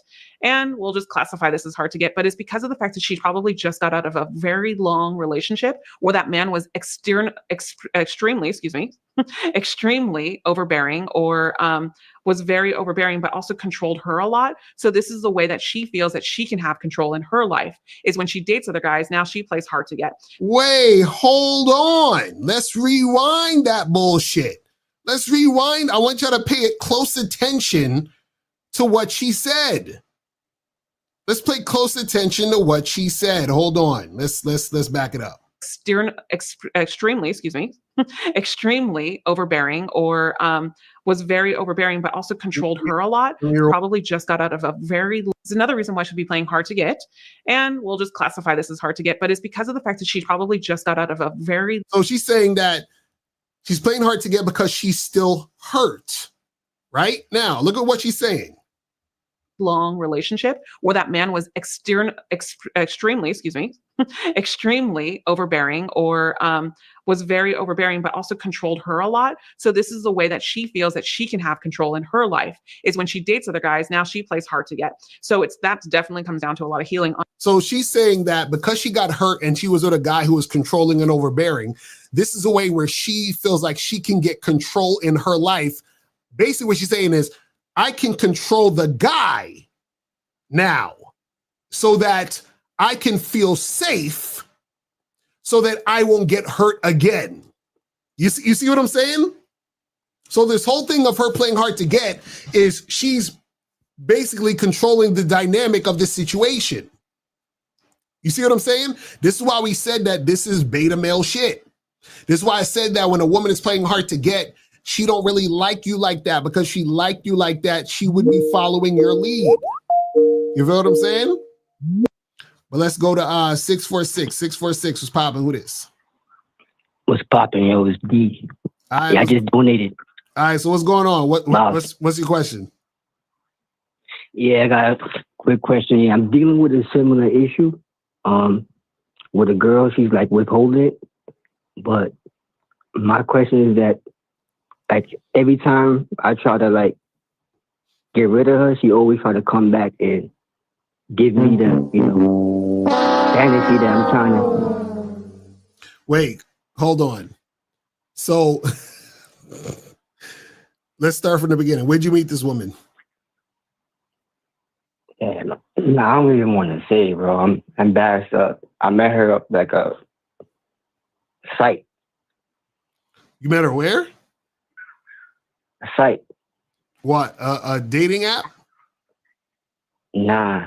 And we'll just classify this as hard to get, but it's because of the fact that she probably just got out of a very long relationship where that man was extremely overbearing, or was very overbearing, but also controlled her a lot. So this is the way that she feels that she can have control in her life, is when she dates other guys. Now she plays hard to get. Wait, hold on. Let's rewind that bullshit. Let's rewind. I want y'all to pay close attention to what she said. Let's pay close attention to what she said. Hold on. Let's back it up. Extremely overbearing, or was very overbearing, but also controlled her a lot. Probably just got out of a very. It's another reason why she'll be playing hard to get. And we'll just classify this as hard to get, but it's because of the fact that she probably just got out of a very. So she's saying that she's playing hard to get because she's still hurt. Right now, look at what she's saying. Long relationship where that man was extremely overbearing, or was very overbearing, but also controlled her a lot. So this is the way that she feels that she can have control in her life, is when she dates other guys. Now she plays hard to get. So that definitely comes down to a lot of healing. So she's saying that because she got hurt and she was with a guy who was controlling and overbearing, this is a way where she feels like she can get control in her life. Basically what she's saying is, I can control the guy now so that I can feel safe, so that I won't get hurt again. You see what I'm saying? So this whole thing of her playing hard to get is she's basically controlling the dynamic of the situation. You see what I'm saying? This is why we said that this is beta male shit. This is why I said that when a woman is playing hard to get, she don't really like you like that, because she liked you like that, she would be following your lead. You feel what I'm saying? But let's go to 646. 646 was popping. Who this? What's popping, yo? It's D. Right, I just donated. All right, so what's going on? What's your question? Yeah, I got a quick question. Yeah, I'm dealing with a similar issue. With a girl, she's like withholding it. But my question is that, like, every time I try to like get rid of her, she always try to come back and give me the, fantasy that I'm trying to. Wait, hold on. So let's start from the beginning. Where'd you meet this woman? Yeah, no, I don't even want to say, bro. I'm embarrassed. I met her up like a site. You met her where? A site. What? A dating app? Nah.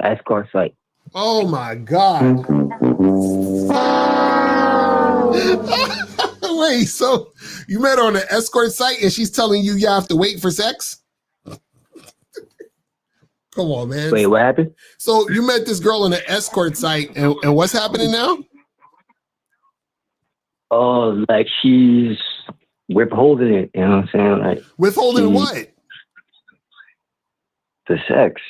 Escort site. Oh my God. Wait, so you met her on an escort site and she's telling you have to wait for sex? Come on, man. Wait, what happened? So you met this girl on an escort site and what's happening now? Oh, like she's withholding it, you know what I'm saying? Like withholding what? The sex.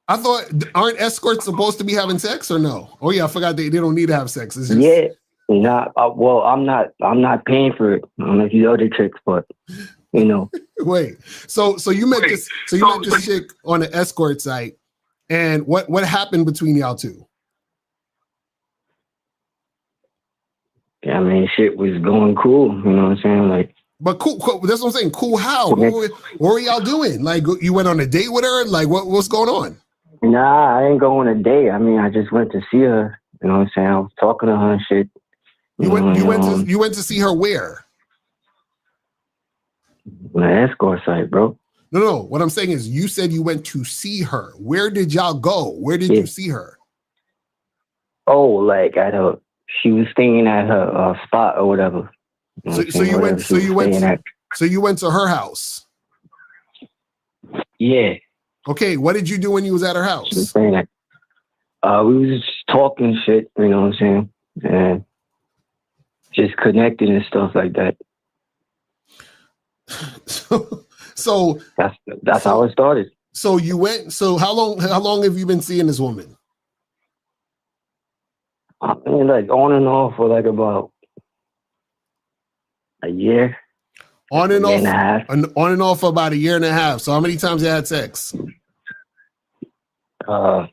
I thought, aren't escorts supposed to be having sex or no? Oh yeah, I forgot they don't need to have sex. It's just... Yeah. Well, I'm not paying for it. I don't know if you other chicks, but Wait. So you met this chick on an escort site, and what happened between y'all two? Yeah, I mean, shit was going cool. You know what I'm saying? Like, but cool. That's what I'm saying. Cool. How? What were y'all doing? Like, you went on a date with her? Like, what's going on? Nah, I ain't going on a date. I mean, I just went to see her. You know what I'm saying? I was talking to her and shit. You went to see her where? On an escort site, bro. No. What I'm saying is, you said you went to see her. Where did y'all go? Where did you see her? Oh, like she was staying at her spot or whatever. So you went to her house. Yeah. Okay. What did you do when you was at her house? She was staying at. We was just talking shit, you know what I'm saying? And just connecting and stuff like that. So that's how it started. So you went. So how long have you been seeing this woman? I mean, like on and off for like about a year. On and a year and a half. On and off for about a year and a half. So how many times you had sex? A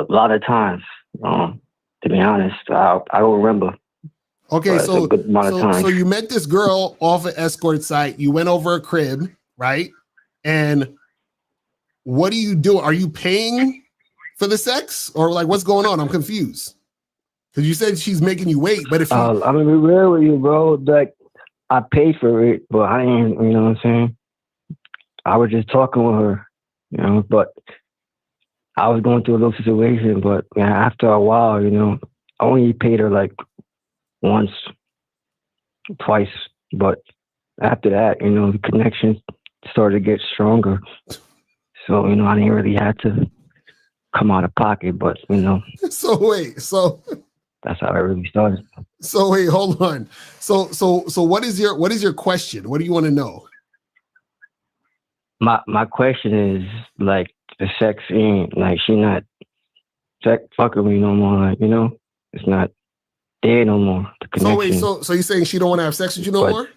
lot of times. To be honest, I don't remember. Okay, But it's a good amount of time. so you met this girl off an escort site. You went over a crib, right? And what do you do? Are you paying for the sex, or like what's going on? I'm confused. Because you said she's making you wait, but if you, I mean, be real with you, bro. Like, I paid for it, but I ain't. You know what I'm saying? I was just talking with her, you know. But I was going through a little situation. But after a while, you know, I only paid her like once, twice. But after that, you know, the connection started to get stronger. So, you know, I didn't really have to come out of pocket, but, you know. So wait, so that's how it really started. So wait, hold on. So what is your question? What do you want to know? My question is, like, the sex ain't, like, she not fucking me no more, like, you know? It's not there no more. The connection. So wait, so you're saying she don't want to have sex with you no more?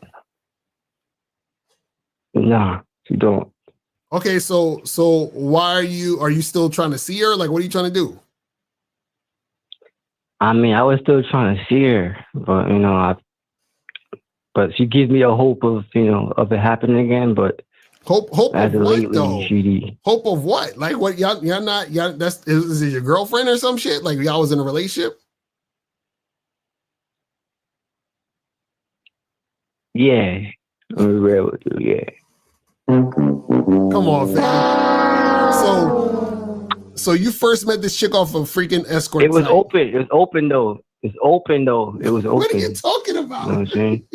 Nah, she don't. Okay, so why are you still trying to see her? Like, what are you trying to do? I mean, I was still trying to see her, but, you know, but she gives me a hope of, you know, of it happening again, but hope as of of what, lately, though? Hope of what? Like, what, y'all not, is it your girlfriend or some shit? Like, y'all was in a relationship? Yeah. Yeah. Come on, fam. So you first met this chick off a freaking escort It was site. open. It was open, though. It was open. What are you talking about? You know what I'm saying?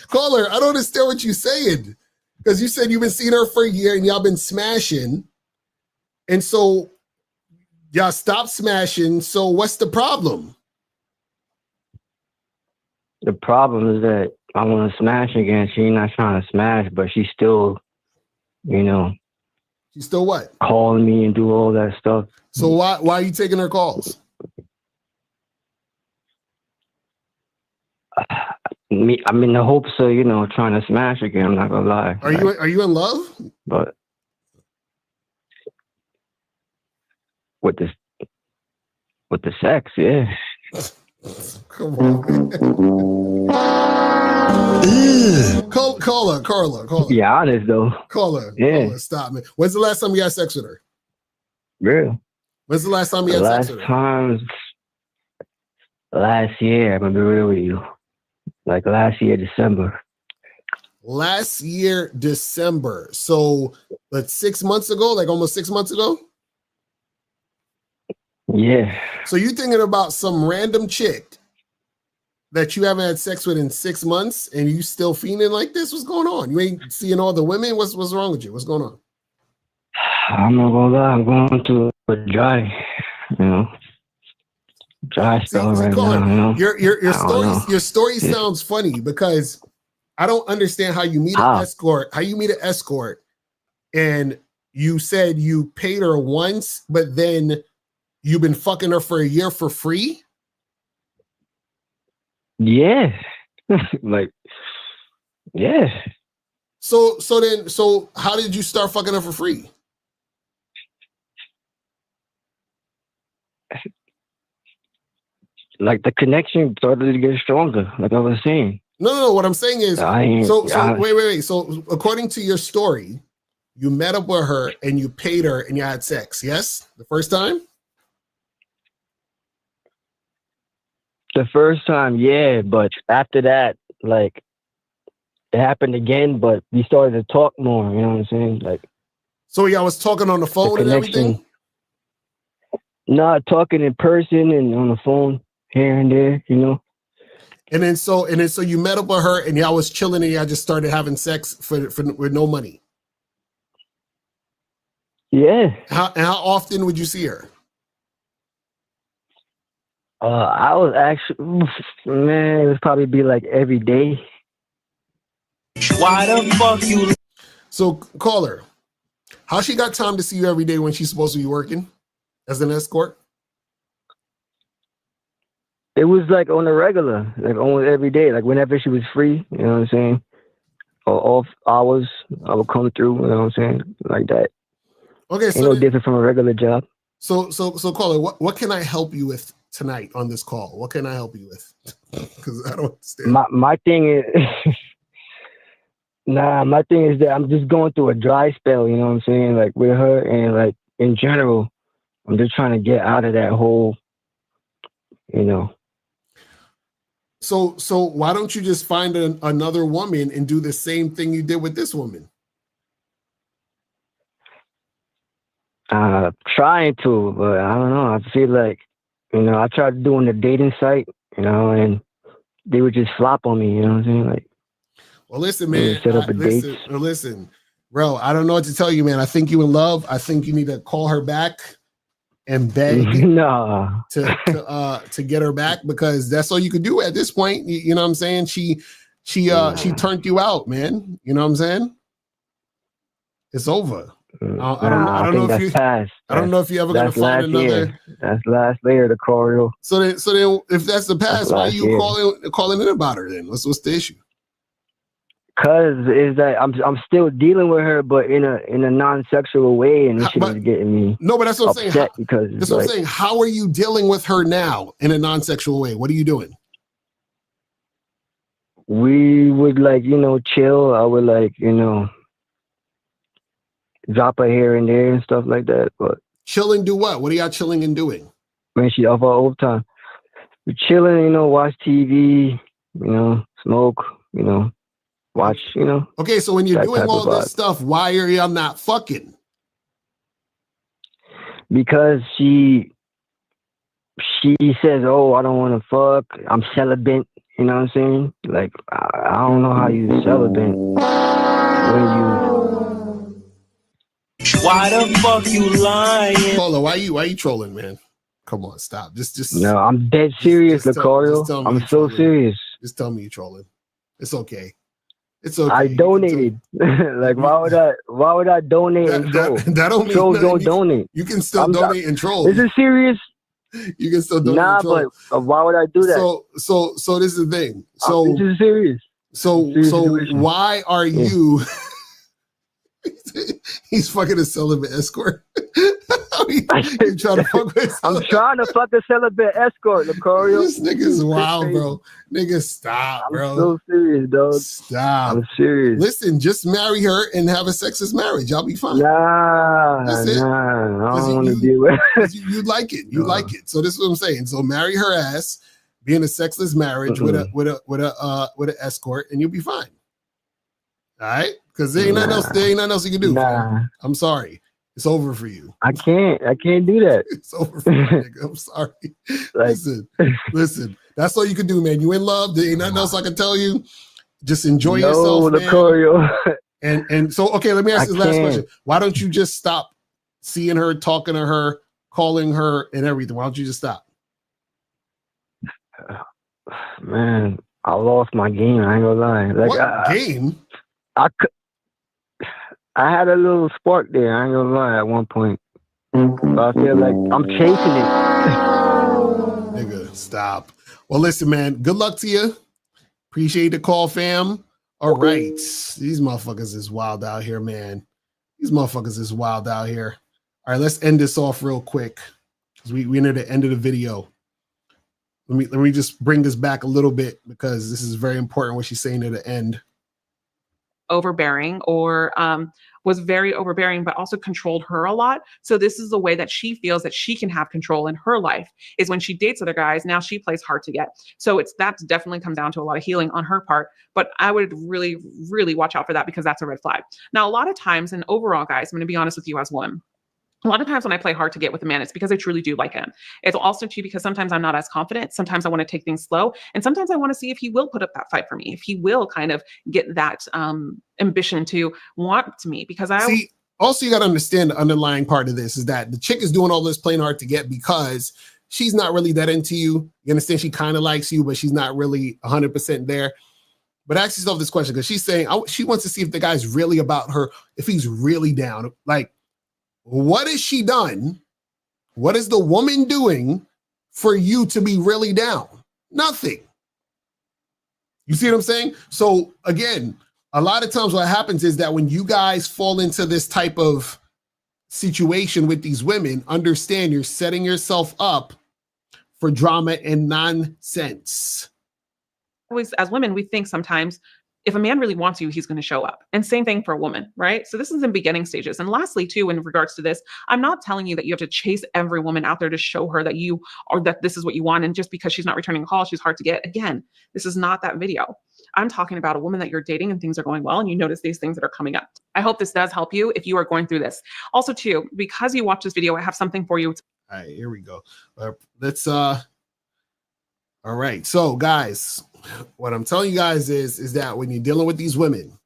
Caller, I don't understand what you're saying. Because you said you've been seeing her for a year and y'all been smashing. And so y'all stopped smashing. So what's the problem? The problem is that I want to smash again. She's not trying to smash, but she's still, you know. She's still what? Calling me and do all that stuff. So why are you taking her calls? I'm in the hopes of, you know, trying to smash again. I'm not gonna lie. Are you in love? But with the sex, yeah. Come on. Caller. Yeah, honest though. Caller, stop me. When's the last time you had sex with her? Real. When's the last time you had sex with her? Last year, I'm gonna be real with you. Like last year, December. Last year, December. So, like 6 months ago, like almost 6 months ago? Yeah. So you thinking about some random chick that you haven't had sex with in 6 months and you still feeling like this? What's going on? You ain't seeing all the women? What's wrong with you? What's going on? I'm not gonna lie, I'm going through a dry, you know. Dry spell right now, you know. Your story sounds funny because I don't understand how you meet an escort. How you meet an escort, and you said you paid her once, but then you've been fucking her for a year for free. Yeah, like, yeah. So how did you start fucking her for free? Like the connection started to get stronger, like I was saying. No. What I'm saying is, wait. So according to your story, you met up with her and you paid her and you had sex. Yes, the first time. The first time, yeah, but after that, like, it happened again. But we started to talk more. You know what I'm saying? Like, so y'all was talking on the phone and everything. No, talking in person and on the phone here and there, you know. And then so you met up with her and y'all was chilling and y'all just started having sex for with no money. Yeah. How often would you see her? I was actually, man, it would probably be like every day. Why the fuck you? So call her. How she got time to see you every day when she's supposed to be working as an escort? It was like on a regular, like almost every day, like whenever she was free, you know what I'm saying? Or off hours, I would come through, you know what I'm saying? Like that. Okay, Ain't so no different from a regular job. So caller, what can I help you with tonight on this call? What can I help you with? Because I don't understand. My thing is, my thing is that I'm just going through a dry spell, you know what I'm saying? Like with her and like in general, I'm just trying to get out of that whole, you know. So why don't you just find another woman and do the same thing you did with this woman? Trying to, but I don't know. I feel like, you know, I tried doing the dating site, you know, and they would just flop on me, you know what I'm saying? Like, well, listen, man. Set up a date. Listen, bro. I don't know what to tell you, man. I think you in love. I think you need to call her back and beg to get her back, because that's all you could do at this point. You know what I'm saying? She turned you out, man. You know what I'm saying? It's over. I don't know if you passed. I don't know if you're ever gonna find another. Year. That's last layer of the choreo. So then, if that's the past, why are you calling in about her then? What's the issue? Cause is that I'm still dealing with her, but in a non-sexual way, and this shit is getting me. No, but that's what I'm saying. Because that's what I'm saying. How are you dealing with her now in a non-sexual way? What are you doing? We would chill. I would drop her here and there and stuff like that. But chilling, do what? What are y'all chilling and doing? Man, she off our overtime. We're chilling, watch TV, smoke, watch, Okay, so when you're doing all this stuff, why are y'all not fucking? Because she says, "Oh, I don't want to fuck. I'm celibate." You know what I'm saying? Like, I don't know how you celibate when you. Why the fuck you lying? Hold on, why you trolling, man? Come on, stop. Just. No, I'm dead serious, Lucario. I'm so serious. Just tell me you're trolling. It's okay. It's okay. I donated. Like, why would I donate and troll? That don't mean trolls don't donate. You can still donate and troll. Is it serious? You can still donate and troll. But why would I do that? So this is the thing. So this is serious. So why are you? He's fucking a celibate escort. You trying to fuck with? I'm trying to fuck a celibate escort, Lucario. This nigga's wild, bro. Nigga, stop, bro. I'm so serious, dog. Stop. I'm serious. Listen, just marry her and have a sexless marriage. I'll be fine. Nah, I don't want to deal with it. You like it. You like it. So this is what I'm saying. So marry her ass, be in a sexless marriage with an escort, and you'll be fine. All right? Because there ain't nothing else you can do. I'm sorry. It's over for you. I can't do that. It's over for you, nigga. I'm sorry. Listen. That's all you can do, man. You in love. There ain't nothing else I can tell you. Just enjoy yourself, man. And so, okay, let me ask this last question. Why don't you just stop seeing her, talking to her, calling her, and everything? Why don't you just stop? Man, I lost my game. I ain't gonna lie. Like, what game? I had a little spark there. I ain't gonna lie. At one point, but I feel like I'm chasing it. Nigga, stop. Well, listen, man. Good luck to you. Appreciate the call, fam. All right, these motherfuckers is wild out here, man. These motherfuckers is wild out here. All right, let's end this off real quick because we near the end of the video. Let me just bring this back a little bit because this is very important what she's saying at the end. Overbearing or was very overbearing, but also controlled her a lot. So this is the way that she feels that she can have control in her life is when she dates other guys. Now she plays hard to get. So that's definitely come down to a lot of healing on her part. But I would really, really watch out for that because that's a red flag. Now, a lot of times, and overall, guys, I'm going to be honest with you as one. A lot of times when I play hard to get with a man, it's because I truly do like him. It's also too because sometimes I'm not as confident. Sometimes I want to take things slow. And sometimes I want to see if he will put up that fight for me, if he will kind of get that ambition to want to me. Because also you got to understand the underlying part of this is that the chick is doing all this playing hard to get because she's not really that into you. You understand? She kind of likes you, but she's not really 100% there. But ask yourself this question, because she's saying she wants to see if the guy's really about her, if he's really down. Like, what has she done? What is the woman doing for you to be really down? Nothing. You see what I'm saying? So again, a lot of times what happens is that when you guys fall into this type of situation with these women, understand you're setting yourself up for drama and nonsense. Always, as women, we think sometimes if a man really wants you, he's going to show up. And same thing for a woman, right? So this is in beginning stages. And lastly, too, in regards to this, I'm not telling you that you have to chase every woman out there to show her that you or that this is what you want. And just because she's not returning a call, she's hard to get. Again, this is not that video. I'm talking about a woman that you're dating and things are going well and you notice these things that are coming up. I hope this does help you if you are going through this. Also, too, because you watch this video, I have something for you. All right, here we go. All right. So guys, what I'm telling you guys is that when you're dealing with these women,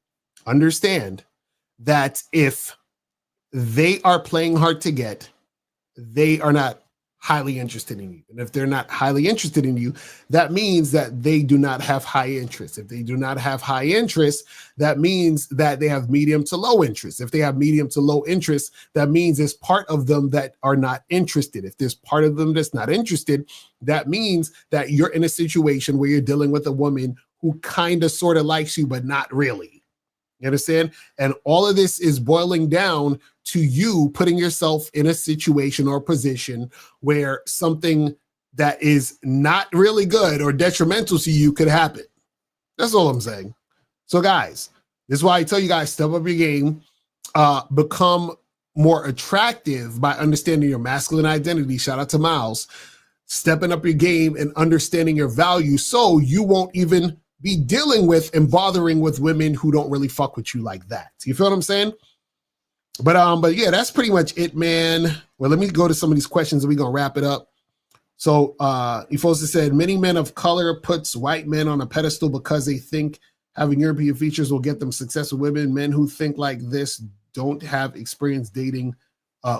understand that if they are playing hard to get, they are not highly interested in you. And if they're not highly interested in you, that means that they do not have high interest. If they do not have high interest, that means that they have medium to low interest. If they have medium to low interest, that means there's part of them that are not interested. If there's part of them that's not interested, that means that you're in a situation where you're dealing with a woman who kind of sort of likes you, but not really. You understand? And all of this is boiling down to you putting yourself in a situation or position where something that is not really good or detrimental to you could happen. That's all I'm saying. So guys, this is why I tell you guys, step up your game, become more attractive by understanding your masculine identity. Shout out to Miles. Stepping up your game and understanding your value so you won't even be dealing with and bothering with women who don't really fuck with you like that. You feel what I'm saying? But yeah, that's pretty much it, man. Well, let me go to some of these questions and we're gonna wrap it up. So Efosa said, many men of color puts white men on a pedestal because they think having European features will get them success with women. Men who think like this don't have experience dating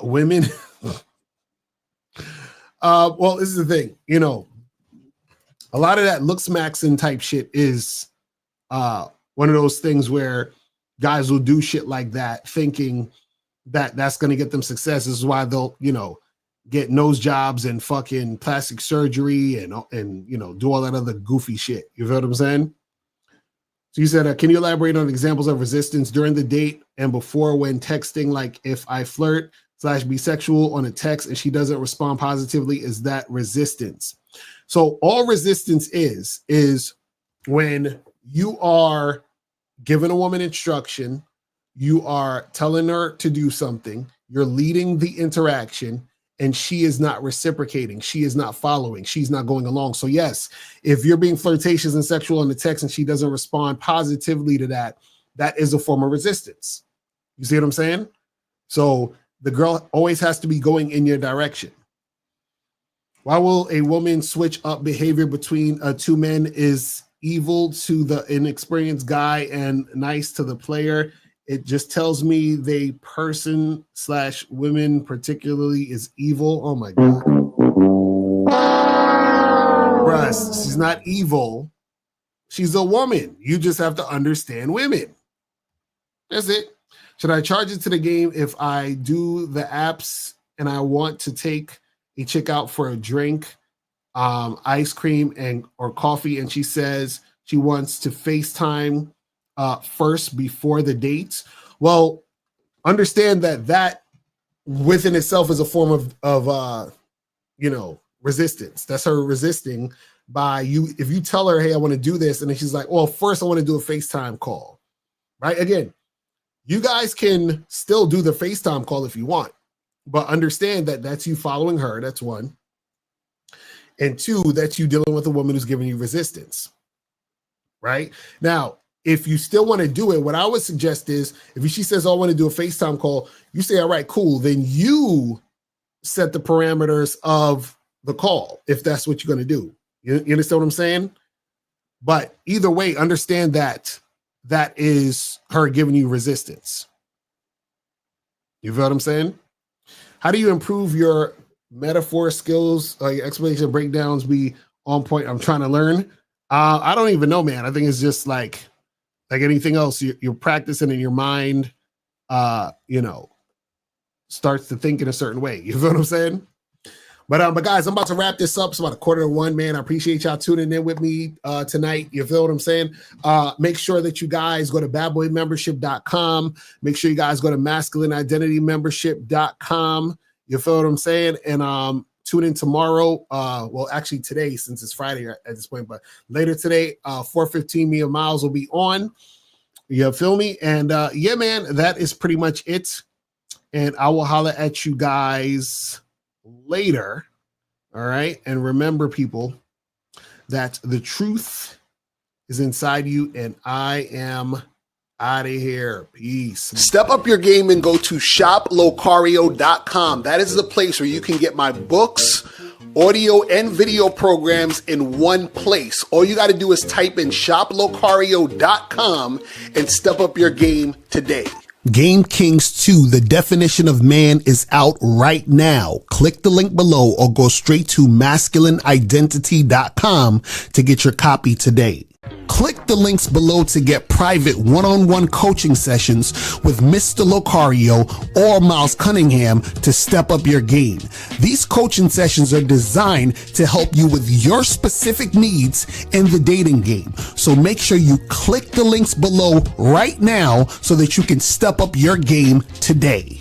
women. Well, this is the thing, you know, a lot of that looks maxing type shit is one of those things where guys will do shit like that thinking that that's going to get them success. This is why they'll, you know, get nose jobs and fucking plastic surgery and you know, do all that other goofy shit. You feel what I'm saying? So you said, can you elaborate on examples of resistance during the date and before when texting? Like if I flirt / bisexual on a text and she doesn't respond positively, is that resistance? So all resistance is when you are giving a woman instruction, you are telling her to do something, you're leading the interaction, and she is not reciprocating, she is not following, she's not going along. So yes, if you're being flirtatious and sexual in the text and she doesn't respond positively to that, that is a form of resistance. You see what I'm saying? So the girl always has to be going in your direction. Why will a woman switch up behavior between two men? Is evil to the inexperienced guy and nice to the player. It just tells me the person / women particularly is evil. Oh my God. Russ, she's not evil. She's a woman. You just have to understand women. That's it. Should I charge it to the game if I do the apps and I want to take a chick out for a drink, ice cream or coffee, and she says she wants to FaceTime first before the dates? Well, understand that within itself is a form of you know, resistance. That's her resisting by you. If you tell her, hey, I want to do this, and then she's like, well, first I want to do a FaceTime call, right? Again, you guys can still do the FaceTime call if you want, but understand that that's you following her. That's one. And two, that's you dealing with a woman who's giving you resistance, right? Now, if you still want to do it, what I would suggest is if she says, oh, I want to do a FaceTime call, you say, all right, cool. Then you set the parameters of the call if that's what you're going to do. You understand what I'm saying? But either way, understand that that is her giving you resistance. You feel what I'm saying? How do you improve your metaphor skills, your explanation breakdowns be on point? I'm trying to learn. I don't even know, man. I think it's just like anything else. You're practicing in your mind, starts to think in a certain way. You feel what I'm saying? But guys, I'm about to wrap this up. It's about 1:45, man. I appreciate y'all tuning in with me tonight. You feel what I'm saying? Make sure that you guys go to badboymembership.com. Make sure you guys go to masculineidentitymembership.com. You feel what I'm saying? And tune in tomorrow. Well, actually today, since it's Friday at this point, but later today, 4:15, me and Miles will be on. You feel me? And yeah, man, that is pretty much it. And I will holler at you guys later. All right. And remember, people, that the truth is inside you, and I am out of here. Peace. Step up your game and go to shoplocario.com. That is the place where you can get my books, audio, and video programs in one place. All you got to do is type in shoplocario.com and step up your game today. Game Kings 2, The Definition of Man, is out right now. Click the link below or go straight to masculineidentity.com to get your copy today. Click the links below to get private one-on-one coaching sessions with Mr. Locario or Miles Cunningham to step up your game. These coaching sessions are designed to help you with your specific needs in the dating game. So make sure you click the links below right now so that you can step up your game today.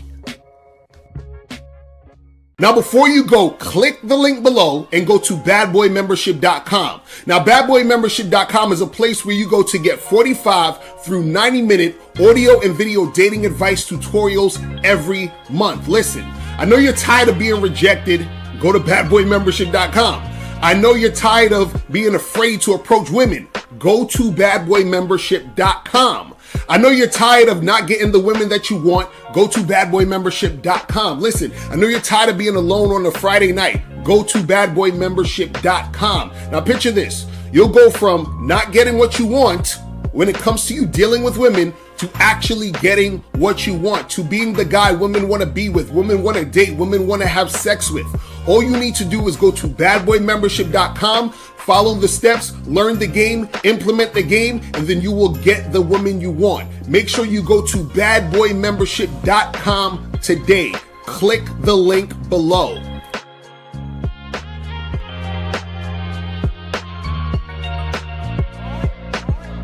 Now, before you go, click the link below and go to badboymembership.com. Now, badboymembership.com is a place where you go to get 45 through 90-minute audio and video dating advice tutorials every month. Listen, I know you're tired of being rejected. Go to badboymembership.com. I know you're tired of being afraid to approach women. Go to badboymembership.com. I know you're tired of not getting the women that you want. Go to badboymembership.com. Listen, I know you're tired of being alone on a Friday night. Go to badboymembership.com. Now picture this. You'll go from not getting what you want when it comes to you dealing with women to actually getting what you want, to being the guy women want to be with, women want to date, women want to have sex with. All you need to do is go to badboymembership.com, follow the steps, learn the game, implement the game, and then you will get the woman you want. Make sure you go to badboymembership.com today. Click the link below.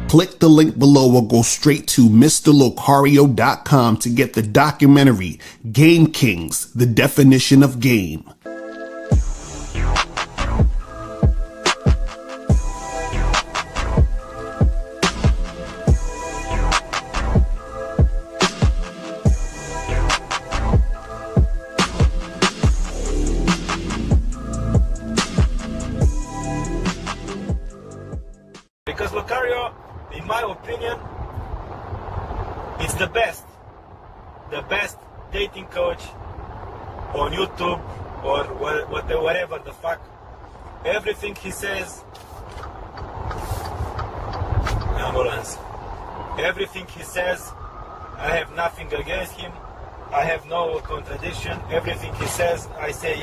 Click the link below or go straight to MrLocario.com to get the documentary Game Kings, The Definition of Game. Because Locario, in my opinion, it's the best dating coach on YouTube or whatever the fuck. Everything he says, ambulance. Everything he says, I have nothing against him. I have no contradiction. Everything he says, I say yes.